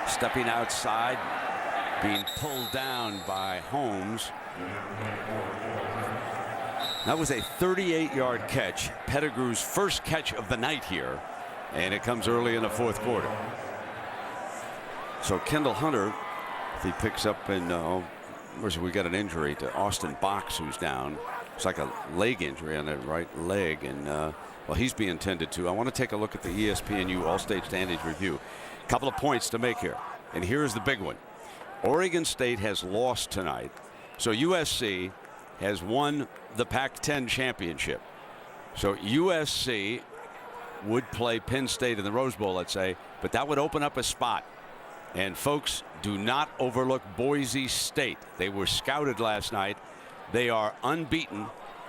stepping outside, being pulled down by Holmes. That was a 38-yard catch, Pettigrew's first catch of the night here, and it comes early in the fourth quarter. So Kendall Hunter, if he picks up in, we got an injury to Austin Box, who's down. It's like a leg injury on that right leg, and well, he's being tended to. I want to take a look at the ESPNU All-State Standings Review. A couple of points to make here, and here's the big one. Oregon State has lost tonight, so USC has won the Pac-10 championship. So USC would play Penn State in the Rose Bowl, let's say, but that would open up a spot. And folks, do not overlook Boise State. They were scouted last night. They are unbeaten.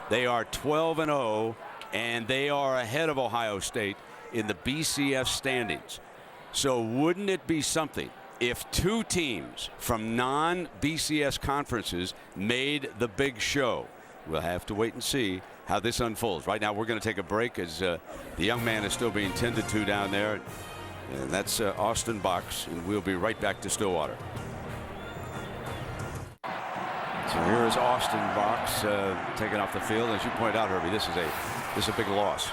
They are 12-0, and they are ahead of Ohio State in the BCS standings. So wouldn't it be something if two teams from non-BCS conferences made the big show? We'll have to wait and see how this unfolds. Right now, we're going to take a break as the young man is still being tended to down there. And that's Austin Box, and we'll be right back to Stillwater. So here is Austin Box taken off the field. As you pointed out, Herbie, this is a big loss.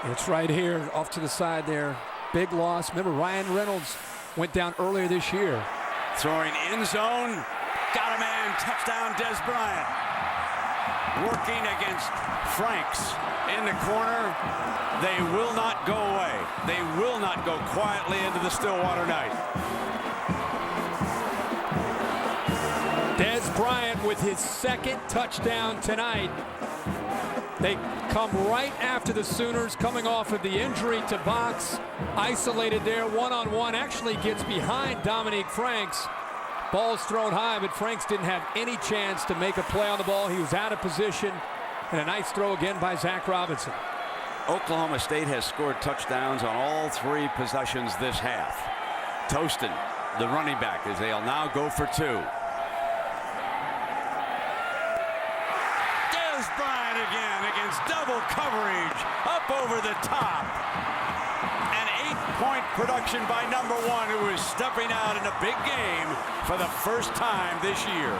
It's right here off to the side there. Big loss. Remember, Ryan Reynolds went down earlier this year. Throwing end zone. Got a man. Touchdown, Des Bryant. Working against Franks in the corner. They will not go away. They will not go quietly into the Stillwater night. Des Bryant with his second touchdown tonight. They come right after the Sooners coming off of the injury to Box. Isolated there, one-on-one. Actually gets behind Dominique Franks. Ball's thrown high, but Franks didn't have any chance to make a play on the ball. He was out of position. And a nice throw again by Zach Robinson. Oklahoma State has scored touchdowns on all three possessions this half. Tostin, the running back, as they'll now go for two. Des Bryant again against double coverage up over the top. An 8-point production by number one, who is stepping out in a big game for the first time this year.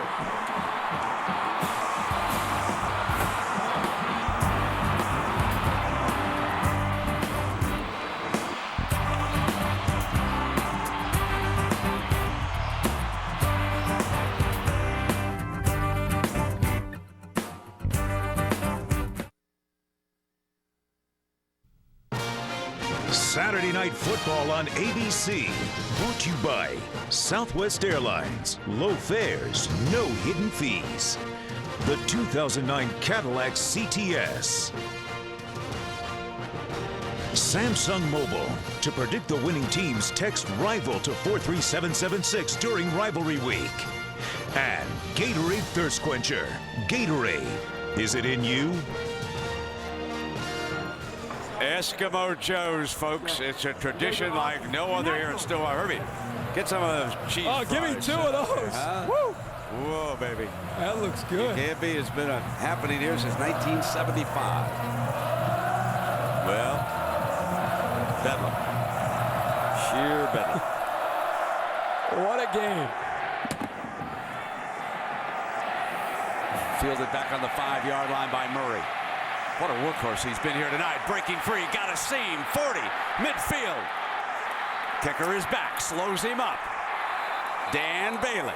Saturday Night Football on ABC. Brought to you by Southwest Airlines. Low fares, no hidden fees. The 2009 Cadillac CTS. Samsung Mobile. To predict the winning teams, text RIVAL to 43776 during Rivalry Week. And Gatorade Thirst Quencher. Gatorade. Is it in you? Eskimo Joe's, folks. It's a tradition like no other here in Stillwater. Herbie, get some of those cheese fries. Give me two of those. Huh? Woo! Whoa, baby. That looks good. Can't be. It's been happening here since 1975. Well, bedlam. Sheer bedlam. What a game. Fielded back on the 5-yard line by Murray. What a workhorse he's been here tonight. Breaking free, got a seam, 40, midfield. Kicker is back, slows him up. Dan Bailey.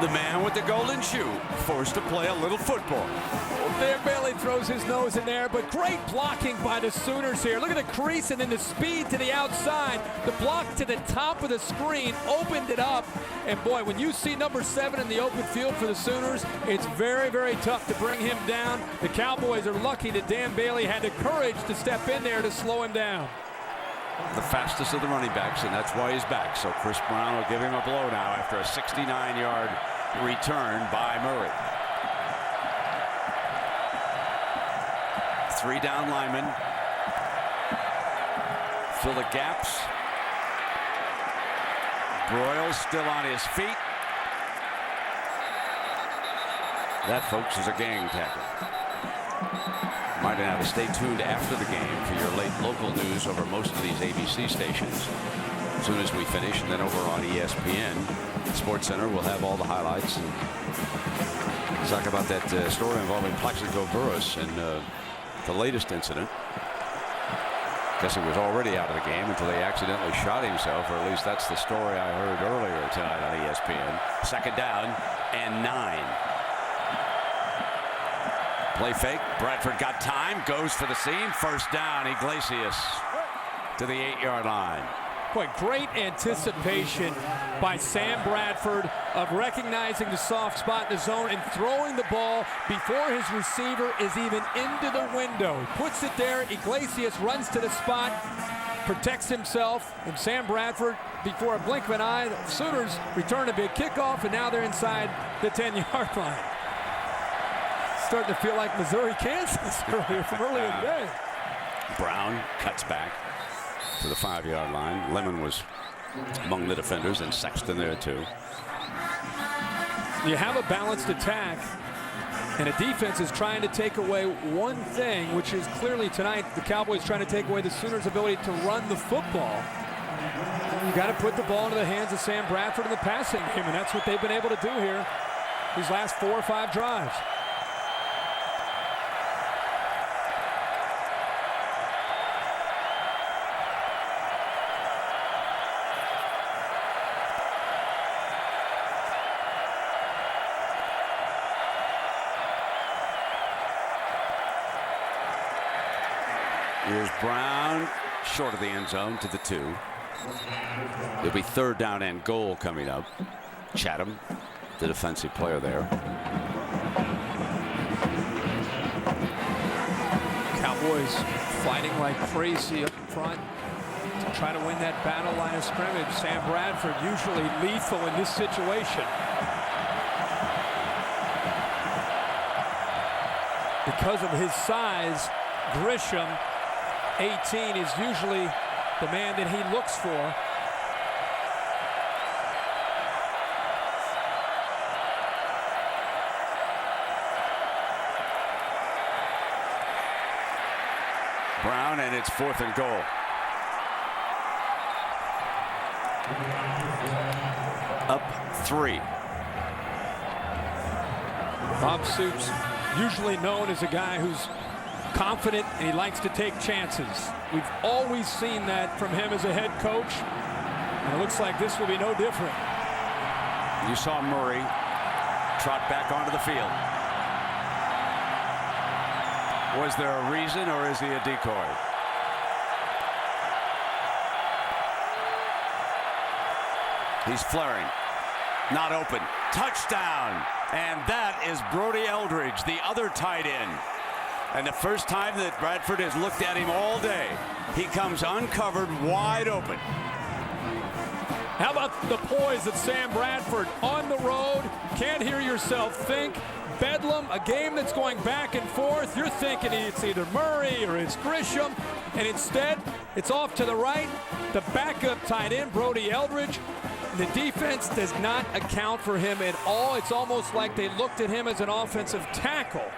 The man with the golden shoe, forced to play a little football. Dan Bailey throws his nose in there, but great blocking by the Sooners here. Look at the crease and then the speed to the outside. The block to the top of the screen opened it up. And boy, when you see number 7 in the open field for the Sooners, it's very, very tough to bring him down. The Cowboys are lucky that Dan Bailey had the courage to step in there to slow him down. The fastest of the running backs, and that's why he's back. So Chris Brown will give him a blow now after a 69-yard return by Murray. 3 down linemen. Fill the gaps. Broyles still on his feet. That, folks, is a gang tackle. Might have to stay tuned after the game for your late local news over most of these ABC stations. As soon as we finish, and then over on ESPN Sports Center, we'll have all the highlights and Talk about that story involving Plaxico Burress and the latest incident. Guess he was already out of the game until he accidentally shot himself, or at least that's the story I heard earlier tonight on ESPN. Second down and 9. Play fake. Bradford got time, goes for the seam. First down, Iglesias to the 8-yard line. Boy, great anticipation by Sam Bradford of recognizing the soft spot in the zone and throwing the ball before his receiver is even into the window. Puts it there. Iglesias runs to the spot, protects himself, and Sam Bradford, before a blink of an eye, the Sooners return a big kickoff, and now they're inside the 10-yard line. Starting to feel like Missouri, Kansas earlier from earlier in the day. Brown cuts back to the 5-yard line. Lemon was among the defenders, and Sexton there too. You have a balanced attack, and a defense is trying to take away one thing, which is clearly tonight the Cowboys trying to take away the Sooners' ability to run the football. You got to put the ball into the hands of Sam Bradford in the passing game, and that's what they've been able to do here these last 4 or 5 drives. Here's Brown, short of the end zone to the 2. There'll be 3rd down and goal coming up. Chatham, the defensive player there. Cowboys fighting like crazy up front to try to win that battle line of scrimmage. Sam Bradford usually lethal in this situation. Because of his size, Grisham, 18, is usually the man that he looks for. Brown, and it's 4th and goal. Up 3. Bob Stoops, usually known as a guy who's confident and he likes to take chances. We've always seen that from him as a head coach, and it looks like this will be no different. You saw Murray trot back onto the field. Was there a reason, or is he a decoy? He's flaring. Not open. Touchdown. And that is Brody Eldridge, the other tight end. And the first time that Bradford has looked at him all day, he comes uncovered, wide open. How about the poise of Sam Bradford on the road? Can't hear yourself think. Bedlam, a game that's going back and forth. You're thinking it's either Murray or it's Grisham, and instead it's off to the right. The backup tight end, Brody Eldridge. The defense does not account for him at all. It's almost like they looked at him as an offensive tackle.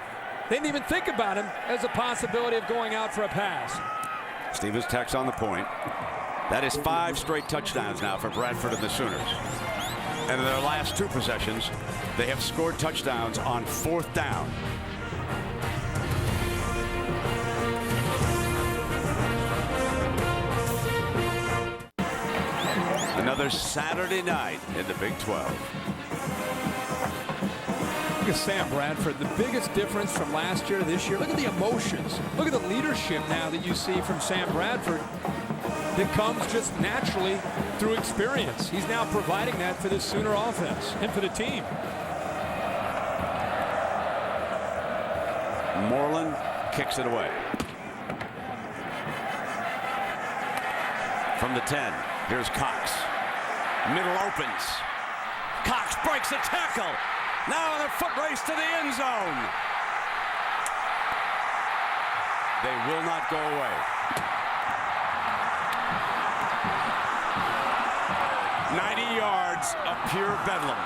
They didn't even think about him as a possibility of going out for a pass. Stevens tacks on the point. That is 5 straight touchdowns now for Bradford and the Sooners. And in their last 2 possessions, they have scored touchdowns on 4th down. Another Saturday night in the Big 12. Look at Sam Bradford. The biggest difference from last year to this year. Look at the emotions. Look at the leadership now that you see from Sam Bradford that comes just naturally through experience. He's now providing that for this Sooner offense and for the team. Moreland kicks it away. From the 10, here's Cox. Middle opens. Cox breaks a tackle. Now in a foot race to the end zone. They will not go away. 90 yards of pure bedlam.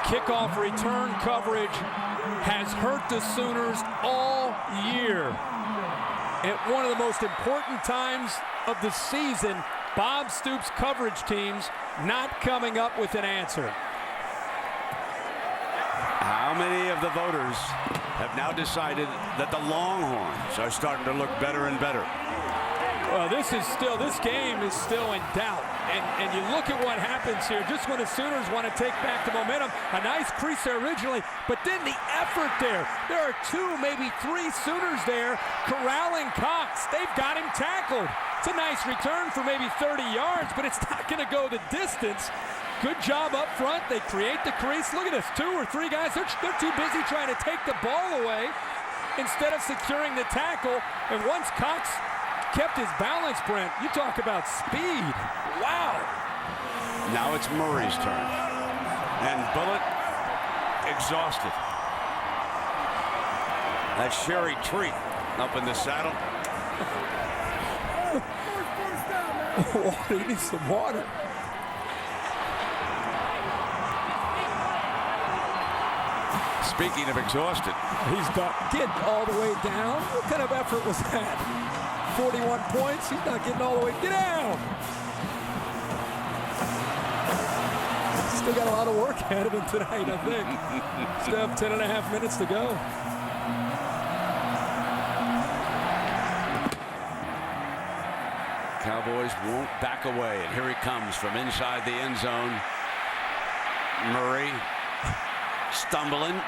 kickoff return coverage has hurt the Sooners all year. At one of the most important times of the season, Bob Stoops' coverage teams not coming up with an answer. How many of the voters have now decided that the Longhorns are starting to look better and better? Well, this game is still in doubt. And you look at what happens here, just when the Sooners want to take back the momentum, a nice crease there originally, but then the effort there. There are 2, maybe 3 Sooners there corralling Cox. They've got him tackled. It's a nice return for maybe 30 yards, but it's not going to go the distance. Good job up front. They create the crease. Look at this, 2 or 3 guys. They're too busy trying to take the ball away instead of securing the tackle. And once Cox kept his balance, Brent, you talk about speed. Wow. Now it's Murray's turn. And Bullitt exhausted. That's Sherry Treat up in the saddle. Water, he needs some water. Speaking of exhausted. He's done. Get all the way down. What kind of effort was that? 41 points. He's not getting all the way. Get down. Still got a lot of work ahead of him tonight, I think. Still have 10.5 minutes to go. Cowboys won't back away, and here he comes from inside the end zone. Murray stumbling,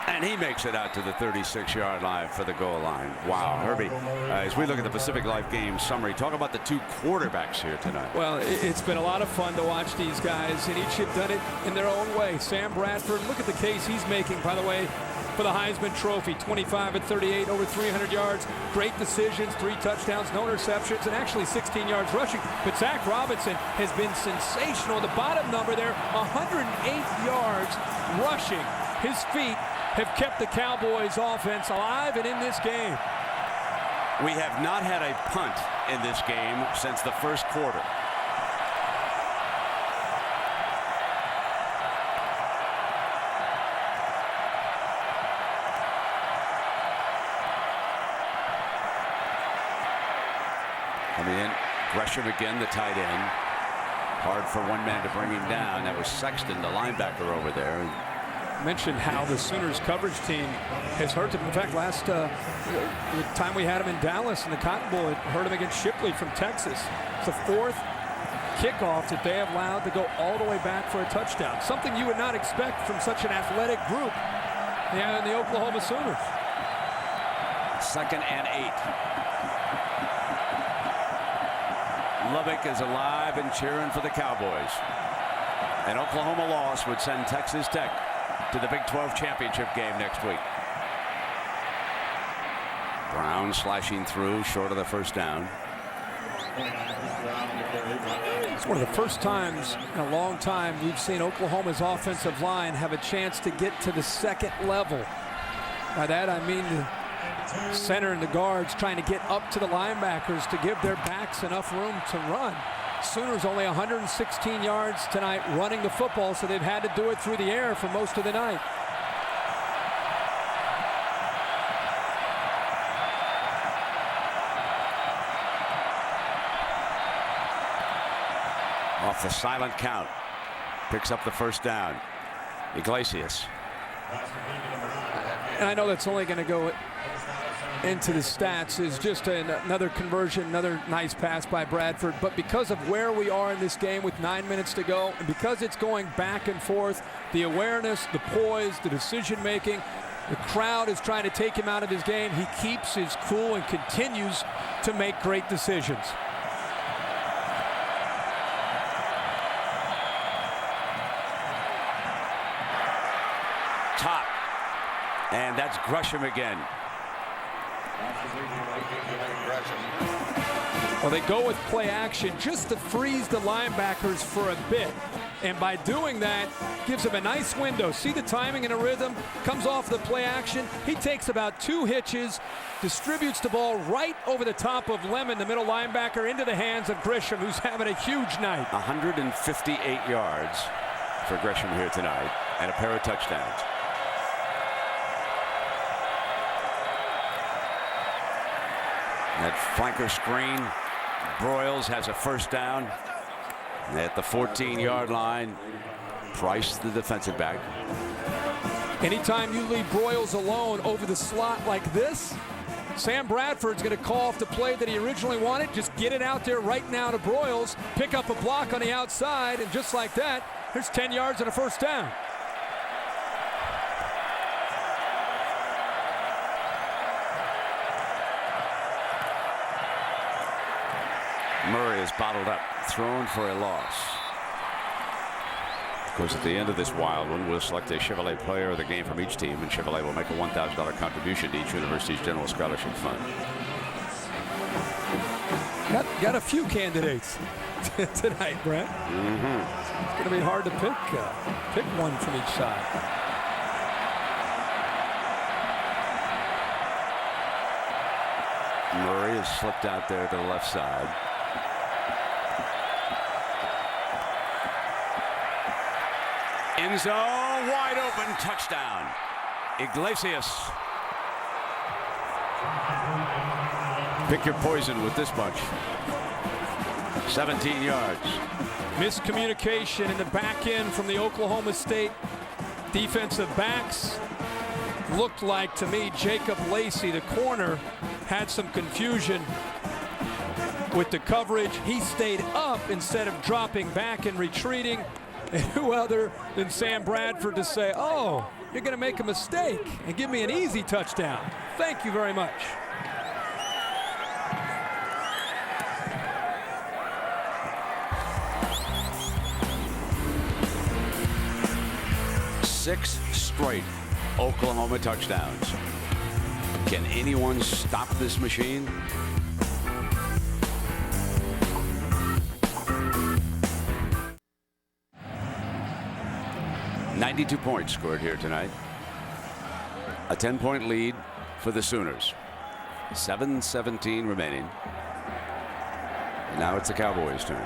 and he makes it out to the 36-yard line for the goal line. Wow, Herbie, as we look at the Pacific Life game summary, talk about the 2 quarterbacks here tonight. Well, it's been a lot of fun to watch these guys, and each have done it in their own way. Sam Bradford, look at the case he's making, by the way, for the Heisman Trophy. 25 at 38, over 300 yards. Great decisions, 3 touchdowns, no interceptions, and actually 16 yards rushing. But Zach Robinson has been sensational. The bottom number there, 108 yards rushing. His feet have kept the Cowboys offense alive and in this game. We have not had a punt in this game since the first quarter. Coming in, Gresham again, the tight end. Hard for one man to bring him down. That was Sexton, the linebacker over there. Mentioned how the Sooners coverage team has hurt them. In fact, last the time we had him in Dallas in the Cotton Bowl, it hurt him against Shipley from Texas. It's the 4th kickoff that they have allowed to go all the way back for a touchdown. Something you would not expect from such an athletic group in the Oklahoma Sooners. 2nd and 8. Lubbock is alive and cheering for the Cowboys. An Oklahoma loss would send Texas Tech to the Big 12 championship game next week. Brown slashing through, short of the first down. It's one of the first times in a long time we've seen Oklahoma's offensive line have a chance to get to the second level. By that I mean the center and the guards trying to get up to the linebackers to give their backs enough room to run. Sooners only 116 yards tonight running the football, so they've had to do it through the air for most of the night. Off the silent count, picks up the first down. Iglesias. And I know that's only going to go into the stats is just another conversion, another nice pass by Bradford. But because of where we are in this game with 9 minutes to go, and because it's going back and forth, the awareness, the poise, the decision making, the crowd is trying to take him out of his game. He keeps his cool and continues to make great decisions. Top. And that's Gresham again. Well, they go with play action just to freeze the linebackers for a bit. And by doing that, gives him a nice window. See the timing and a rhythm? Comes off the play action. He takes about 2 hitches, distributes the ball right over the top of Lemon, the middle linebacker, into the hands of Gresham, who's having a huge night. 158 yards for Gresham here tonight. and a pair of touchdowns. That flanker screen, Broyles has a first down at the 14-yard line. Price, the defensive back. Anytime you leave Broyles alone over the slot like this, Sam Bradford's going to call off the play that he originally wanted. Just get it out there right now to Broyles, pick up a block on the outside, and just like that, there's 10 yards and a first down. Murray is bottled up, thrown for a loss. Of course, at the end of this wild one, we'll select a Chevrolet player of the game from each team, and Chevrolet will make a $1,000 contribution to each university's general scholarship fund. Got a few candidates tonight, Brent. It's going to be hard to pick one from each side. Murray has slipped out there to the left side. End zone, wide open, touchdown. Iglesias. Pick your poison with this bunch. 17 yards. Miscommunication in the back end from the Oklahoma State defensive backs. Looked like to me Jacob Lacey, the corner, had some confusion with the coverage. He stayed up instead of dropping back and retreating. And who other than Sam Bradford to say, oh, you're going to make a mistake and give me an easy touchdown. Thank you very much. Six straight Oklahoma touchdowns. Can anyone stop this machine? .92 points scored here tonight. A 10-point lead for the Sooners. 7:17 remaining. And now it's the Cowboys' turn.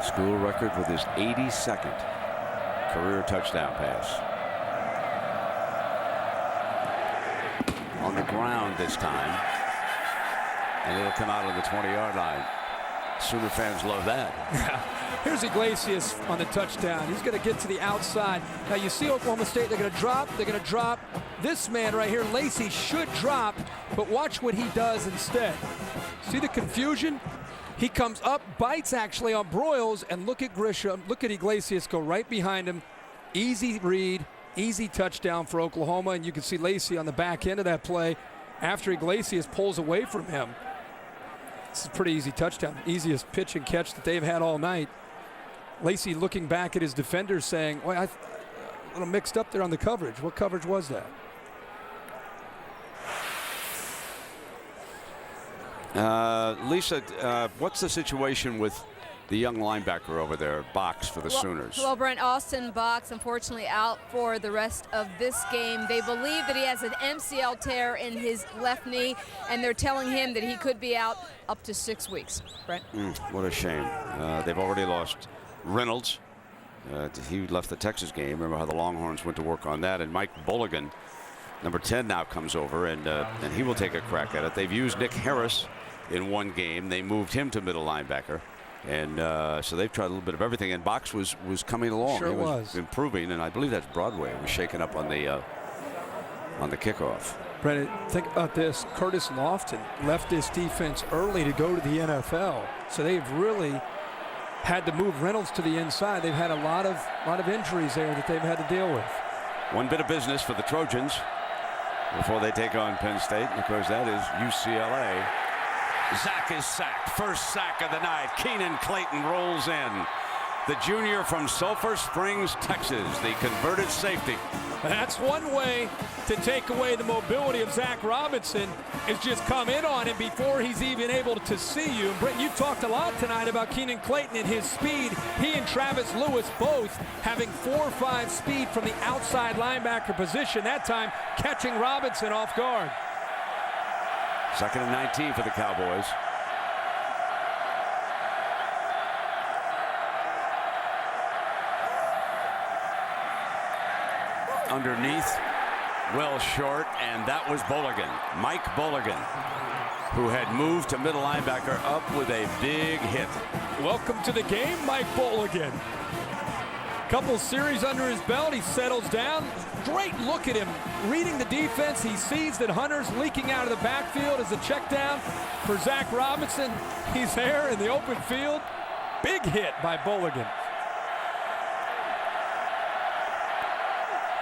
School record with his 82nd career touchdown pass. On the ground this time. And it'll come out on the 20-yard line. Sooner fans love that. Here's Iglesias on the touchdown. He's going to get to the outside. Now you see Oklahoma State, they're going to drop. They're going to drop. This man right here, Lacey, should drop, but watch what he does instead. See the confusion? He comes up, bites actually on Broyles, and look at Grisham. Look at Iglesias go right behind him. Easy read, easy touchdown for Oklahoma, and you can see Lacey on the back end of that play after Iglesias pulls away from him. This is a pretty easy touchdown. Easiest pitch and catch that they've had all night. Lacey looking back at his defenders saying, well, a little mixed up there on the coverage. What coverage was that? Lisa, what's the situation with the young linebacker over there, Box, for the Sooners? Well, Brent, Austin Box, unfortunately out for the rest of this game. They believe that he has an MCL tear in his left knee, and they're telling him that he could be out up to 6 weeks. Brent? What a shame. They've already lost Reynolds. He left the Texas game. Remember how the Longhorns went to work on that. And Mike Bulligan, number 10, now comes over, and he will take a crack at it. They've used Nick Harris in one game. They moved him to middle linebacker. And so they've tried a little bit of everything. And Box was coming along. Sure he was improving, and I believe that's Broadway. He was shaken up on the kickoff. Brennan, think about this. Curtis Lofton left this defense early to go to the NFL. So they've really had to move Reynolds to the inside. They've had a lot of injuries there that they've had to deal with. One bit of business for the Trojans before they take on Penn State. And of course, that is UCLA. Zach is sacked. First sack of the night. Keenan Clayton rolls in. The junior from Sulphur Springs, Texas, the converted safety. That's one way to take away the mobility of Zach Robinson, is just come in on him before he's even able to see you. Brent, you talked a lot tonight about Keenan Clayton and his speed. He and Travis Lewis both having 4.5 speed from the outside linebacker position, that time catching Robinson off guard. 2nd and 19 for the Cowboys. underneath, well short, and that was Bolligan. Mike Bolligan, who had moved to middle linebacker, up with a big hit. Welcome to the game, Mike Bolligan. Couple series under his belt, he settles down. Great look at him reading the defense. He sees that Hunter's leaking out of the backfield as a check down for Zach Robinson. He's there in the open field. Big hit by Bolligan.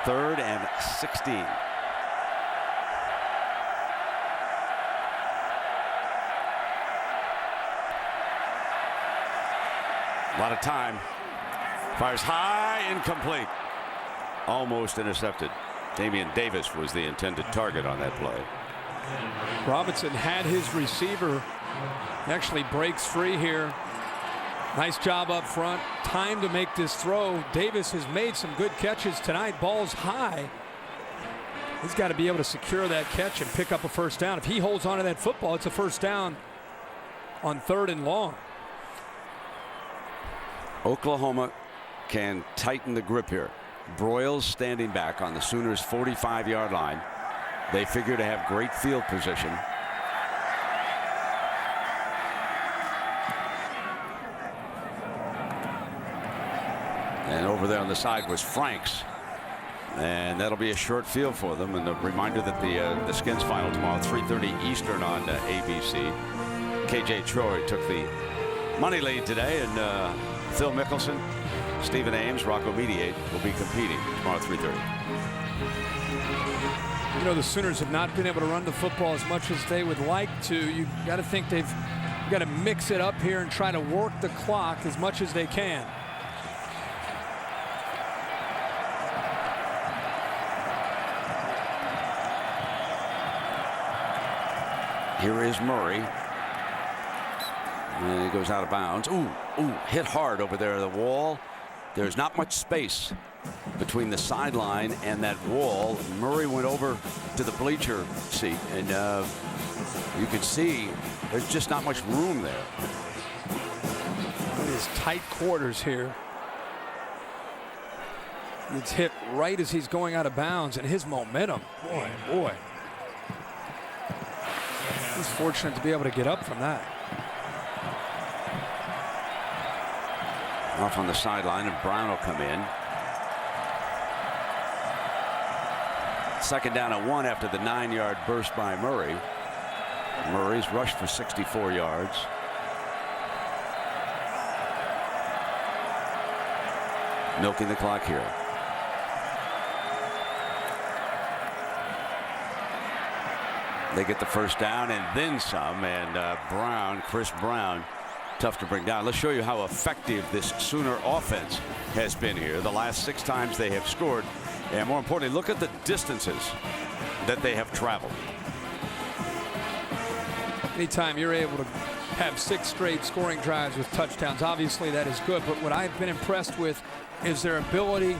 3rd and 16. A lot of time. Fires high, incomplete. Almost intercepted. Damian Davis was the intended target on that play. Robinson had his receiver. He actually breaks free here. Nice job up front. Time to make this throw. Davis has made some good catches tonight. Ball's high. He's got to be able to secure that catch and pick up a first down. If he holds on to that football, it's a first down on 3rd and long. Oklahoma can tighten the grip here. Broyles standing back on the Sooners' 45-yard line. They figure to have great field position. And over there on the side was Franks. And that'll be a short field for them. And a reminder that the Skins final tomorrow, 3:30 Eastern on ABC. KJ Troy took the money lead today, and Phil Mickelson, Stephen Ames, Rocco Mediate will be competing tomorrow 3:30. You know, the Sooners have not been able to run the football as much as they would like to. You got to think they've got to mix it up here and try to work the clock as much as they can. Here is Murray. And he goes out of bounds. Ooh, hit hard over there at the wall. There's not much space between the sideline and that wall. Murray went over to the bleacher seat, and you can see there's just not much room there. It is tight quarters here. It's hit right as he's going out of bounds, and his momentum, boy. He's fortunate to be able to get up from that. Off on the sideline, and Brown will come in. 2nd down and 1 after the 9-yard burst by Murray. Murray's rushed for 64 yards. Milking the clock here. They get the first down and then some, and Chris Brown, tough to bring down. Let's show you how effective this Sooner offense has been here. The last 6 times they have scored, and more importantly, look at the distances that they have traveled. Anytime you're able to have 6 straight scoring drives with touchdowns, obviously that is good, but what I've been impressed with is their ability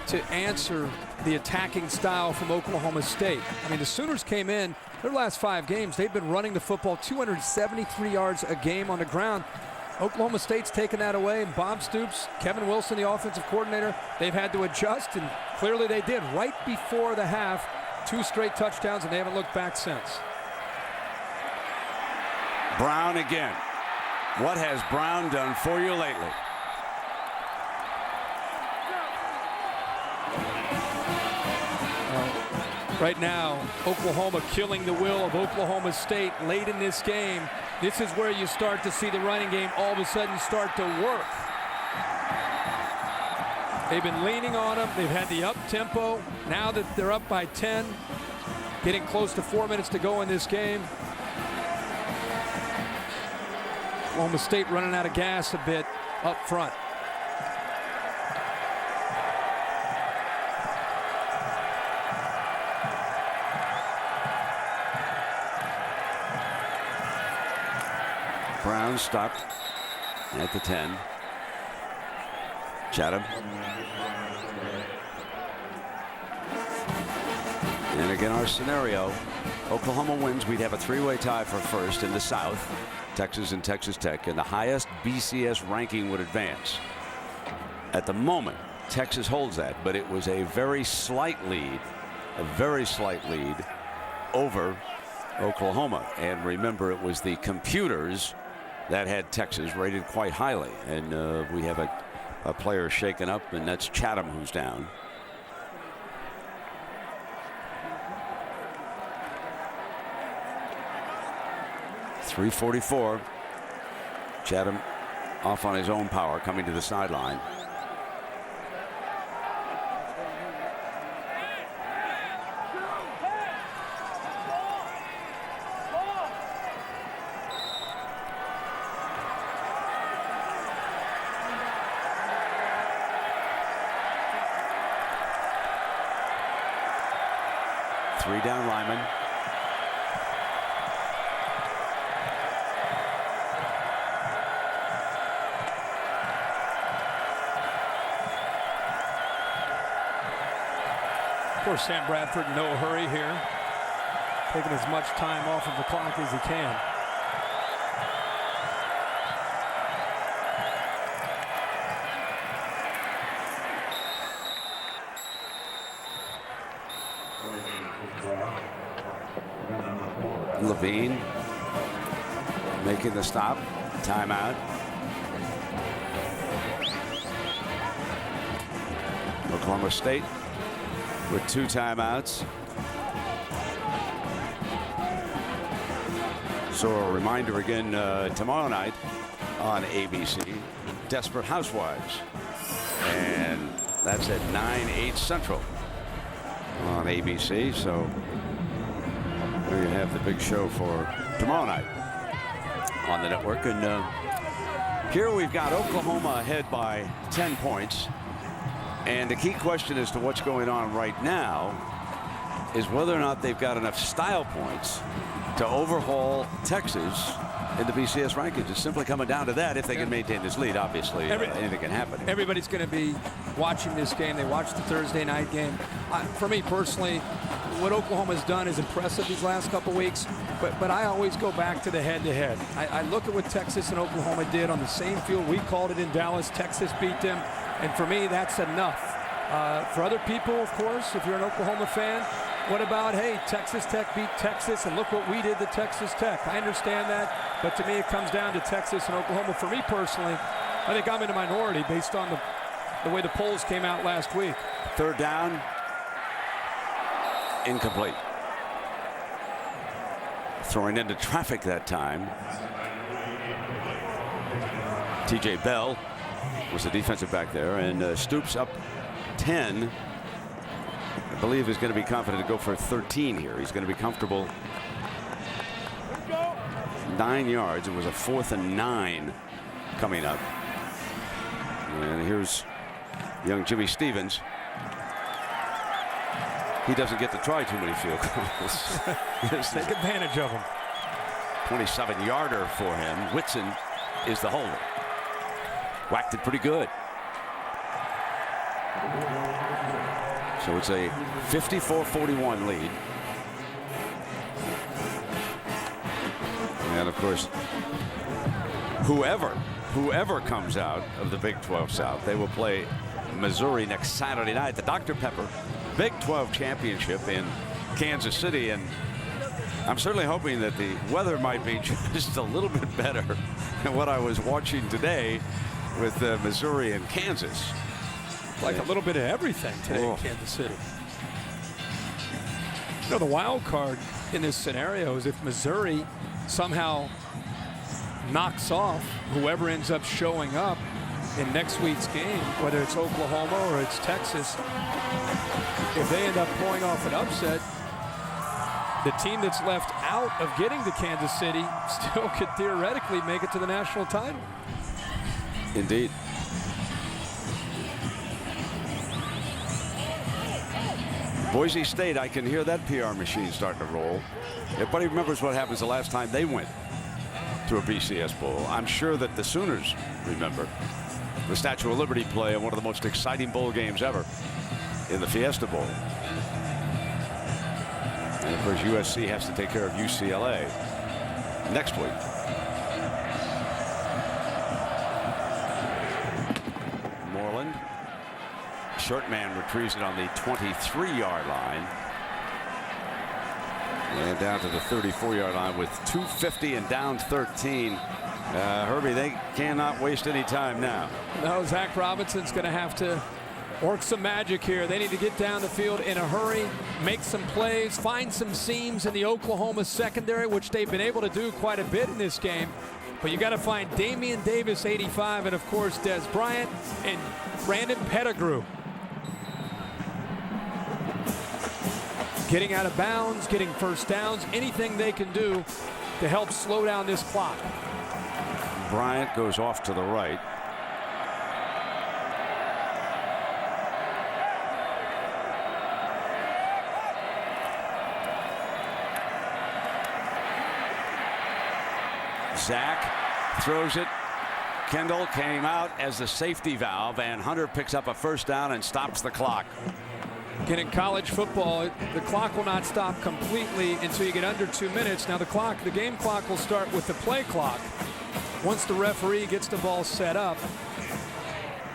to answer the attacking style from Oklahoma State. I mean, the Sooners came in their last 5 games. They've been running the football 273 yards a game on the ground. Oklahoma State's taken that away. Bob Stoops, Kevin Wilson, the offensive coordinator, they've had to adjust, and clearly they did. Right before the half, 2 straight touchdowns, and they haven't looked back since. Brown again. What has Brown done for you lately? Right now, Oklahoma killing the will of Oklahoma State late in this game. This is where you start to see the running game all of a sudden start to work. They've been leaning on them. They've had the up tempo. Now that they're up by 10, getting close to 4 minutes to go in this game. Oklahoma State running out of gas a bit up front. Brown stopped at the 10. Chatham. And again, our scenario, Oklahoma wins, we'd have a 3-way tie for first in the South. Texas and Texas Tech, and the highest BCS ranking would advance. At the moment, Texas holds that, but it was a very slight lead over Oklahoma. And remember, it was the computers that had Texas rated quite highly. And we have a player shaken up, and that's Chatham who's down. .344. Chatham off on his own power, coming to the sideline. Three down linemen. Of course, Sam Bradford in no hurry here, taking as much time off of the clock as he can. Levine making the stop. Timeout. Oklahoma State with 2 timeouts. So a reminder again, tomorrow night on ABC, Desperate Housewives. And that's at 9/8 Central on ABC. So there you have the big show for tomorrow night on the network. And here we've got Oklahoma ahead by 10 points. And the key question as to what's going on right now is whether or not they've got enough style points to overhaul Texas in the BCS rankings. It's simply coming down to that. If they can maintain this lead, obviously anything can happen. Everybody's going to be watching this game. They watched the Thursday night game. For me personally, what Oklahoma's done is impressive these last couple weeks, but I always go back to the head-to-head. I look at what Texas and Oklahoma did on the same field. We called it in Dallas. Texas beat them, and for me, that's enough. For other people, of course, if you're an Oklahoma fan, what about, hey, Texas Tech beat Texas, and look what we did to Texas Tech. I understand that, but to me, it comes down to Texas and Oklahoma. For me personally, I think I'm in a minority based on the way the polls came out last week. Third down. Incomplete. Throwing into traffic that time. T.J. Bell was the defensive back there, and Stoops up 10. I believe he's going to be confident to go for 13 here. He's going to be comfortable. 9 yards. It was a 4th and 9 coming up. And here's young Jimmy Stevens. He doesn't get to try too many field goals. Take advantage of him. 27-yarder for him. Whitson is the holder. Whacked it pretty good. So it's a 54-41 lead. And of course, whoever comes out of the Big 12 South, they will play Missouri next Saturday night, the Dr. Pepper Big 12 Championship in Kansas City. And I'm certainly hoping that the weather might be just a little bit better than what I was watching today with Missouri and Kansas. Like a little bit of everything today in Kansas City. You know, the wild card in this scenario is if Missouri somehow knocks off whoever ends up showing up in next week's game, whether it's Oklahoma or it's Texas. If they end up pulling off an upset, the team that's left out of getting to Kansas City still could theoretically make it to the national title. Indeed. Boise State, I can hear that PR machine starting to roll. Everybody remembers what happens the last time they went to a BCS Bowl. I'm sure that the Sooners remember the Statue of Liberty play in one of the most exciting bowl games ever in the Fiesta Bowl. And of course, USC has to take care of UCLA next week. Moreland short man retrieves it on the 23-yard line. And down to the 34-yard line with 2:50 and down 13. Herbie, they cannot waste any time now. No, Zach Robinson's going to have to work some magic here. They need to get down the field in a hurry, make some plays, find some seams in the Oklahoma secondary, which they've been able to do quite a bit in this game. But you got to find Damian Davis, 85, and of course Des Bryant and Brandon Pettigrew. Getting out of bounds, getting first downs, anything they can do to help slow down this clock. Bryant goes off to the right. Zach throws it. Kendall came out as the safety valve, and Hunter picks up a first down and stops the clock. Again, in college football, the clock will not stop completely until you get under 2 minutes. Now the game clock will start with the play clock once the referee gets the ball set up.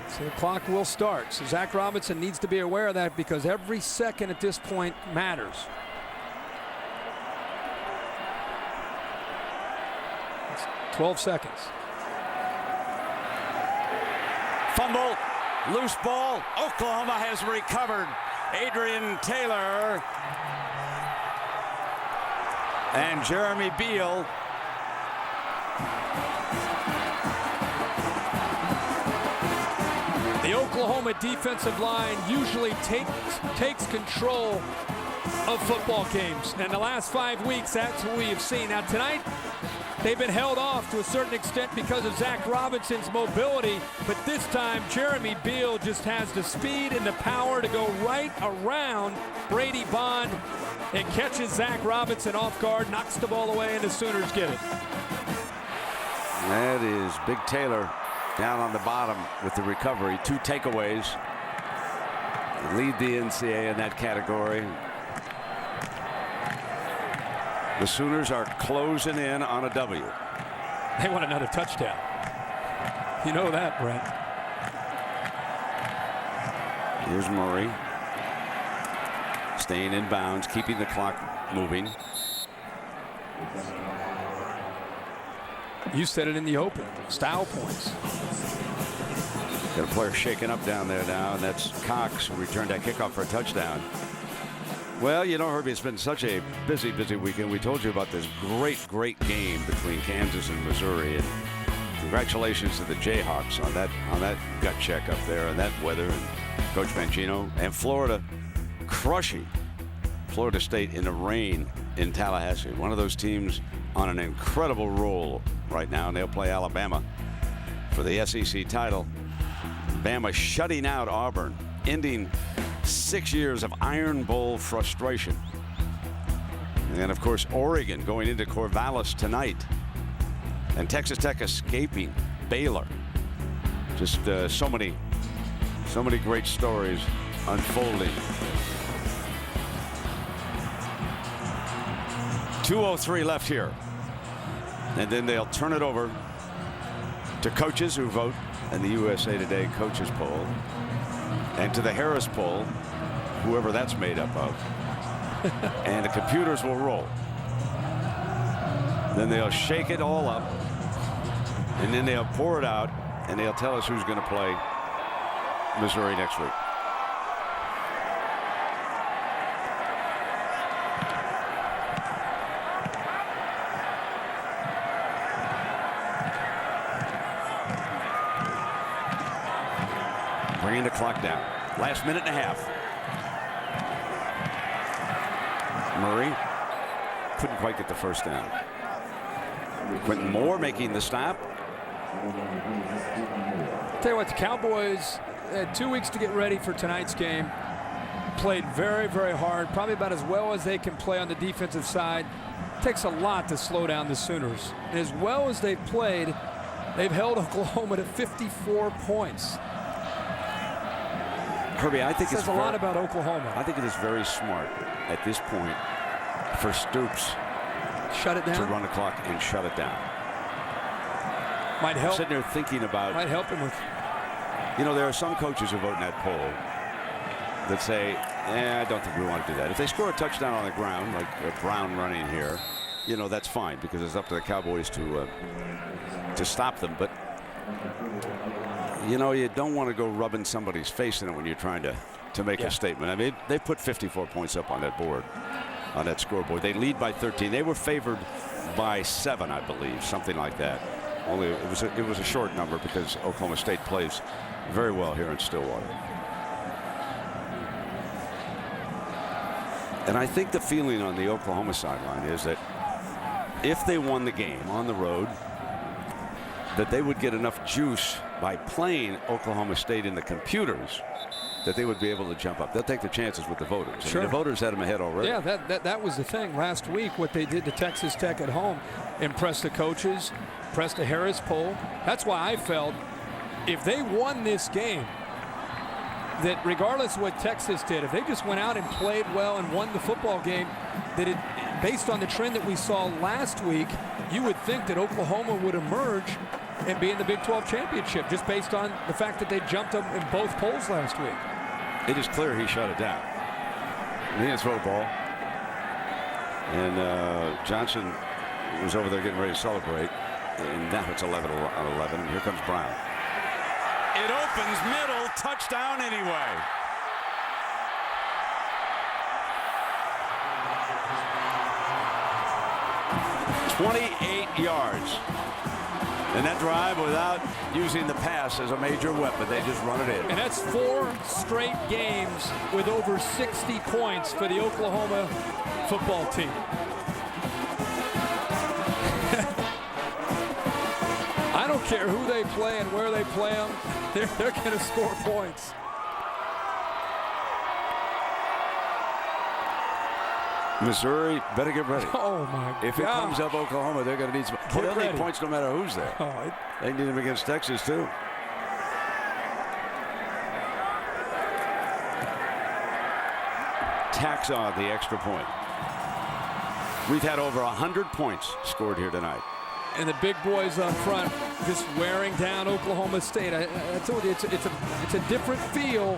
So the clock will start. So Zach Robinson needs to be aware of that because every second at this point matters. It's 12 seconds. Fumble, loose ball. Oklahoma has recovered. Adrian Taylor and Jeremy Beal. The Oklahoma defensive line usually takes control of football games. And the last 5 weeks, that's what we have seen. Now tonight, they've been held off to a certain extent because of Zach Robinson's mobility, but this time Jeremy Beal just has the speed and the power to go right around Brady Bond and catches Zach Robinson off guard, knocks the ball away, and the Sooners get it. That is Big Taylor down on the bottom with the recovery. 2 takeaways. Lead the NCAA in that category. The Sooners are closing in on a W. They want another touchdown. You know that, Brent. Here's Murray. Staying in bounds, keeping the clock moving. You said it in the open. Style points. Got a player shaking up down there now, and that's Cox, who returned that kickoff for a touchdown. Well, you know, Herbie, it's been such a busy weekend. We told you about this great game between Kansas and Missouri, and congratulations to the Jayhawks on that gut check up there and that weather, and Coach Mangino, and Florida crushing Florida State in the rain in Tallahassee. One of those teams on an incredible roll right now, and they'll play Alabama for the SEC title. Bama shutting out Auburn, ending 6 years of Iron Bowl frustration. And of course, Oregon going into Corvallis tonight, and Texas Tech escaping Baylor. Just so many great stories unfolding. 2:03 left here, and then they'll turn it over to coaches who vote in the USA Today coaches poll, and to the Harris poll, whoever that's made up of. And the computers will roll. Then they'll shake it all up, and then they'll pour it out, and they'll tell us who's going to play Missouri next week. Bringing the clock down. Last minute and a half. Murray couldn't quite get the first down. Quentin Moore making the stop. Tell you what, the Cowboys had 2 weeks to get ready for tonight's game. Played very hard, probably about as well as they can play on the defensive side. Takes a lot to slow down the Sooners. And as well as they've played, they've held Oklahoma to 54 points. Herbie, I think it's a lot about Oklahoma. I think it is very smart at this point for Stoops shut it down, to run the clock and shut it down. Might help. I'm sitting there thinking about. Might help him with. You know, there are some coaches who vote in that poll that say, I don't think we want to do that. If they score a touchdown on the ground, like Brown running here, you know, that's fine because it's up to the Cowboys to stop them. But you know, you don't want to go rubbing somebody's face in it when you're trying to make a statement. I mean, they put 54 points up on that board, on that scoreboard. They lead by 13. They were favored by 7, I believe, something like that. Only it was a short number because Oklahoma State plays very well here in Stillwater. And I think the feeling on the Oklahoma sideline is that if they won the game on the road, that they would get enough juice by playing Oklahoma State in the computers that they would be able to jump up. They'll take their chances with the voters. Sure. I mean, the voters had them ahead already. Yeah, that was the thing. Last week, what they did to Texas Tech at home impressed the coaches, impressed the Harris poll. That's why I felt if they won this game, that regardless of what Texas did, if they just went out and played well and won the football game, that it, based on the trend that we saw last week, you would think that Oklahoma would emerge and be in the Big 12 championship just based on the fact that they jumped them in both polls last week. It is clear he shut it down. He didn't throw the ball. And Johnson was over there getting ready to celebrate. And now it's 11 on 11. And here comes Brown. It opens middle, touchdown anyway. "28 yards. And that drive without using the pass as a major weapon. They just run it in. And that's 4 straight games with over 60 points for the Oklahoma football team. I don't care who they play and where they play them. They're going to score points. Missouri better get ready. Oh, my God. If it comes up Oklahoma, they're going to need some. They'll need points no matter who's there. They need them against Texas, too. Tacks on the extra point. We've had over 100 points scored here tonight. And the big boys up front just wearing down Oklahoma State. I told you, it's a different feel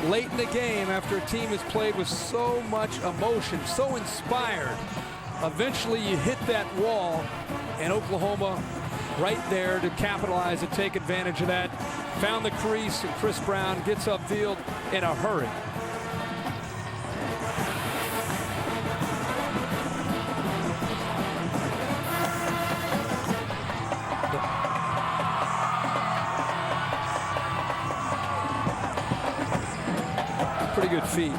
late in the game after a team has played with so much emotion, so inspired. Eventually you hit that wall, and Oklahoma right there to capitalize and take advantage of that. Found the crease, and Chris Brown gets upfield in a hurry. Pretty good feet.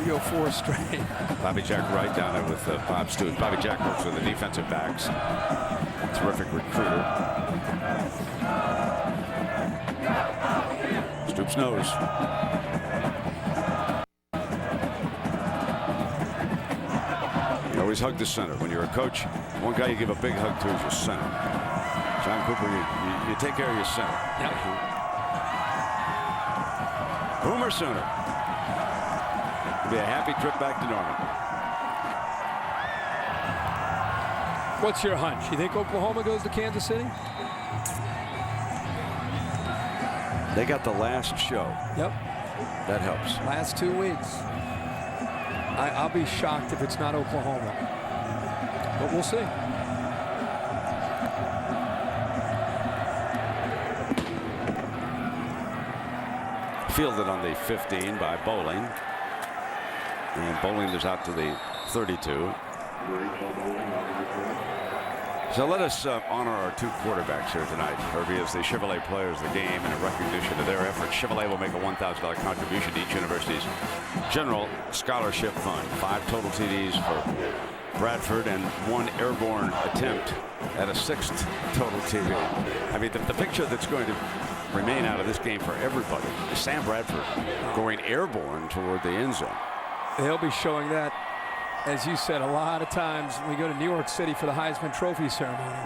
You go 4 straight. Bobby Jack right down there with Bob Stewart. Bobby Jack works with the defensive backs. Terrific recruiter. Stoops knows. You always hug the center. When you're a coach, one guy you give a big hug to is your center. John Cooper, you take care of your center. Boomer Sooner. It'll be a happy trip back to Norman. What's your hunch? You think Oklahoma goes to Kansas City? They got the last show. Yep. That helps. Last 2 weeks. I'll be shocked if it's not Oklahoma. But we'll see. Fielded on the 15 by Bowling. And Bowling is out to the 32. So let us honor our 2 quarterbacks here tonight. Herbie, as the Chevrolet Players of the Game, and in recognition of their efforts, Chevrolet will make a $1,000 contribution to each university's general scholarship fund. 5 total TDs for Bradford and 1 airborne attempt at a 6th total TD. I mean, the picture that's going to remain out of this game for everybody is Sam Bradford going airborne toward the end zone. They'll be showing that, as you said, a lot of times when we go to New York City for the Heisman Trophy ceremony.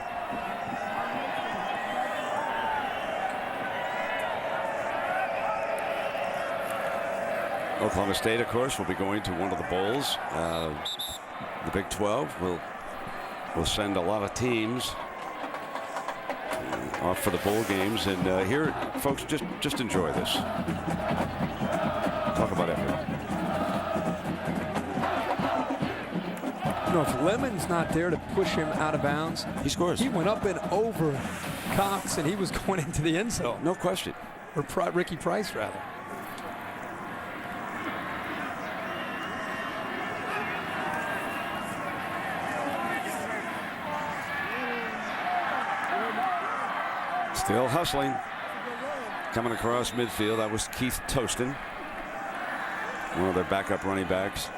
Oklahoma State, of course, will be going to one of the bowls. The Big 12 will send a lot of teams off for the bowl games. And here, folks, just enjoy this. Talk about effort. You know, if Lemon's not there to push him out of bounds, he scores. He went up and over Cox, and he was going into the end zone. No question. Or Ricky Price, rather. Still hustling. Coming across midfield, that was Keith Toston, one of their backup running backs.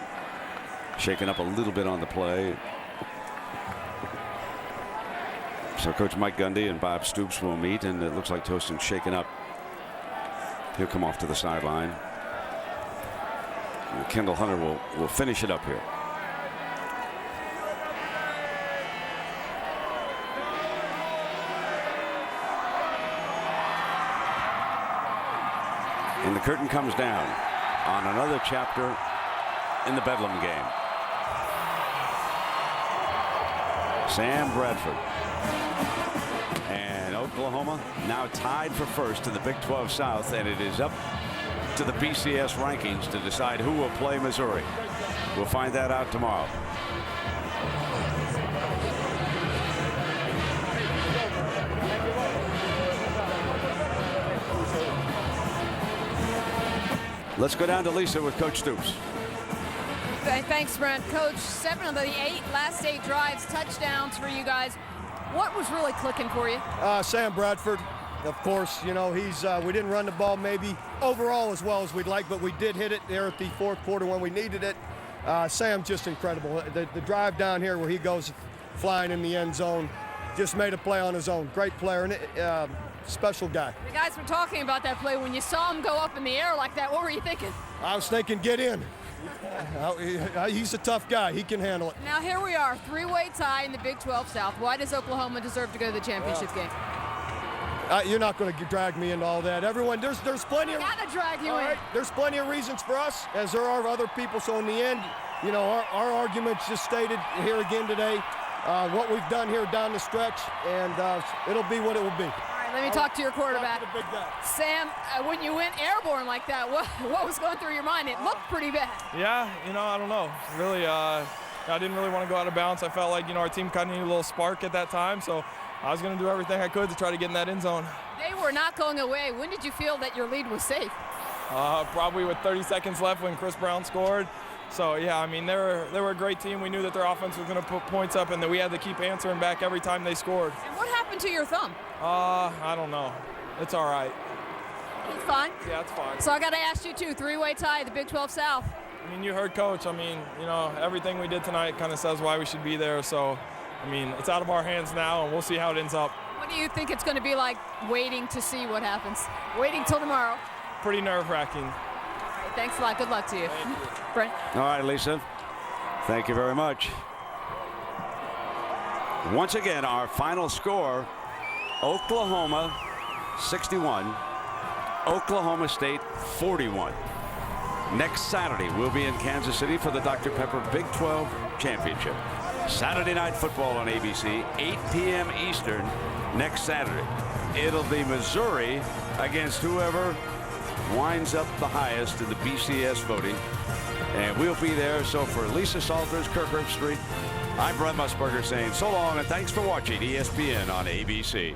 Shaken up a little bit on the play. So Coach Mike Gundy and Bob Stoops will meet, and it looks like Toston's shaken up. He'll come off to the sideline. And Kendall Hunter will finish it up here. And the curtain comes down on another chapter in the Bedlam game. Sam Bradford. And Oklahoma now tied for first in the Big 12 South, and it is up to the BCS rankings to decide who will play Missouri. We'll find that out tomorrow. Let's go down to Lisa with Coach Stoops. Thanks, Brent. Coach, 7 of the last 8 drives, touchdowns for you guys. What was really clicking for you? Sam Bradford, of course. You know, we didn't run the ball maybe overall as well as we'd like, but we did hit it there at the fourth quarter when we needed it. Sam, just incredible. The drive down here where he goes flying in the end zone, just made a play on his own. Great player, and special guy. The guys were talking about that play. When you saw him go up in the air like that, what were you thinking? I was thinking, get in. He's a tough guy. He can handle it. Now here we are, 3-way tie in the Big 12 South. Why does Oklahoma deserve to go to the championship game? You're not going to drag me into all that. Everyone, there's plenty of. Gotta drag you in. Right, there's plenty of reasons for us, as there are other people. So in the end, you know, our arguments just stated here again today, what we've done here down the stretch, and it'll be what it will be. Let me talk to your quarterback. Sam, when you went airborne like that, what was going through your mind? It looked pretty bad. Yeah, you know, I don't know. Really, I didn't really want to go out of bounds. I felt like, you know, our team kind of needed a little spark at that time, so I was going to do everything I could to try to get in that end zone. They were not going away. When did you feel that your lead was safe? Probably with 30 seconds left when Chris Brown scored. So, yeah, I mean, they were a great team. We knew that their offense was going to put points up and that we had to keep answering back every time they scored. And what happened to your thumb? I don't know. It's all right. It's fine? Yeah, it's fine. So I got to ask you, too, 3-way tie, the Big 12 South. I mean, you heard Coach. I mean, you know, everything we did tonight kind of says why we should be there. So, I mean, it's out of our hands now, and we'll see how it ends up. What do you think it's going to be like waiting to see what happens? Waiting till tomorrow? Pretty nerve-wracking. All right, thanks a lot. Good luck to you. Brent? All right, Lisa. Thank you very much. Once again, our final score, Oklahoma 61, Oklahoma State 41. Next Saturday, we'll be in Kansas City for the Dr. Pepper Big 12 Championship. Saturday Night Football on ABC, 8 p.m. Eastern next Saturday. It'll be Missouri against whoever winds up the highest in the BCS voting. And we'll be there. So for Lisa Salters, Kirk Herbstreit, I'm Brent Musburger saying so long and thanks for watching ESPN on ABC.